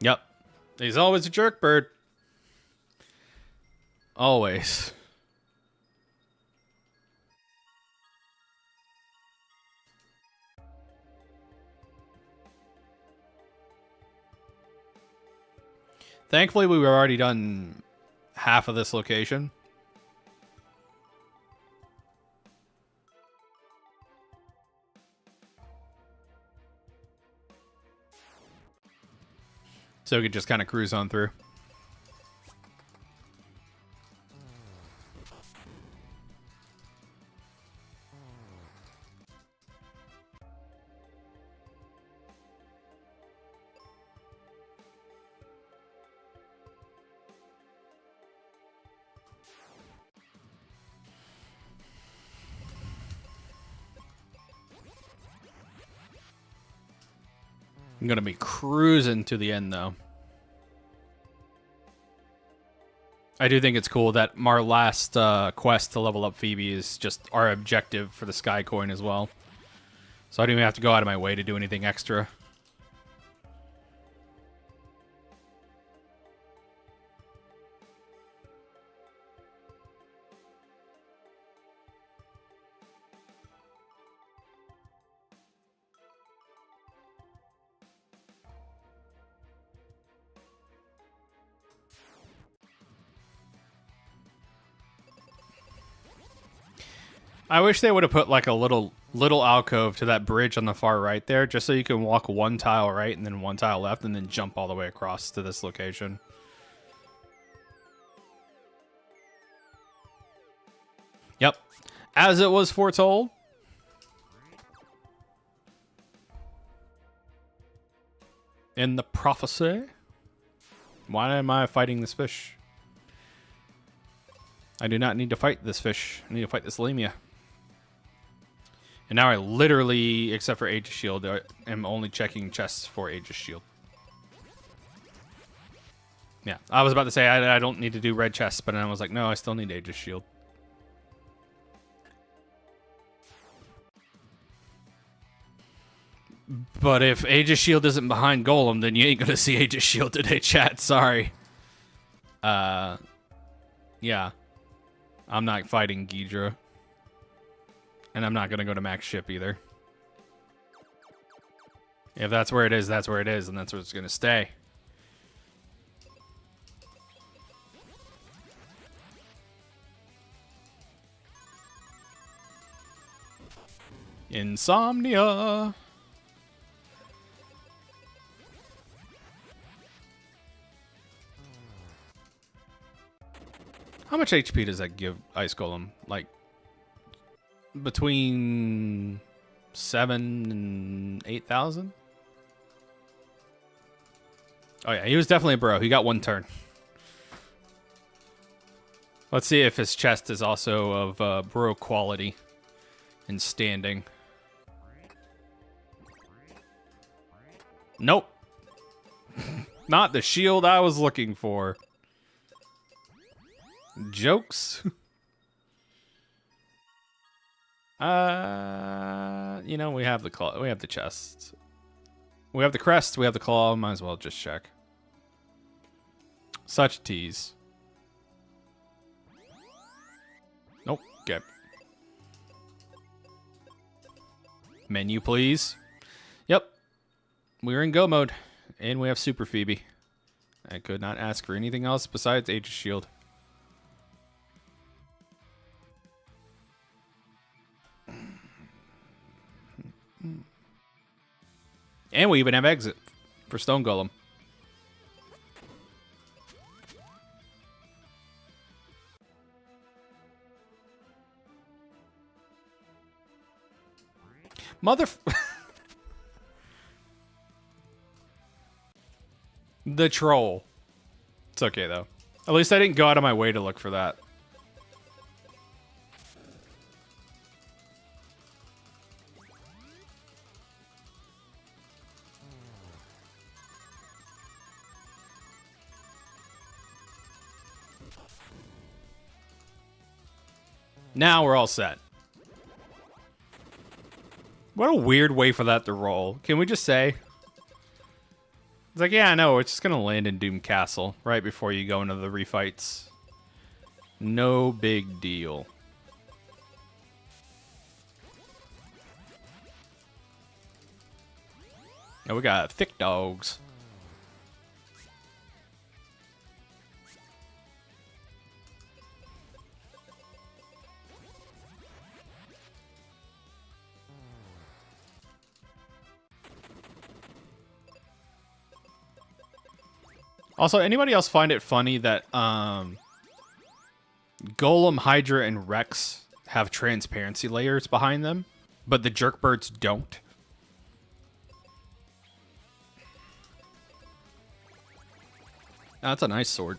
Speaker 2: Yep. He's always a jerk bird. Always. Thankfully, we've already done half of this location. So we could just kind of cruise on through. I'm going to be cruising to the end, though. I do think it's cool that our last quest to level up Phoebe is just our objective for the Sky Coin as well. So I don't even have to go out of my way to do anything extra. I wish they would have put like a little alcove to that bridge on the far right there, just so you can walk one tile right and then one tile left and then jump all the way across to this location. Yep. As it was foretold. In the prophecy. Why am I fighting this fish? I do not need to fight this fish. I need to fight this lamia. And now I literally, except for Aegis Shield, am only checking chests for Aegis Shield. Yeah, I was about to say I don't need to do red chests, but then I was like, no, I still need Aegis Shield. But if Aegis Shield isn't behind Golem, then you ain't gonna see Aegis Shield today, chat. Sorry. Yeah. I'm not fighting Ghidra. And I'm not going to go to max ship either. If that's where it is, that's where it is, and that's where it's going to stay. Insomnia. How much HP does that give Ice Golem? Like, between 7,000 and 8,000? Oh yeah, he was definitely a bro. He got one turn. Let's see if his chest is also of bro quality and standing. Nope. Not the shield I was looking for. Jokes. We have the claw. We have the chest. We have the crest. We have the claw. Might as well just check. Such a tease. Nope. Okay. Menu, please. Yep. We're in go mode. And we have Super Phoebe. I could not ask for anything else besides Aegis Shield. And we even have exit for Stone Golem. The troll. It's okay, though. At least I didn't go out of my way to look for that. Now we're all set. What a weird way for that to roll. Can we just say? It's like, yeah, no, it's just going to land in Doom Castle right before you go into the refights. No big deal. Oh, we got thick dogs. Also, anybody else find it funny that Golem, Hydra, and Rex have transparency layers behind them, but the Jerkbirds don't? That's a nice sword.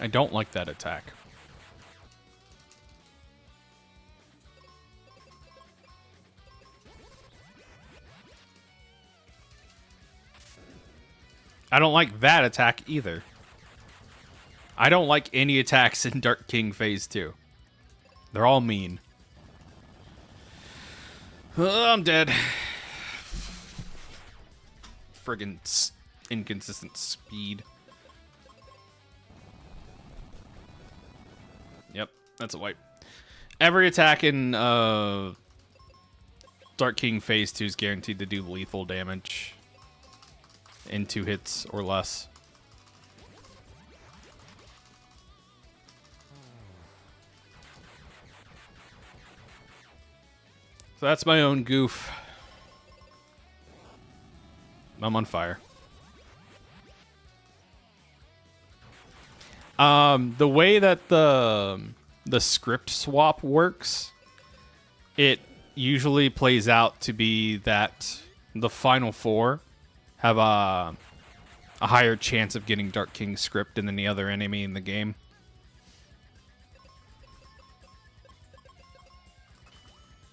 Speaker 2: I don't like that attack. I don't like that attack either. I don't like any attacks in Dark King Phase 2. They're all mean. I'm dead. Friggin' inconsistent speed. Yep, that's a wipe. Every attack in Dark King Phase 2 is guaranteed to do lethal damage in 2 hits or less. So that's my own goof. I'm on fire. The way that the script swap works, it usually plays out to be that the final 4 have a higher chance of getting Dark King script than any other enemy in the game.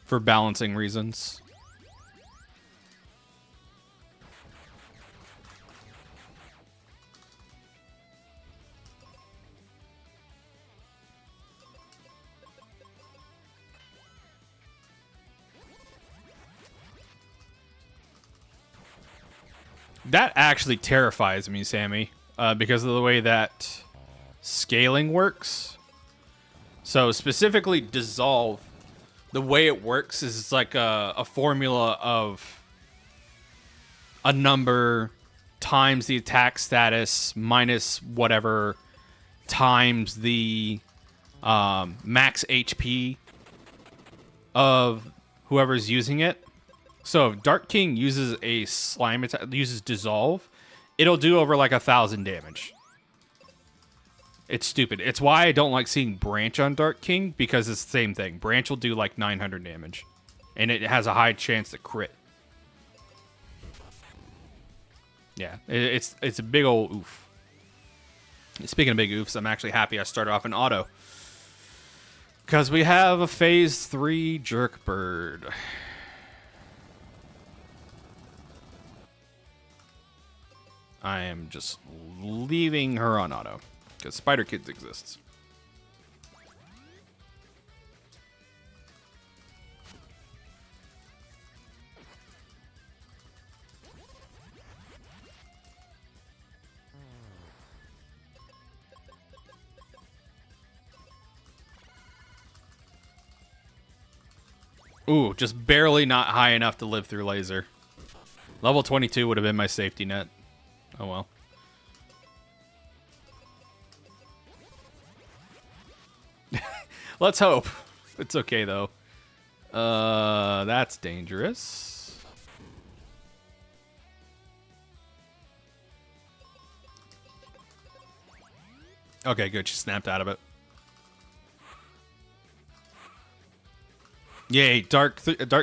Speaker 2: For balancing reasons. That actually terrifies me, Sammy, because of the way that scaling works. So specifically Dissolve, the way it works is it's like a formula of a number times the attack status minus whatever times the max HP of whoever's using it. So if Dark King uses a slime attack, uses Dissolve, it'll do over like 1,000 damage. It's stupid. It's why I don't like seeing Branch on Dark King, because it's the same thing. Branch will do like 900 damage, and it has a high chance to crit. Yeah, it's a big old oof. Speaking of big oofs, I'm actually happy I started off in auto. Because we have a phase 3 jerk bird. I am just leaving her on auto. Because Spider Kids exists. Ooh, just barely not high enough to live through laser. Level 22 would have been my safety net. Oh well. Let's hope. It's okay though. That's dangerous. Okay, good. She snapped out of it. Yay, Dark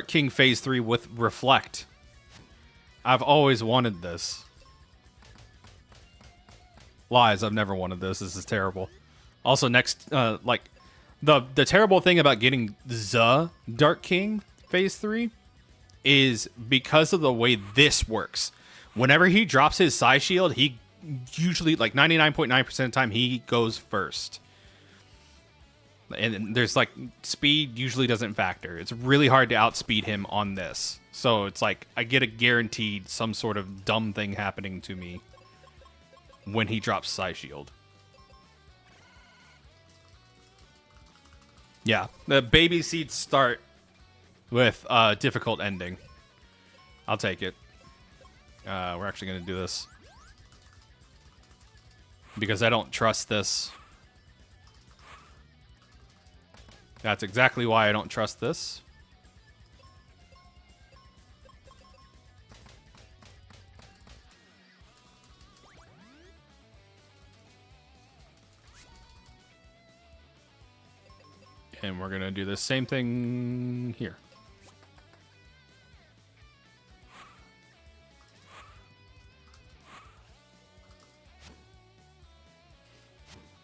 Speaker 2: King Phase 3 with Reflect. I've always wanted this. Lies, I've never wanted this. This is terrible. Also, next, like, the terrible thing about getting the Dark King Phase 3 is because of the way this works. Whenever he drops his Psy Shield, he usually, like, 99.9% of the time, he goes first. And there's like speed usually doesn't factor. It's really hard to outspeed him on this. So it's like I get a guaranteed some sort of dumb thing happening to me when he drops Psy Shield. Yeah, the baby seeds start with a difficult ending. I'll take it. We're actually going to do this because I don't trust this. That's exactly why I don't trust this. And we're going to do the same thing here.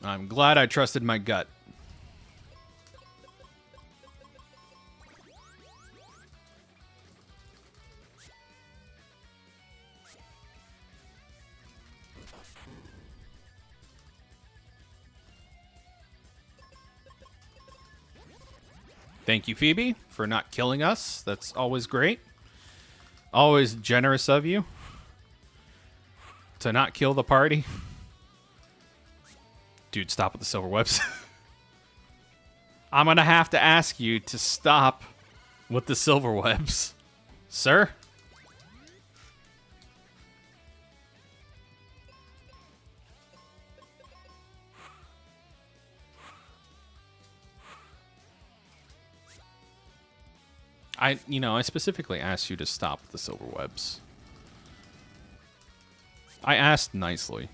Speaker 2: I'm glad I trusted my gut. Thank you, Phoebe, for not killing us. That's always great. Always generous of you to not kill the party. Dude, stop with the silver webs. I'm going to have to ask you to stop with the silver webs. Sir? I specifically asked you to stop the silver webs. I asked nicely.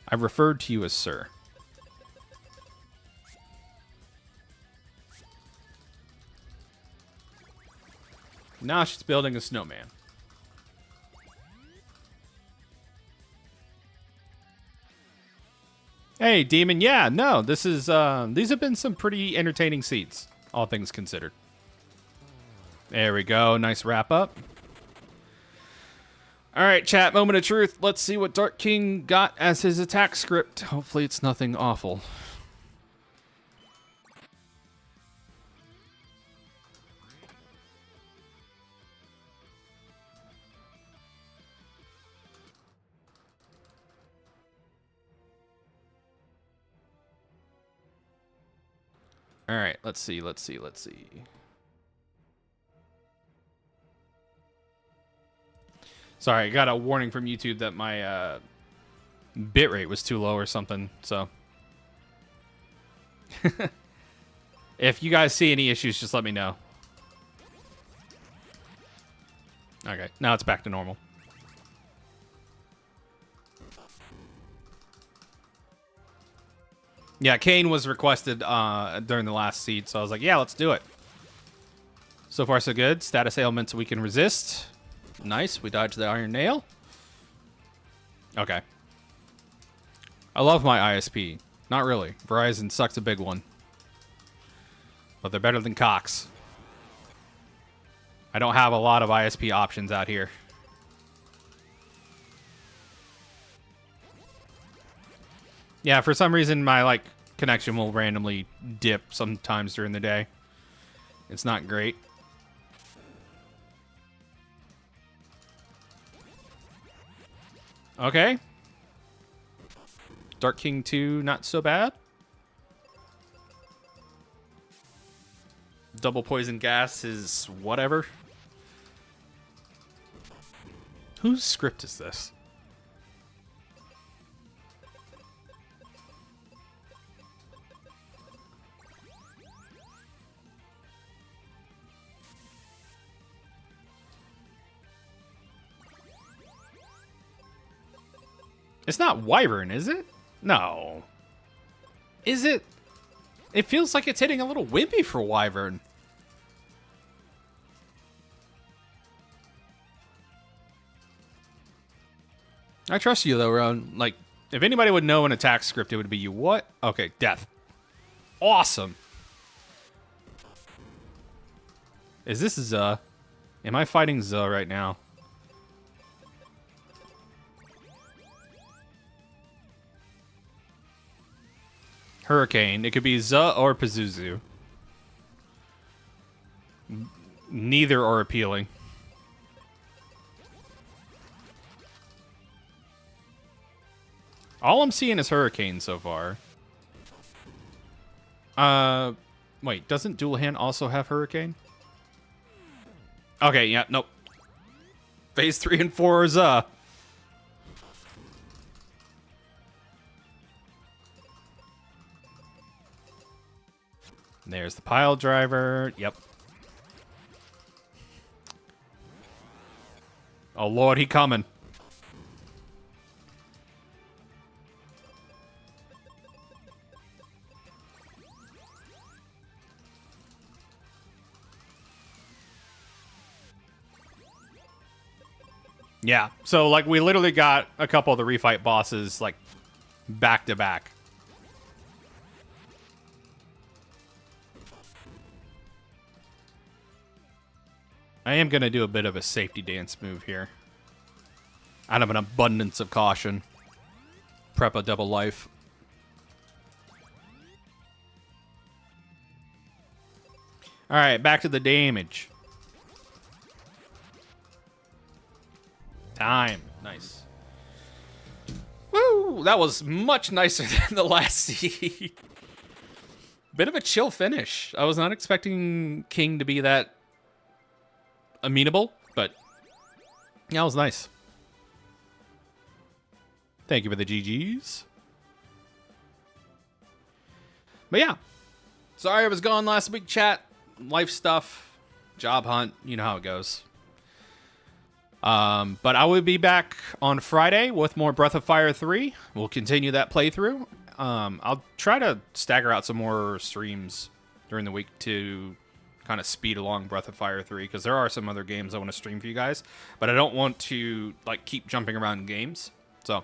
Speaker 2: I referred to you as sir. Now she's building a snowman. Hey, Demon. Yeah, no, this is, these have been some pretty entertaining seats, all things considered. There we go. Nice wrap up. All right, chat. Moment of truth. Let's see what Dark King got as his attack script. Hopefully it's nothing awful. All right, let's see. Sorry, I got a warning from YouTube that my bitrate was too low or something, so. If you guys see any issues, just let me know. Okay, now it's back to normal. Yeah, Kane was requested during the last seed, so I was like, yeah, let's do it. So far, so good. Status ailments we can resist. Nice, we dodged the Iron Nail. Okay. I love my ISP. Not really. Verizon sucks a big one. but they're better than Cox. I don't have a lot of ISP options out here. Yeah, for some reason my connection will randomly dip sometimes during the day. It's not great. Okay. Dark King 2, not so bad. Double poison gas is whatever. Whose script is this? It's not Wyvern, is it? No. Is it? It feels like it's hitting a little wimpy for Wyvern. I trust you, though, Ron. Like, if anybody would know an attack script, it would be you. What? Okay, death. Awesome. Is this Zuh? Am I fighting Zuh right now? Hurricane. It could be Zuh or Pazuzu. Neither are appealing. All I'm seeing is Hurricane so far. Wait, doesn't Dual Hand also have Hurricane? Okay, yeah, nope. Phase 3 and 4 is There's the pile driver. Yep. Oh Lord, he coming. Yeah, so like we literally got a couple of the refight bosses like back to back. I am going to do a bit of a safety dance move here. Out of an abundance of caution. Prep a double life. Alright, back to the damage. Time. Nice. Woo! That was much nicer than the last seed. Bit of a chill finish. I was not expecting King to be that amenable, but yeah, it was nice. Thank you for the GGs. But yeah, sorry I was gone last week, chat. Life stuff, job hunt, you know how it goes. But I will be back on Friday with more Breath of Fire 3. We'll continue that playthrough. I'll try to stagger out some more streams during the week to kind of speed along Breath of Fire 3, because there are some other games I want to stream for you guys, but I don't want to like keep jumping around games. So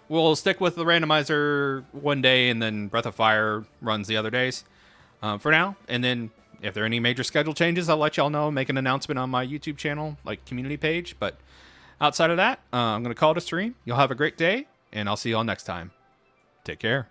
Speaker 2: we'll stick with the randomizer one day and then Breath of Fire runs the other days for now. And then if there are any major schedule changes, I'll let y'all know, make an announcement on my YouTube channel, like community page. But outside of that, I'm going to call it a stream. You'll have a great day, and I'll see you all next time. Take care.